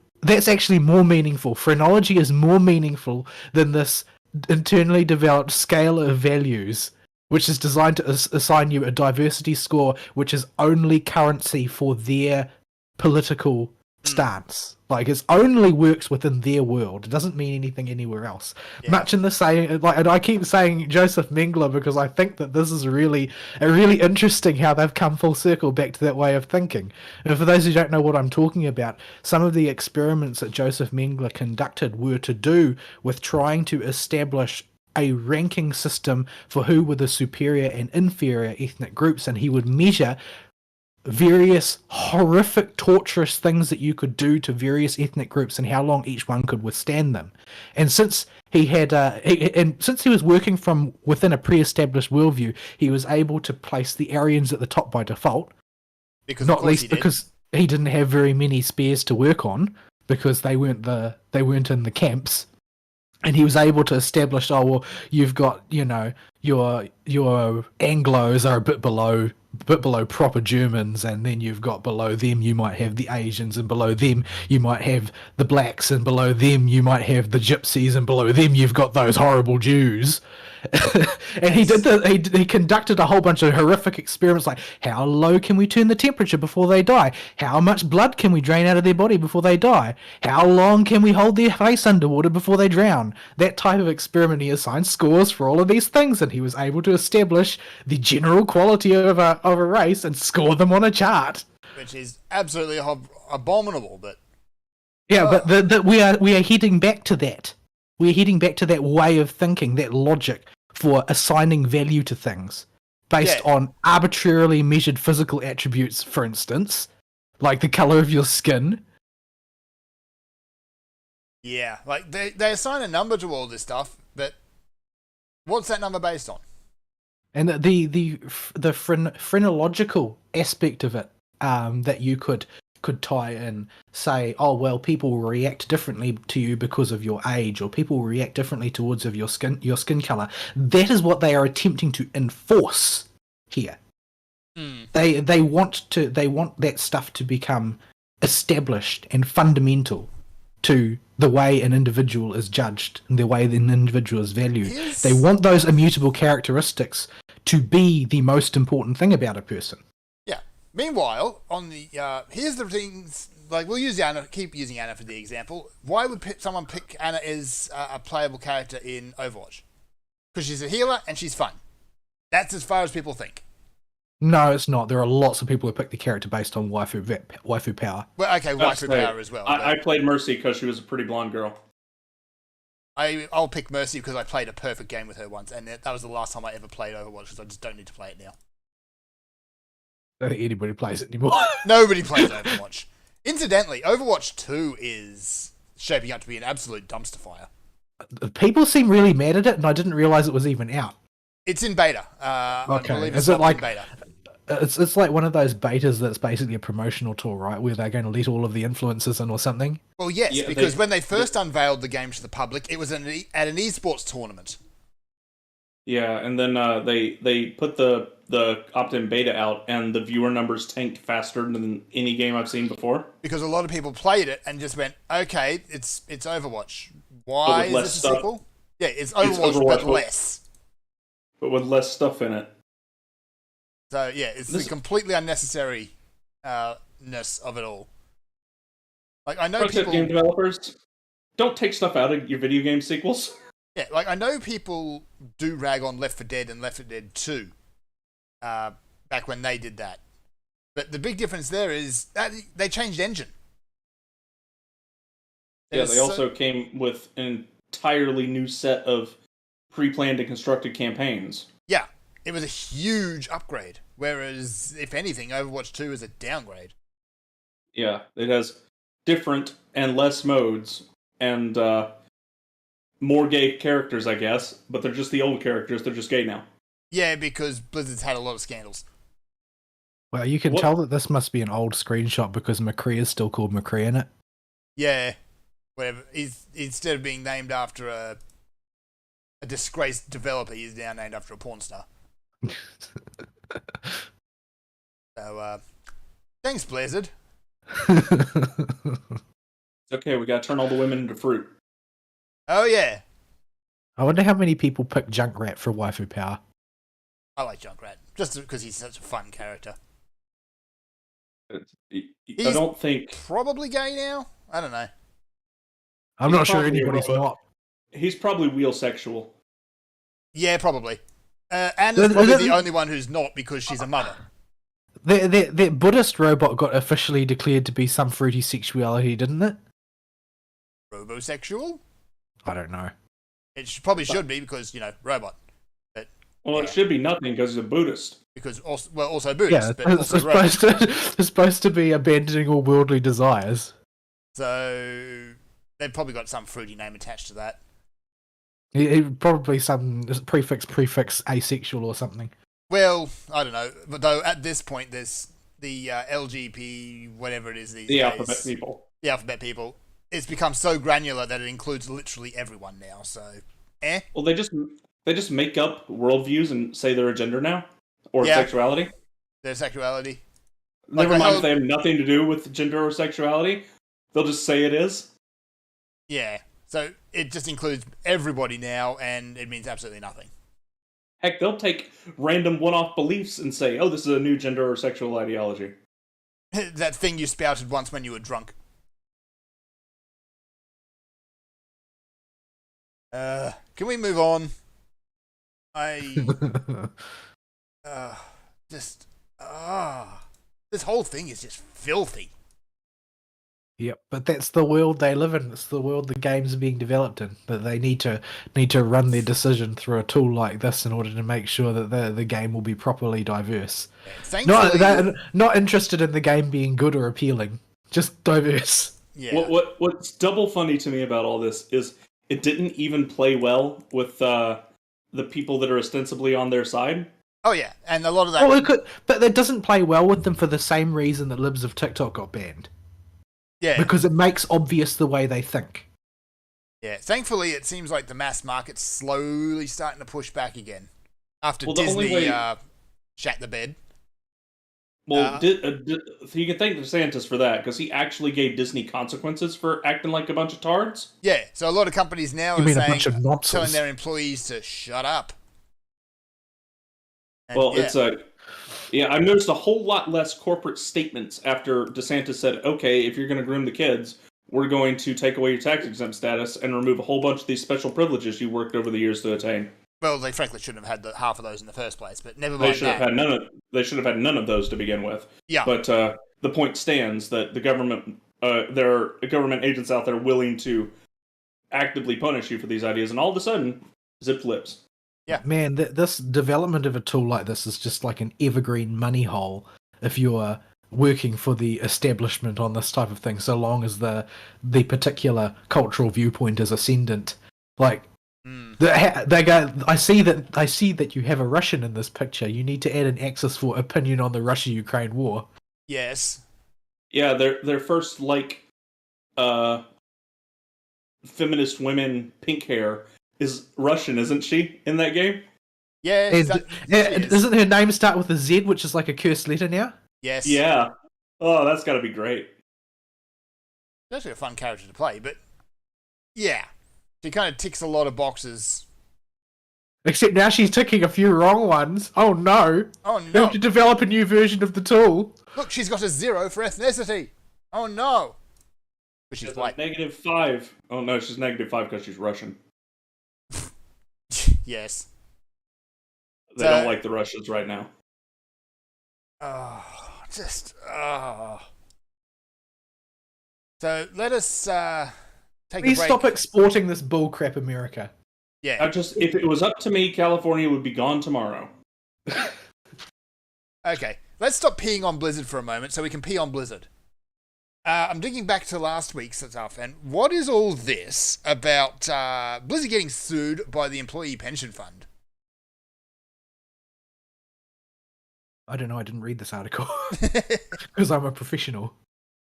more meaningful. Phrenology is more meaningful than this internally developed scale of values, which is designed to assign you a diversity score, which is only currency for their political stance. Like, it only works within their world. It doesn't mean anything anywhere else. Yeah. Much in the same, and I keep saying Joseph Mengele because I think that this is really interesting how they've come full circle back to that way of thinking. And for those who don't know what I'm talking about, some of the experiments that Joseph Mengele conducted were to do with trying to establish a ranking system for who were the superior and inferior ethnic groups, and he would measure various horrific, torturous things that you could do to various ethnic groups and how long each one could withstand them. And since he had, since he was working from within a pre-established worldview, he was able to place the Aryans at the top by default. Because he didn't have very many spears to work on, because they weren't in the camps. And he was able to establish, you've got, your Anglos are a bit below proper Germans, and then you've got below them you might have the Asians, and below them you might have the blacks, and below them you might have the gypsies, and below them you've got those horrible Jews. And he conducted a whole bunch of horrific experiments, like how low can we turn the temperature before they die, how much blood can we drain out of their body before they die, how long can we hold their face underwater before they drown. That type of experiment. He assigned scores for all of these things, and he was able to establish the general quality of a race and score them on a chart,
which is absolutely abominable. But
but we are heading back to that. We're heading back to that way of thinking, that logic for assigning value to things based on arbitrarily measured physical attributes, for instance, like the color of your skin.
Yeah, like they assign a number to all this stuff, but what's that number based on?
And the phrenological aspect of it, that you could tie in, say, people will react differently to you because of your age, or people will react differently towards your skin color. That is what they are attempting to enforce here. They want that stuff to become established and fundamental to the way an individual is judged and the way an individual is valued. Yes. They want those immutable characteristics to be the most important thing about a person.
Meanwhile, on the here's the things, like, we'll use keep using Anna for the example. Why would someone pick Anna as a playable character in Overwatch? Because she's a healer and she's fun. That's as far as people think.
No, it's not. There are lots of people who pick the character based on waifu power.
Well, okay, waifu power as well.
I played Mercy because she was a pretty blonde girl.
I'll pick Mercy because I played a perfect game with her once, and that was the last time I ever played Overwatch, because I just don't need to play it now.
I don't think anybody plays it anymore.
Nobody plays Overwatch. Incidentally, Overwatch 2 is shaping up to be an absolute dumpster fire.
People seem really mad at it, and I didn't realize it was even out.
It's in beta. I believe it's
Is it
up
like
in beta.
it's like one of those betas that's basically a promotional tool, right? Where they're going to let all of the influencers in or something.
Well, yes,
Yeah,
because when they first unveiled the game to the public, it was at an esports tournament.
Yeah, and then they put the opt-in beta out, and the viewer numbers tanked faster than any game I've seen before.
Because a lot of people played it and just went, okay, it's Overwatch. Why is
less
this a
stuff.
sequel? Yeah, it's Overwatch, but less.
But with less stuff in it.
So yeah, it's the completely unnecessary ness of it all. Like I know people,
game developers, don't take stuff out of your video game sequels.
yeah, like I know people do rag on Left 4 Dead and Left 4 Dead 2, back when they did that. But the big difference there is that they changed engine.
Yeah, they also came with an entirely new set of pre-planned and constructed campaigns.
Yeah, it was a huge upgrade. Whereas, if anything, Overwatch 2 is a downgrade.
Yeah, it has different and less modes and more gay characters, I guess. But they're just the old characters. They're just gay now.
Yeah, because Blizzard's had a lot of scandals.
Well, you can tell that this must be an old screenshot because McCree is still called McCree in it.
Yeah, whatever. He's instead of being named after a disgraced developer, he's now named after a porn star. So, thanks, Blizzard.
Okay, we gotta turn all the women into fruit.
Oh yeah,
I wonder how many people pick Junkrat for waifu power.
I like Junkrat just because he's such a fun character.
I don't think
Probably gay now. I don't know.
I'm
He's
not sure
probably a
anybody's
robot.
not.
he's probably wheelsexual.
Yeah, probably. Anna's probably the only one who's not because she's a mother.
The Buddhist robot got officially declared to be some fruity sexuality, didn't it?
Robosexual?
I don't know.
It probably should be because, robot. But
Well, it should be nothing because he's a Buddhist.
because also Buddhist,
Yeah,
but
it's
also robot.
it's supposed to be abandoning all worldly desires.
So they've probably got some fruity name attached to that.
Probably some prefix asexual or something.
Well, I don't know. But though at this point, there's the LGP, whatever it is these
The
days.
alphabet people.
The alphabet people. It's become so granular that it includes literally everyone now. So,
Well, they just make up worldviews and say they're a gender now or
Yeah.
sexuality.
their sexuality.
Never
the
mind
whole-
if they have nothing to do with gender or sexuality. They'll just say it is.
Yeah. So it just includes everybody now, and it means absolutely nothing.
Heck, they'll take random one-off beliefs and say, "Oh, this is a new gender or sexual ideology."
That thing you spouted once when you were drunk. Can we move on? This whole thing is just filthy.
Yep, but that's the world they live in. It's the world the games are being developed in. That they need to run their decision through a tool like this in order to make sure that the game will be properly diverse.
Thankfully,
Not interested in the game being good or appealing, just diverse.
yeah.
What's double funny to me about all this is it didn't even play well with the people that are ostensibly on their side.
Oh yeah, and a lot of that.
Well, it could, but it doesn't play well with them for the same reason that libs of TikTok got banned.
Yeah,
Because it makes obvious the way they think.
yeah. Thankfully, it seems like the mass market's slowly starting to push back again after
Well, the only
Disney
way-
shat the bed.
Well, so you can thank DeSantis for that because he actually gave Disney consequences for acting like a bunch of tards.
Yeah, so a lot of companies now
You
are
mean a
saying,
bunch of
telling
nonsense?
their employees to shut up. And
Well,
yeah,
I've noticed a whole lot less corporate statements after DeSantis said, "Okay, if you're going to groom the kids, we're going to take away your tax exempt status and remove a whole bunch of these special privileges you worked over the years to attain."
well, they frankly shouldn't have had half of those in the first place, but never
They
mind
should
that.
have had none of. They should have had none of those to begin with.
Yeah,
But the point stands that the government, there are government agents out there willing to actively punish you for these ideas, and all of a sudden, zipped lips.
Yeah.
Man, this development of a tool like this is just like an evergreen money hole if you're working for the establishment on this type of thing, so long as the particular cultural viewpoint is ascendant. Like, they go, I see that you have a Russian in this picture. You need to add an axis for opinion on the Russia-Ukraine war.
Yes.
Yeah, their first feminist women pink hair is Russian, isn't she? In that game?
Yeah.
Doesn't her name start with a Z, which is like a cursed letter now?
Yes.
Yeah. Oh, that's got to be great.
It's actually a fun character to play, but yeah, she kind of ticks a lot of boxes.
Except now she's ticking a few wrong ones. Oh no!
Oh
You
no!
have to develop a new version of the tool.
Look, she's got a 0 for ethnicity. Oh no! But she's
She's
white.
-5. Oh no, she's -5 because she's Russian.
Yes.
They don't like the Russians right now.
Oh, So let us take a break.
Please stop exporting this bullcrap, America.
Yeah.
If it was up to me, California would be gone tomorrow.
Okay, let's stop peeing on Blizzard for a moment so we can pee on Blizzard. I'm digging back to last week's stuff, and what is all this about Blizzard getting sued by the Employee Pension Fund?
I don't know, I didn't read this article. Because I'm a professional.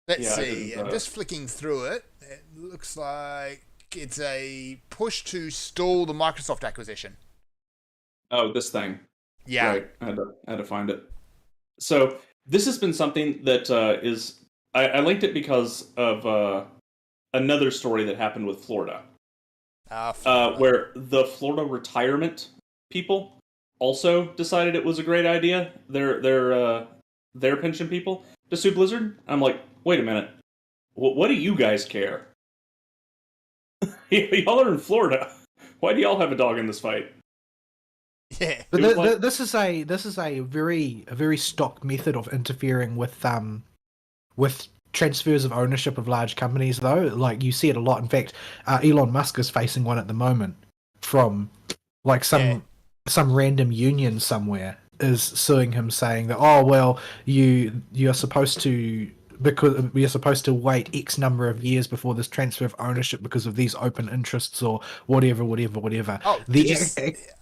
Let's see. I'm just flicking through it. It looks like it's a push to stall the Microsoft acquisition.
Oh, this thing.
Yeah.
Right. I had to find it. So this has been something that is... I linked it because of another story that happened with Florida.
Florida.
Where the Florida retirement people also decided it was a great idea, their pension people, to sue Blizzard. I'm like, wait a minute. What do you guys care? Y'all are in Florida. Why do y'all have a dog in this fight?
Yeah.
But this is a very stock method of interfering with transfers of ownership of large companies, though. Like, you see it a lot. In fact, Elon Musk is facing one at the moment from like some random union somewhere is suing him, saying that, oh well, you're supposed to, because we are supposed to wait X number of years before this transfer of ownership because of these open interests or whatever.
Oh,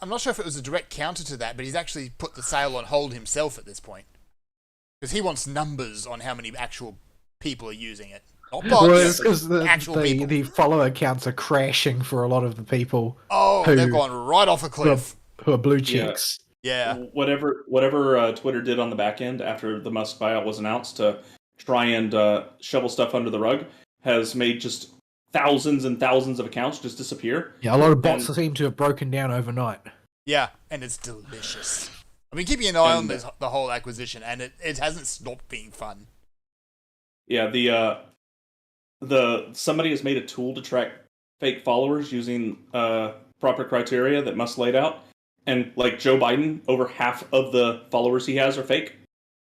I'm not sure if it was a direct counter to that, but he's actually put the sale on hold himself at this point. Because he wants numbers on how many actual people are using it. Not bots,
because
actual people.
The follower accounts are crashing for a lot of the people.
Oh, they've gone right off a cliff.
Who are blue chicks.
Yeah.
Whatever Twitter did on the back end after the Musk buyout was announced to try and shovel stuff under the rug has made just thousands and thousands of accounts just disappear.
Yeah, a lot of bots seem to have broken down overnight.
Yeah, and it's delicious. I've been keeping an eye on the whole acquisition, and it hasn't stopped being fun.
Yeah, somebody has made a tool to track fake followers using proper criteria that Musk laid out, and like Joe Biden, over half of the followers he has are fake.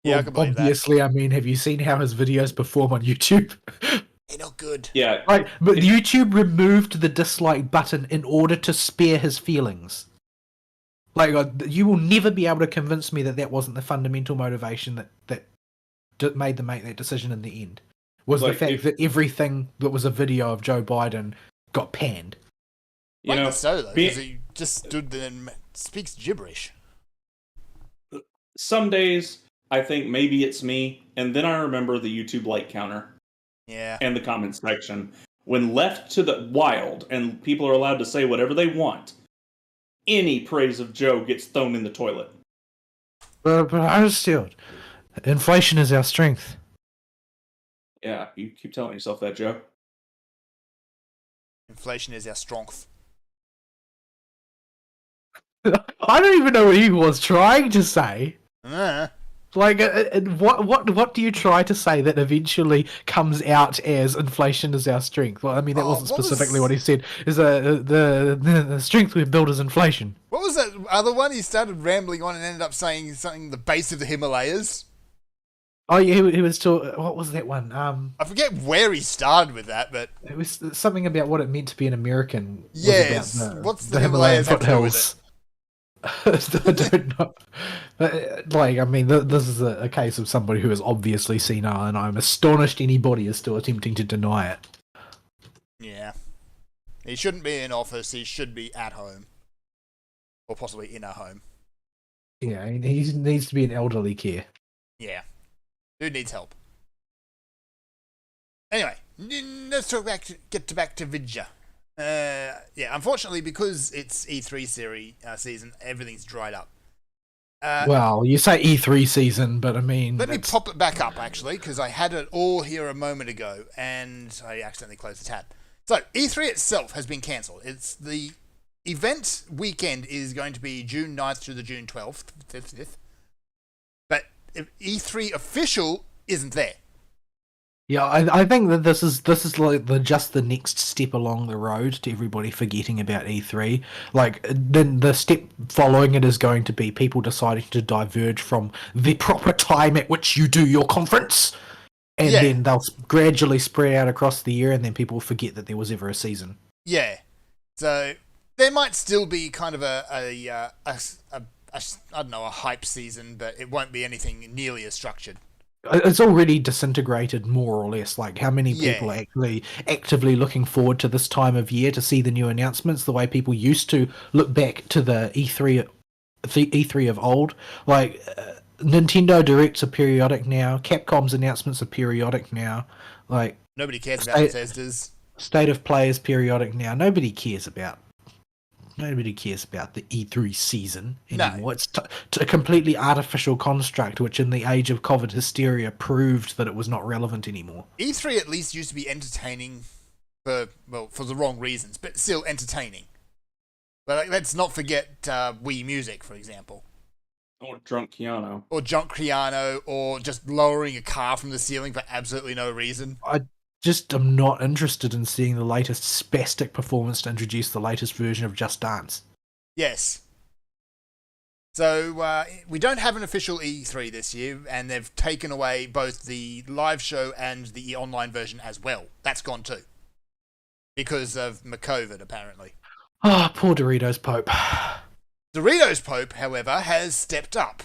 Yeah,
well,
I can believe
obviously, that. I mean, have you seen how his videos perform on YouTube?
They're not good.
Yeah,
right. But YouTube removed the dislike button in order to spare his feelings. Like, you will never be able to convince me that wasn't the fundamental motivation that made them make that decision in the end. Was the fact that everything that was a video of Joe Biden got panned.
You know, so though, because he just stood there and speaks gibberish.
Some days I think maybe it's me, and then I remember the YouTube like counter.
Yeah.
And the comment section. When left to the wild, and people are allowed to say whatever they want, any praise of Joe gets thrown in the toilet.
But I understood. Inflation is our strength.
Yeah, you keep telling yourself that, Joe.
Inflation is our strength.
I don't even know what he was trying to say. Like, what do you try to say that eventually comes out as inflation is our strength? Well, I mean, that wasn't specifically what he said. Is the strength we've built is inflation.
What was that other one? He started rambling on and ended up saying something the base of the Himalayas.
Oh yeah, he was talking. What was that one?
I forget where he started with that, but
it was something about what it meant to be an American.
Yes. What's the Himalayas have to do with it?
I don't know. Like, I mean, this is a case of somebody who is obviously senile, and I'm astonished anybody is still attempting to deny it.
Yeah. He shouldn't be in office. He should be at home. Or possibly in a home.
Yeah, he needs to be in elderly care.
Yeah. Dude needs help. Anyway, let's get back to Vidya. Yeah, unfortunately, because it's E3 season, everything's dried up.
Well, you say E3 season, but I mean...
Let me pop it back up, actually, because I had it all here a moment ago, and I accidentally closed the tab. So, E3 itself has been cancelled. It's the event weekend is going to be June 9th to the June 12th. But E3 official isn't there.
Yeah, I think that this is like just the next step along the road to everybody forgetting about E3. Like, then the step following it is going to be people deciding to diverge from the proper time at which you do your conference, and then they'll gradually spread out across the year, and then people forget that there was ever a season.
Yeah, so there might still be kind of I don't know, a hype season, but it won't be anything nearly as structured.
It's already disintegrated more or less. Like, how many people are actually actively looking forward to this time of year to see the new announcements, the way people used to look back to the E3 of old. Like, Nintendo Directs are periodic now. Capcom's announcements are periodic now. Like,
nobody cares about Bethesda's.
State of Play is periodic now. Nobody cares about the E3 season anymore. No. It's a completely artificial construct, which in the age of COVID hysteria proved that it was not relevant anymore.
E3 at least used to be entertaining for the wrong reasons, but still entertaining. But let's not forget Wii Music, for example.
Or Drunk Keanu.
Or just lowering a car from the ceiling for absolutely no reason.
I'm not interested in seeing the latest spastic performance to introduce the latest version of Just Dance.
Yes. So, we don't have an official E3 this year, and they've taken away both the live show and the online version as well. That's gone too. Because of COVID, apparently.
Ah, oh, poor Doritos Pope.
Doritos Pope, however, has stepped up.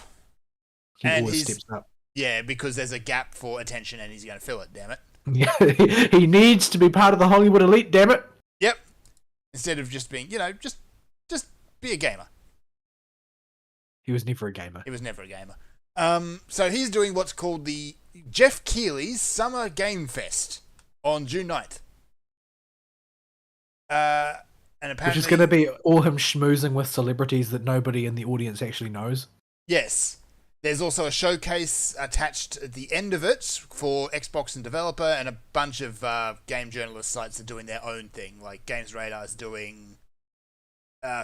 He always steps up.
Yeah, because there's a gap for attention, and he's going to fill it, damn it.
Yeah, he needs to be part of the Hollywood elite, damn it.
Yep. Instead of just being, just be a gamer.
He was never a gamer.
So he's doing what's called the Jeff Keighley's Summer Game Fest on June 9th. And apparently... Which is
going to be all him schmoozing with celebrities that nobody in the audience actually knows.
Yes. There's also a showcase attached at the end of it for Xbox and developer, and a bunch of game journalist sites are doing their own thing. Like Games Radar is doing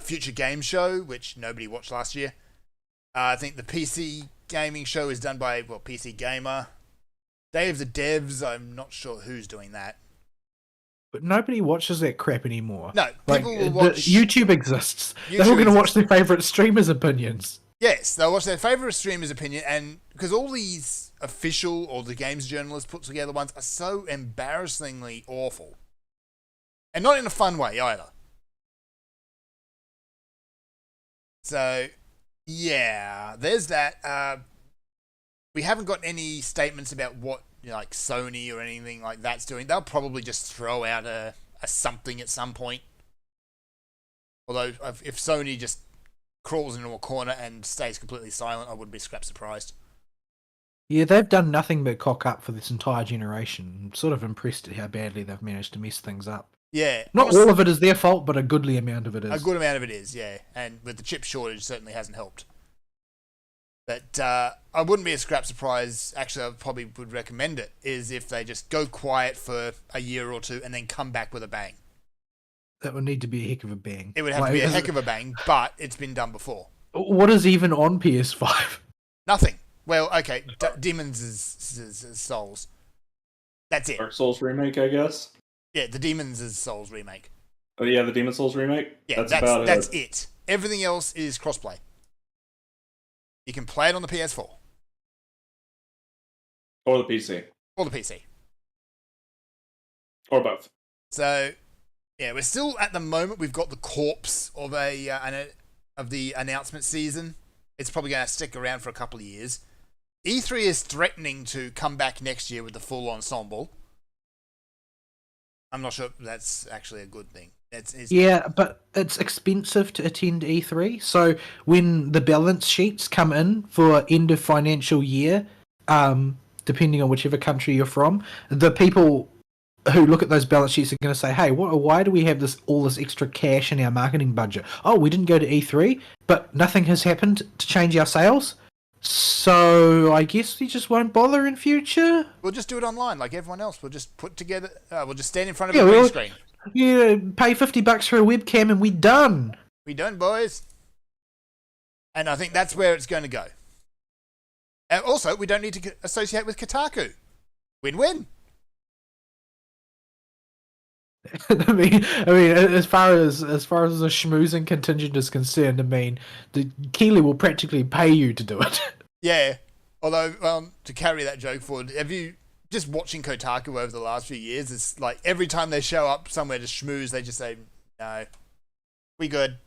Future Game Show, which nobody watched last year. I think the PC gaming show is done by PC Gamer. Day of the Devs, I'm not sure who's doing that.
But nobody watches that crap anymore.
No, people will watch...
YouTube exists. They're all going to watch their favourite streamers' opinions.
Yes, they'll watch their favourite streamer's opinion, and because all these official or the games journalists put together ones are so embarrassingly awful. And not in a fun way either. So, yeah, there's that. We haven't got any statements about what like Sony or anything like that's doing. They'll probably just throw out a something at some point. Although, if Sony just crawls into a corner and stays completely silent, I wouldn't be scrap surprised.
Yeah, they've done nothing but cock up for this entire generation. I'm sort of impressed at how badly they've managed to mess things up.
Yeah.
Not all of it is their fault, but a goodly amount of it is.
A good amount of it is, yeah. And with the chip shortage, certainly hasn't helped. But I wouldn't be a scrap surprise. Actually, I probably would recommend it, is if they just go quiet for a year or two and then come back with a bang.
That would need to be a heck of a bang.
It would have to be a heck of a bang, but it's been done before.
What is even on PS5?
Nothing. Well, okay, Demon's Souls. That's it.
Dark Souls remake, I guess.
Yeah, the Demon's Souls remake.
Oh yeah, the Demon's Souls remake?
Yeah, that's it. Everything else is crossplay. You can play it on the PS4.
Or the PC. Or both.
So... yeah, we're still at the moment. We've got the corpse of an of the announcement season. It's probably going to stick around for a couple of years. E3 is threatening to come back next year with the full ensemble. I'm not sure if that's actually a good thing.
Yeah, but it's expensive to attend E3. So when the balance sheets come in for end of financial year, depending on whichever country you're from, the people who look at those balance sheets are going to say, "Hey, why do we have all this extra cash in our marketing budget? Oh, we didn't go to E3, but nothing has happened to change our sales. So I guess we just won't bother in future."
We'll just do it online like everyone else. We'll just put together. We'll just stand in front of a green screen.
Yeah, pay $50 for a webcam and we're done.
We done, boys. And I think that's where it's going to go. And also, we don't need to associate with Kotaku. Win-win.
I mean, as far as the schmoozing contingent is concerned, I mean, the Keighley will practically pay you to do it.
Yeah. Although, to carry that joke forward, have you just watching Kotaku over the last few years? It's like every time they show up somewhere to schmooze, they just say, "No, we good."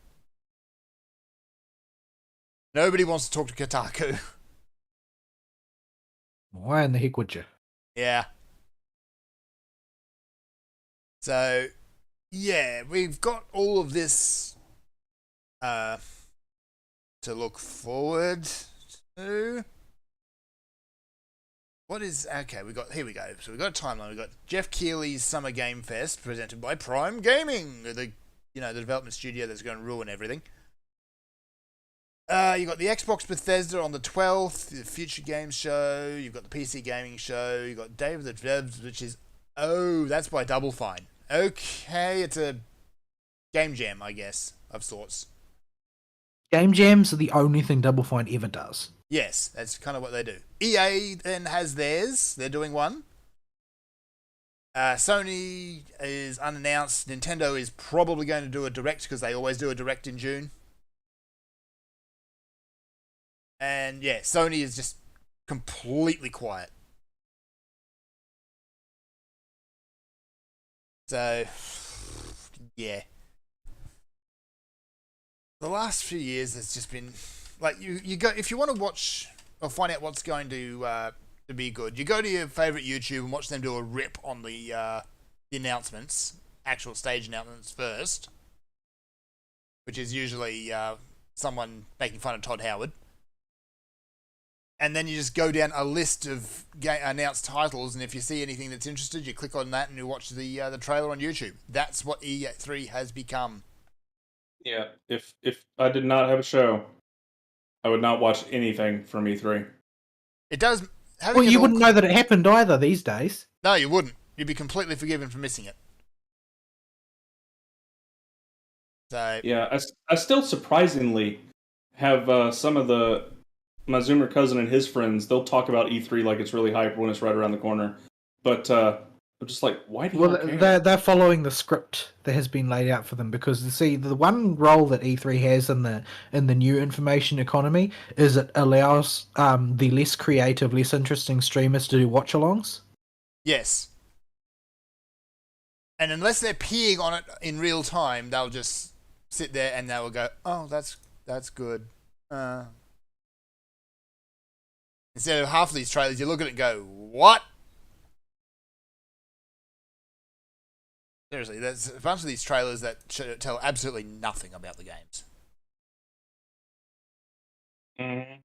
Nobody wants to talk to Kotaku.
Why in the heck would you?
Yeah. So, yeah, we've got all of this to look forward to. What is... Okay, here we go. So we've got a timeline. We've got Jeff Keighley's Summer Game Fest presented by Prime Gaming, the development studio that's going to ruin everything. You got the Xbox Bethesda on the 12th, the Future Games Show, you've got the PC Gaming Show, you've got Day of the Devs, which is... Oh, that's by Double Fine. Okay, it's a game jam, I guess, of sorts.
Game jams are the only thing Double Fine ever does.
Yes, that's kind of what they do. EA then has theirs. They're doing one. Sony is unannounced. Nintendo is probably going to do a Direct because they always do a Direct in June. And yeah, Sony is just completely quiet. So, yeah. The last few years, it's just been like you go if you want to watch or find out what's going to be good. You go to your favorite YouTube and watch them do a rip on the announcements, actual stage announcements first, which is usually someone making fun of Todd Howard. And then you just go down a list of announced titles, and if you see anything that's interested, you click on that and you watch the trailer on YouTube. That's what E3 has become.
Yeah, if I did not have a show, I would not watch anything from E3.
It does.
Well, you wouldn't know that it happened either these days.
No, you wouldn't. You'd be completely forgiven for missing it. So
yeah, I still surprisingly have some of my Zoomer cousin and his friends. They'll talk about E3 like it's really hype when it's right around the corner. But I'm just like, why do you care?
They're following the script that has been laid out for them, because see, the one role that E3 has in the new information economy is it allows the less creative, less interesting streamers to do watch-alongs.
Yes. And unless they're peeing on it in real time, they'll just sit there and they'll go, "Oh, that's good." Instead of half of these trailers, you look at it and go, "What?" Seriously, there's a bunch of these trailers that tell absolutely nothing about the games.
Mm-hmm.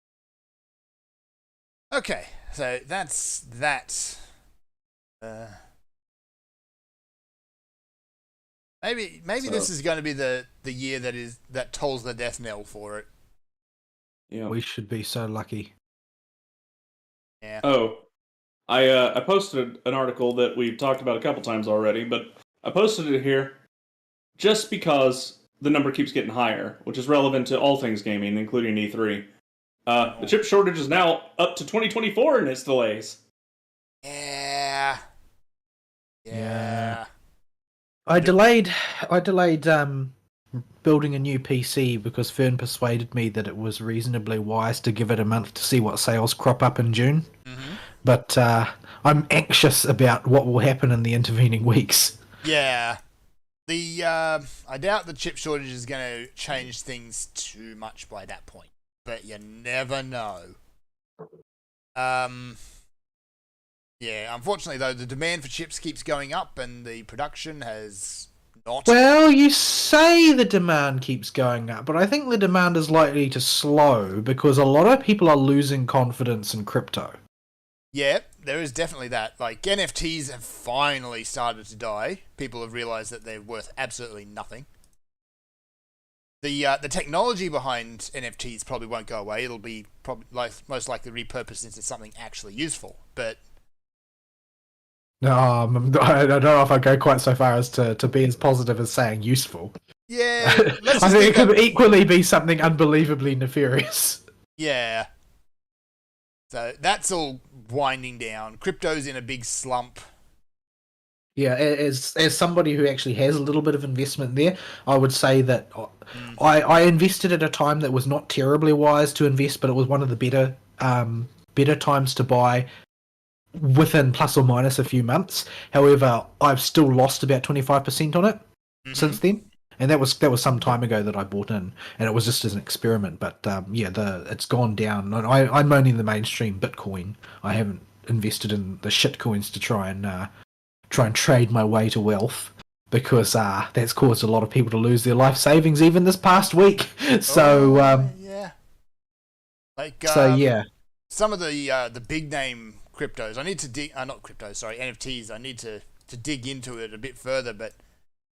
Okay, so that's that. Maybe this is going to be the year that tolls the death knell for it.
Yeah,
we should be so lucky.
Yeah.
Oh, I posted an article that we've talked about a couple times already, but I posted it here just because the number keeps getting higher, which is relevant to all things gaming, including E3. The chip shortage is now up to 2024 in its delays.
Yeah.
I delayed building a new PC because Fern persuaded me that it was reasonably wise to give it a month to see what sales crop up in June.
Mm-hmm.
But I'm anxious about what will happen in the intervening weeks.
Yeah. I doubt the chip shortage is going to change things too much by that point, but you never know. Yeah, unfortunately though, the demand for chips keeps going up, and the production has not.
Well, you say the demand keeps going up, but I think the demand is likely to slow because a lot of people are losing confidence in crypto.
Yeah, there is definitely that. Like, NFTs have finally started to die. People have realized that they're worth absolutely nothing. The technology behind NFTs probably won't go away. It'll be most likely repurposed into something actually useful. But
I don't know if I go quite so far as to be as positive as saying useful.
yeah,
I think it could equally be something unbelievably nefarious.
Yeah. So that's all winding down. Crypto's in a big slump.
Yeah, as somebody who actually has a little bit of investment there, I would say that I invested at a time that was not terribly wise to invest, but it was one of the better times to buy within plus or minus a few months. However, I've still lost about 25% on it since then, and that was some time ago that I bought in, and it was just as an experiment. But it's gone down. I'm only the mainstream Bitcoin. I haven't invested in the shit coins to try and trade my way to wealth, because that's caused a lot of people to lose their life savings even this past week. So
yeah, like
yeah,
some of the big name cryptos. I need to dig. Not cryptos. Sorry, NFTs. I need to dig into it a bit further, but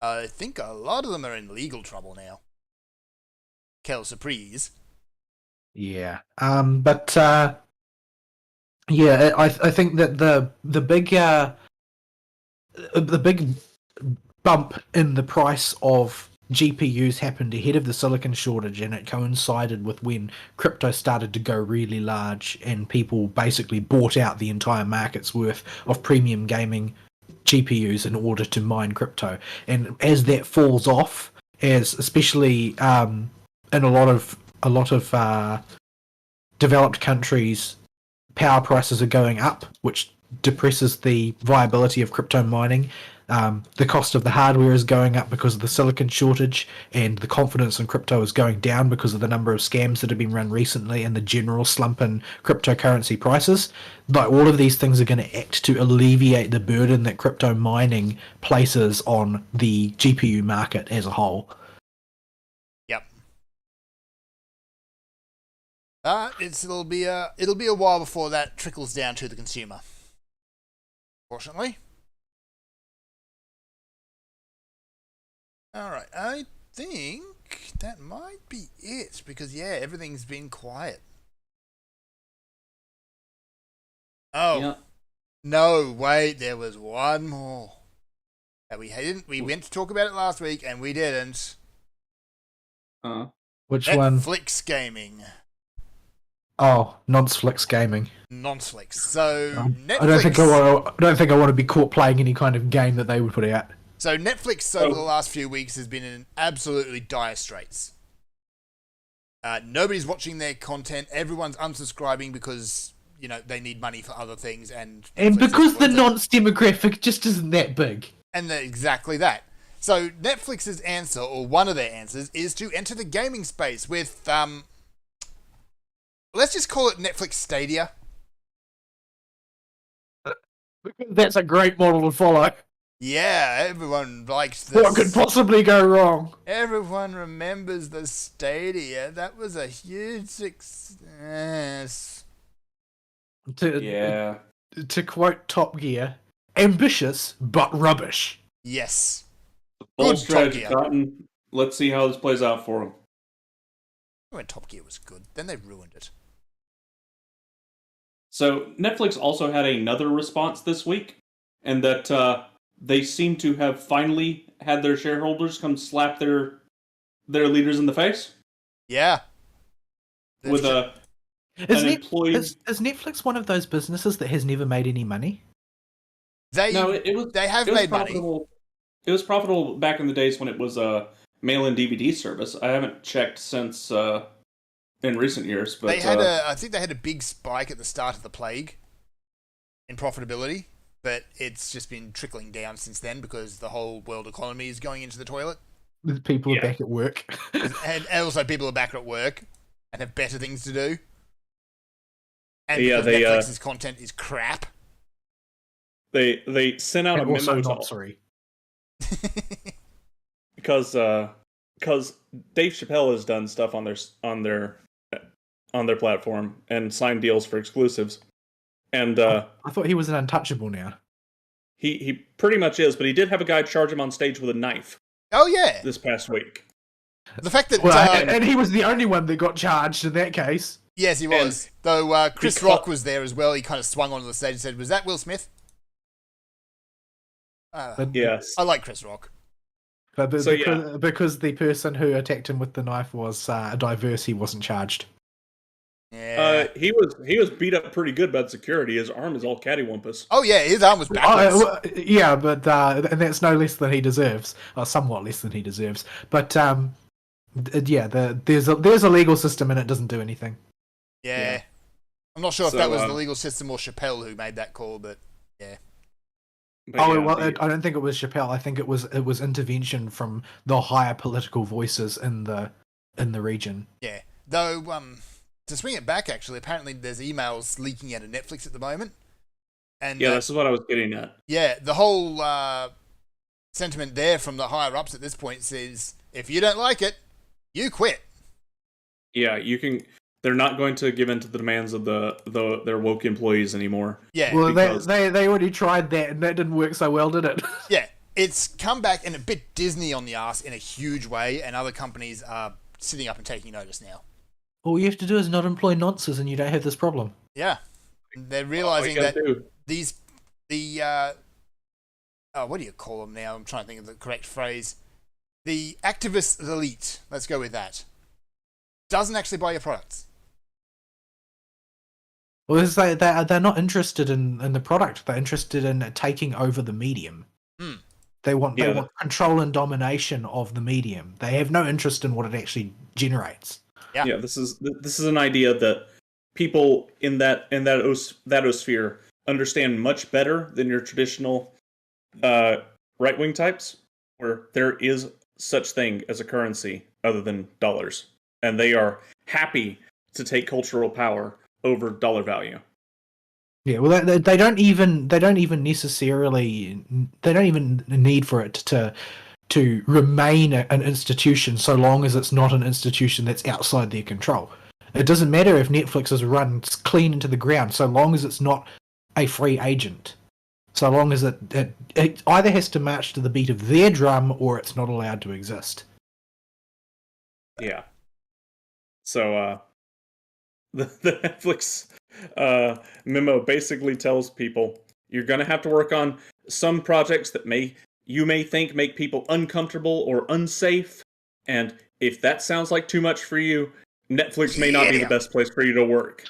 I think a lot of them are in legal trouble now. Quelle surprise.
Yeah. I think that the big bump in the price of GPUs happened ahead of the silicon shortage, and it coincided with when crypto started to go really large, and people basically bought out the entire market's worth of premium gaming GPUs in order to mine crypto. And as that falls off, as especially in a lot of developed countries, power prices are going up, which depresses the viability of crypto mining. The cost of the hardware is going up because of the silicon shortage, and the confidence in crypto is going down because of the number of scams that have been run recently and the general slump in cryptocurrency prices. Like, all of these things are going to act to alleviate the burden that crypto mining places on the GPU market as a whole.
Yep. It'll be a while before that trickles down to the consumer. Fortunately. Alright, I think that might be it, because everything's been quiet. Oh.
Yeah.
No, wait, there was one more. That we went to talk about it last week and we didn't.
Which one?
Netflix gaming.
Oh, Nonsflix gaming.
Nonsflix. So Netflix.
I don't think I want to be caught playing any kind of game that they would put out.
So Netflix over the last few weeks has been in absolutely dire straits. Nobody's watching their content. Everyone's unsubscribing because they need money for other things, and
because the nonce demographic just isn't that big.
And exactly that. So Netflix's answer, or one of their answers, is to enter the gaming space with let's just call it Netflix Stadia.
That's a great model to follow.
Yeah, everyone likes this.
What could possibly go wrong?
Everyone remembers the Stadia. That was a huge success.
Yeah.
To quote Top Gear, ambitious but rubbish.
Yes.
Full
Good
strategy,
Top Gear.
Cotton. Let's see how this plays out for them.
When Top Gear was good, then they ruined it.
So Netflix also had another response this week, and that they seem to have finally had their shareholders come slap their leaders in the face.
Yeah.
With an employee.
Is Netflix one of those businesses that has never made any money?
They have made money.
It was profitable back in the days when it was a mail-in DVD service. I haven't checked since in recent years, but
I think they had a big spike at the start of the plague in profitability. but it's just been trickling down since then because the whole world economy is going into the toilet.
People are
Yeah.
back at work.
And also people are back at work and have better things to do. And
Yeah,
because
they,
Netflix's content is crap.
They sent out
And
a
also
memo
not
to
sorry.
because Dave Chappelle has done stuff on their platform and signed deals for exclusives, and
I thought he was an untouchable now.
he pretty much is. But he did have a guy charge him on stage with a knife
Oh yeah,
this past week.
the fact that
Well, and he was the only one that got charged in that case.
yes, he was. Though Chris
because-
Rock was there as well. He kind of swung onto the stage and said, "Was that Will Smith?"
But,
Yes,
I like Chris Rock.
but
So,
because the person who attacked him with the knife was diverse, he wasn't charged.
Yeah.
he was beat up pretty good by security. His arm is all cattywampus.
Oh yeah, his arm was backwards.
Yeah, but and that's no less than he deserves, or somewhat less than he deserves. But yeah, there's a legal system and it doesn't do anything.
Yeah. I'm not sure if
So,
that was the legal system or Chappelle who made that call, but yeah.
But
Oh
yeah,
well, I don't think it was Chappelle. I think it was intervention from the higher political voices in the region.
Yeah. Though, to swing it back, actually, apparently there's emails leaking out of Netflix at the moment. And
yeah, this is what I was getting at.
yeah, the whole sentiment there from the higher ups at this point says, if you don't like it, you quit.
Yeah, you can. They're not going to give in to the demands of their woke employees anymore.
Yeah.
Well,
because-
they already tried that, and that didn't work so well, did it?
Yeah. It's come back and a bit Disney on the arse in a huge way, and other companies are sitting up and taking notice now.
All you have to do is not employ nonces, and you don't have this problem.
Yeah. They're
All
realizing
you gotta
that
do-
what do you call them now? I'm trying to think of the correct phrase. The activist elite, let's go with that, doesn't actually buy your products.
Well, it's like they're not interested in the product. They're interested in taking over the medium.
Hmm.
They want
Yeah.
control and domination of the medium. They have no interest in what it actually generates.
Yeah.
This is an idea that people in that osphere understand much better than your traditional right wing types, where there is such thing as a currency other than dollars, and they are happy to take cultural power over dollar value.
Yeah, well, they don't even necessarily need for it to remain an institution so long as it's not an institution that's outside their control. It doesn't matter if Netflix is run clean into the ground so long as it's not a free agent. So long as it either has to march to the beat of their drum or it's not allowed to exist.
Yeah. So the Netflix memo basically tells people you're going to have to work on some projects that you may think make people uncomfortable or unsafe, and if that sounds like too much for you, Netflix may not be the best place for you to work.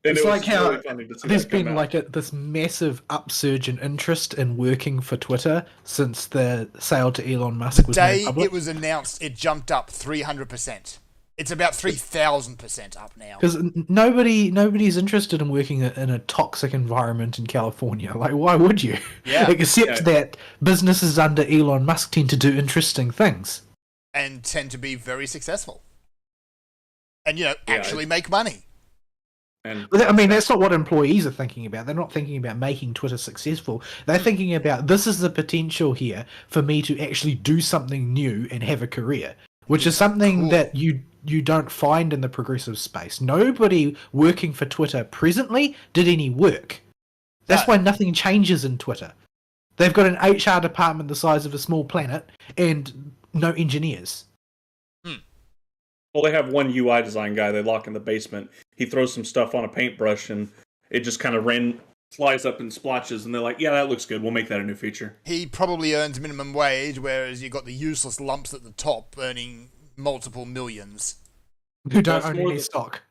And
It's
it was
like how
really funny to see
there's
that come
been
out.
like this massive upsurge in interest in working for Twitter since the sale to Elon Musk was
Day
made public.
it was announced, it jumped up 300%. It's about 3,000% up now.
Because nobody's interested in working in a toxic environment in California. Like, why would you?
Yeah.
Except
Yeah.
that businesses under Elon Musk tend to do interesting things.
And tend to be very successful. And,
Yeah,
actually make money.
And
I mean, that's not what employees are thinking about. They're not thinking about making Twitter successful. They're thinking about, this is the potential here for me to actually do something new and have a career, which is something
Cool.
that you don't find in the progressive space. Nobody working for Twitter presently did any work. That's
No.
why nothing changes in Twitter. They've got an HR department the size of a small planet and no engineers.
well, they have one UI design guy they lock in the basement. He throws some stuff on a paintbrush and it just kind of flies up and splotches, and they're like, yeah, that looks good. We'll make that a new feature.
He probably earns minimum wage, whereas you've got the useless lumps at the top earning multiple millions.
Who don't
That's
own
more
any
the-
stock.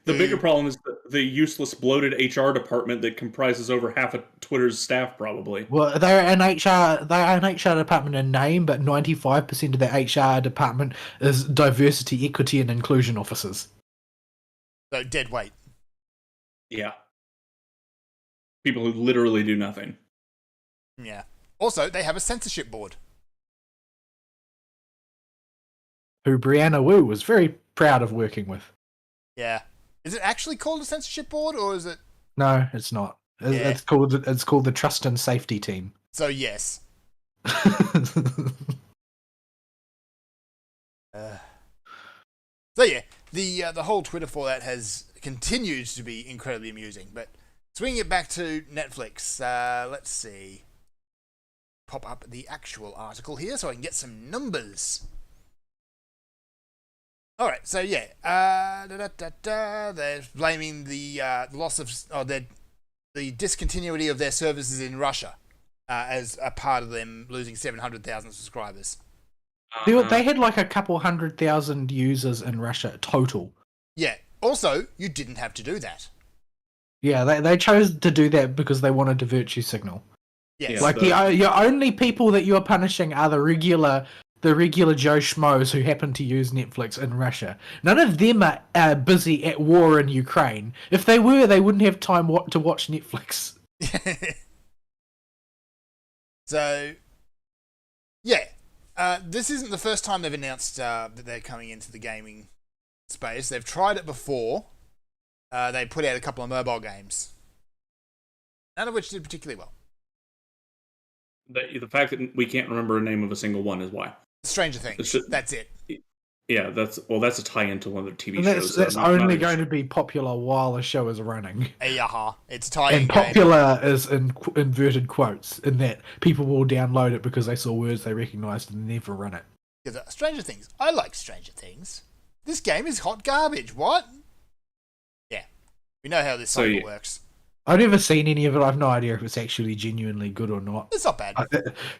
The bigger problem is the useless, bloated HR department that comprises over half of Twitter's staff, probably.
Well, they're an HR department in name, but 95% of their HR department is diversity, equity, and inclusion officers.
So dead weight.
Yeah. People who literally do nothing.
Yeah. Also, they have a censorship board.
Who Brianna Wu was very proud of working with.
Yeah. Is it actually called a censorship board, or is it?
No, it's not.
Yeah.
It's called the Trust and Safety Team.
So yes. So yeah, the whole Twitter for that has continued to be incredibly amusing. But swinging it back to Netflix, let's see. Pop up the actual article here so I can get some numbers. All right, so yeah, they're blaming the loss of the discontinuity of their services in Russia as a part of them losing 700,000 subscribers.
They had like a couple 100,000 users in Russia total.
Yeah. Also, you didn't have to do that.
Yeah, they chose to do that because they wanted a virtue signal.
Yes.
Yeah,
Like your only people that you're punishing are the regular Joe Schmoes who happen to use Netflix in Russia. None of them are busy at war in Ukraine. If they were, they wouldn't have time to watch Netflix.
So, yeah. This isn't the first time they've announced that they're coming into the gaming space. They've tried it before. They put out a couple of mobile games, none of which did particularly well.
The fact that we can't remember the name of a single one is why.
Stranger Things. That's it.
Yeah, that's a tie-in to one of the TV
And
shows.
that's only going to be popular while the show is running.
Yaha. It's a tie-in
And
game.
popular is in inverted quotes, in that people will download it because they saw words they recognised and never run it.
Stranger Things. I like Stranger Things. This game is hot garbage. What? Yeah. We know how this cycle works.
I've never seen any of it. I've no idea if it's actually genuinely good or not.
It's not bad.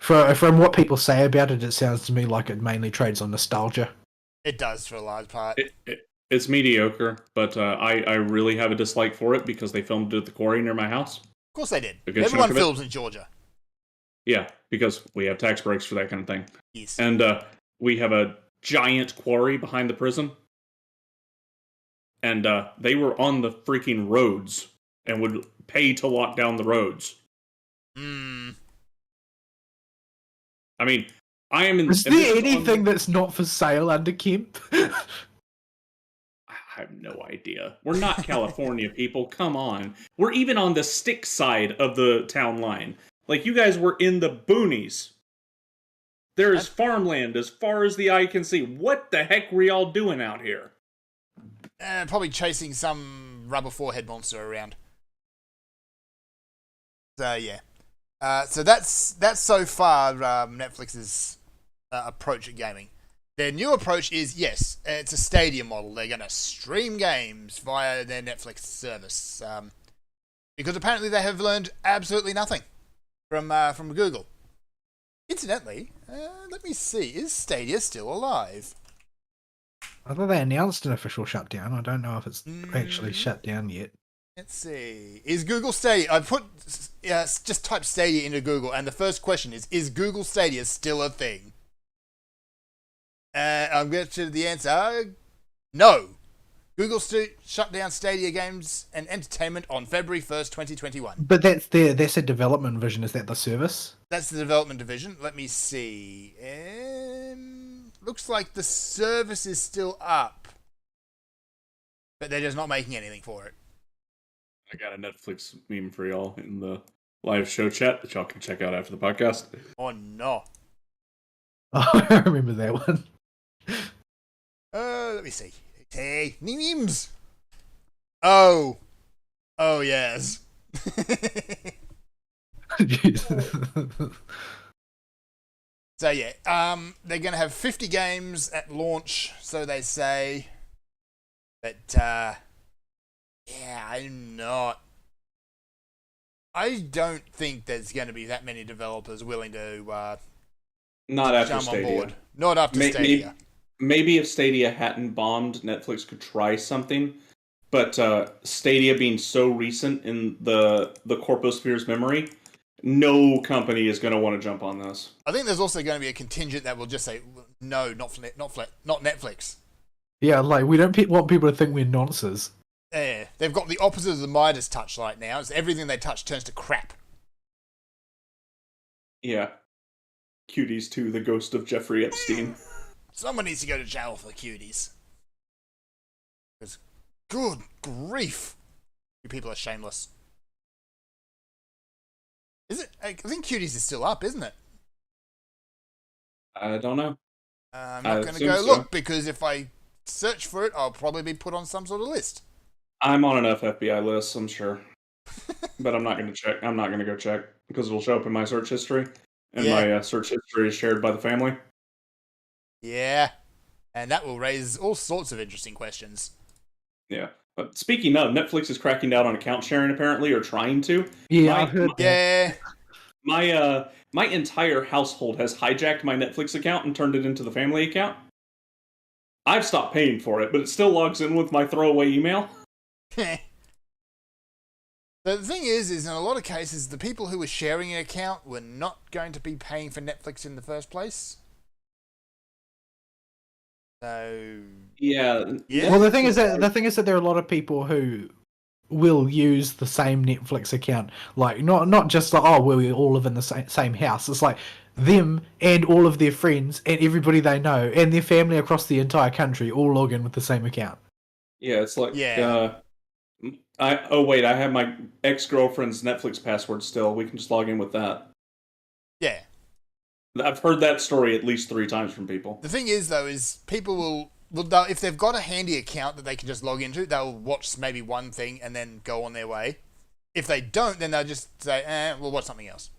From what people say about it, it sounds to me like it mainly trades on nostalgia.
It does for a large part.
It's mediocre, but I really have a dislike for it because they filmed it at the quarry near my house.
Of course they did.
A good
Everyone
chunk of it.
films in Georgia.
Yeah, because we have tax breaks for that kind of thing.
Yes.
And we have a giant quarry behind the prison. And they were on the freaking roads and would pay to lock down the roads.
Hmm.
I mean, I am in...
Is there anything that's not for sale under Kemp?
I have no idea. We're not California, people. Come on. We're even on the stick side of the town line. Like, you guys were in the boonies. There is farmland as far as the eye can see. What the heck were y'all doing out here?
Probably chasing some rubber forehead monster around. So, yeah. So that's so far Netflix's approach at gaming. Their new approach is, yes, it's a Stadia model. They're going to stream games via their Netflix service. Because apparently they have learned absolutely nothing from Google. Incidentally, let me see, is Stadia still alive?
I thought they announced an official shutdown. I don't know if it's actually shut down yet.
Let's see. Is Google Stadia... I put... just type Stadia into Google, and the first question is Google Stadia still a thing? I'm going to the answer... No. Google shut down Stadia Games and Entertainment on February 1st, 2021.
But that's a development division. Is that the service?
That's the development division. Let me see. Looks like the service is still up. But they're just not making anything for it.
I got a Netflix meme for y'all in the live show chat that y'all can check out after the podcast.
Oh, no.
Oh, I remember that one.
Let me see. Hey, memes. Oh, yes. So yeah, they're gonna have 50 games at launch, so they say. But yeah, I don't think there's gonna be that many developers willing to
Not after
jump
Stadia.
on board. Not after Stadia.
Maybe if Stadia hadn't bombed, Netflix could try something. But Stadia being so recent in the corposphere's memory, no company is going to want to jump on this.
I think there's also going to be a contingent that will just say, no, not Netflix.
Yeah, like we don't want people to think we're nonces.
they've got the opposite of the Midas touchlight now. It's everything they touch turns to crap.
Yeah. Cuties 2, the ghost of Jeffrey Epstein.
Someone needs to go to jail for Cuties. Because, good grief, you people are shameless. Is it? I think Cuties is still up, isn't it?
I don't know.
I'm
I
not going to
assume
go
so.
look, because if I search for it, I'll probably be put on some sort of list.
I'm on enough FBI lists, I'm sure. But I'm not going to check. I'm not going to go check because it'll show up in my search history. And
Yeah.
my search history is shared by the family.
Yeah. And that will raise all sorts of interesting questions.
Yeah. But speaking of, Netflix is cracking down on account sharing apparently, or trying to.
Yeah,
My-
I've heard that.
Yeah.
My entire household has hijacked my Netflix account and turned it into the family account. I've stopped paying for it, but it still logs in with my throwaway email.
The thing is in a lot of cases, the people who were sharing an account were not going to be paying for Netflix in the first place. So,
Yeah.
yeah.
Well, the thing is that there are a lot of people who will use the same Netflix account, like not just like, oh, well, we all live in the same house. It's like them and all of their friends and everybody they know and their family across the entire country all log in with the same account.
Yeah, it's like
Yeah.
I have my ex-girlfriend's Netflix password still. We can just log in with that.
Yeah.
I've heard that story at least 3 times from people.
The thing is, though, is people will if they've got a handy account that they can just log into, they'll watch maybe one thing and then go on their way. If they don't, then they'll just say, we'll watch something else.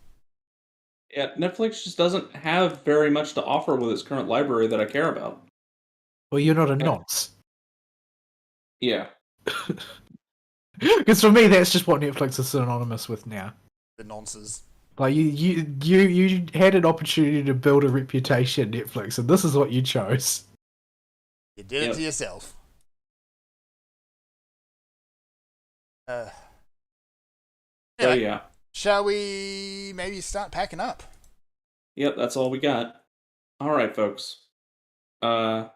Yeah, Netflix just doesn't have very much to offer with its current library that I care about.
Well, you're not a nonce.
Yeah.
Because for me, that's just what Netflix is synonymous with now.
The nonsense.
Like you had an opportunity to build a reputation, Netflix, and this is what you chose.
You did it to yourself.
So
Anyway,
yeah.
shall we maybe start packing up?
Yep, that's all we got. Alright, folks. I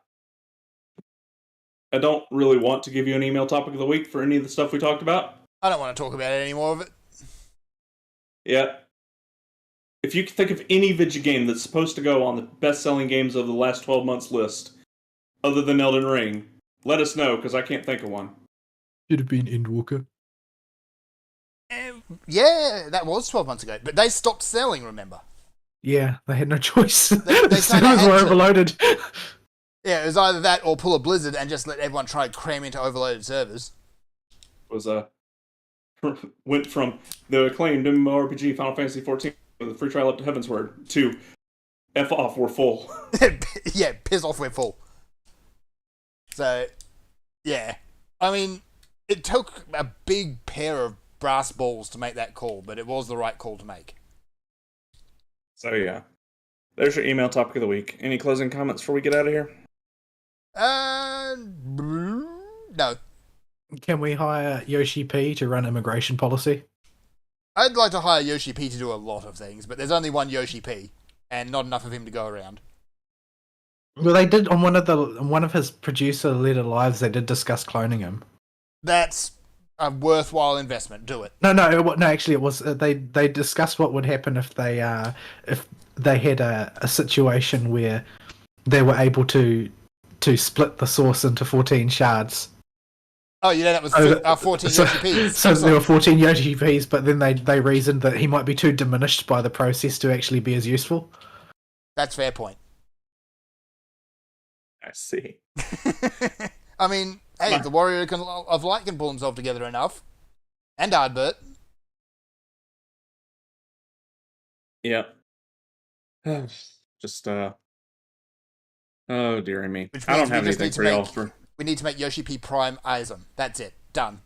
don't really want to give you an email topic of the week for any of the stuff we talked about.
I don't want to talk about any more of it.
Yeah. If you can think of any video game that's supposed to go on the best-selling games of the last 12 months list, other than Elden Ring, let us know, because I can't think of one.
Should have been Endwalker.
Yeah, that was 12 months ago, but they stopped selling, remember?
Yeah, they had no choice.
They
The servers
had
were
to.
overloaded.
Yeah, it was either that or pull a Blizzard and just let everyone try and cram into overloaded servers.
Was went from the acclaimed MMORPG Final Fantasy XIV with the free trial up to Heavensward to F off, we're full.
Yeah, piss off, we're full. So, yeah. I mean, it took a big pair of brass balls to make that call, but it was the right call to make.
So yeah. There's your email topic of the week. Any closing comments before we get out of here?
No.
Can we hire Yoshi P to run immigration policy?
I'd like to hire Yoshi P to do a lot of things, but there's only one Yoshi P, and not enough of him to go around.
Well, they did on one of his producer-led lives. They did discuss cloning him.
That's a worthwhile investment. Do it.
No. Actually, it was they discussed what would happen if they had a situation where they were able to split the source into 14 shards.
Oh, yeah, that was 14 Yoshi Ps.
So there were 14 Yoshi Ps, but then they reasoned that he might be too diminished by the process to actually be as useful.
That's a fair point.
I see.
I mean, hey, the Warrior of Light can pull himself together enough. And Ardbert.
Yep. Just oh dearie me.
Which
I
means
don't have
we just
anything
need to
for y'all for
We need to make Yoshi P Prime Aizen. That's it. Done.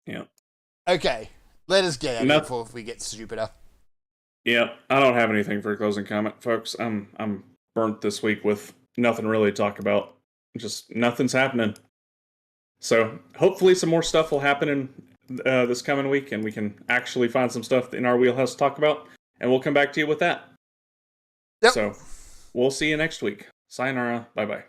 yeah.
Okay. Let us get out of
Enough.
here before we get stupider.
Yeah, I don't have anything for a closing comment, folks. I'm burnt this week with nothing really to talk about. Just nothing's happening. So hopefully some more stuff will happen in this coming week, and we can actually find some stuff in our wheelhouse to talk about, and we'll come back to you with that.
Yep.
So we'll see you next week. Sayonara. Bye bye.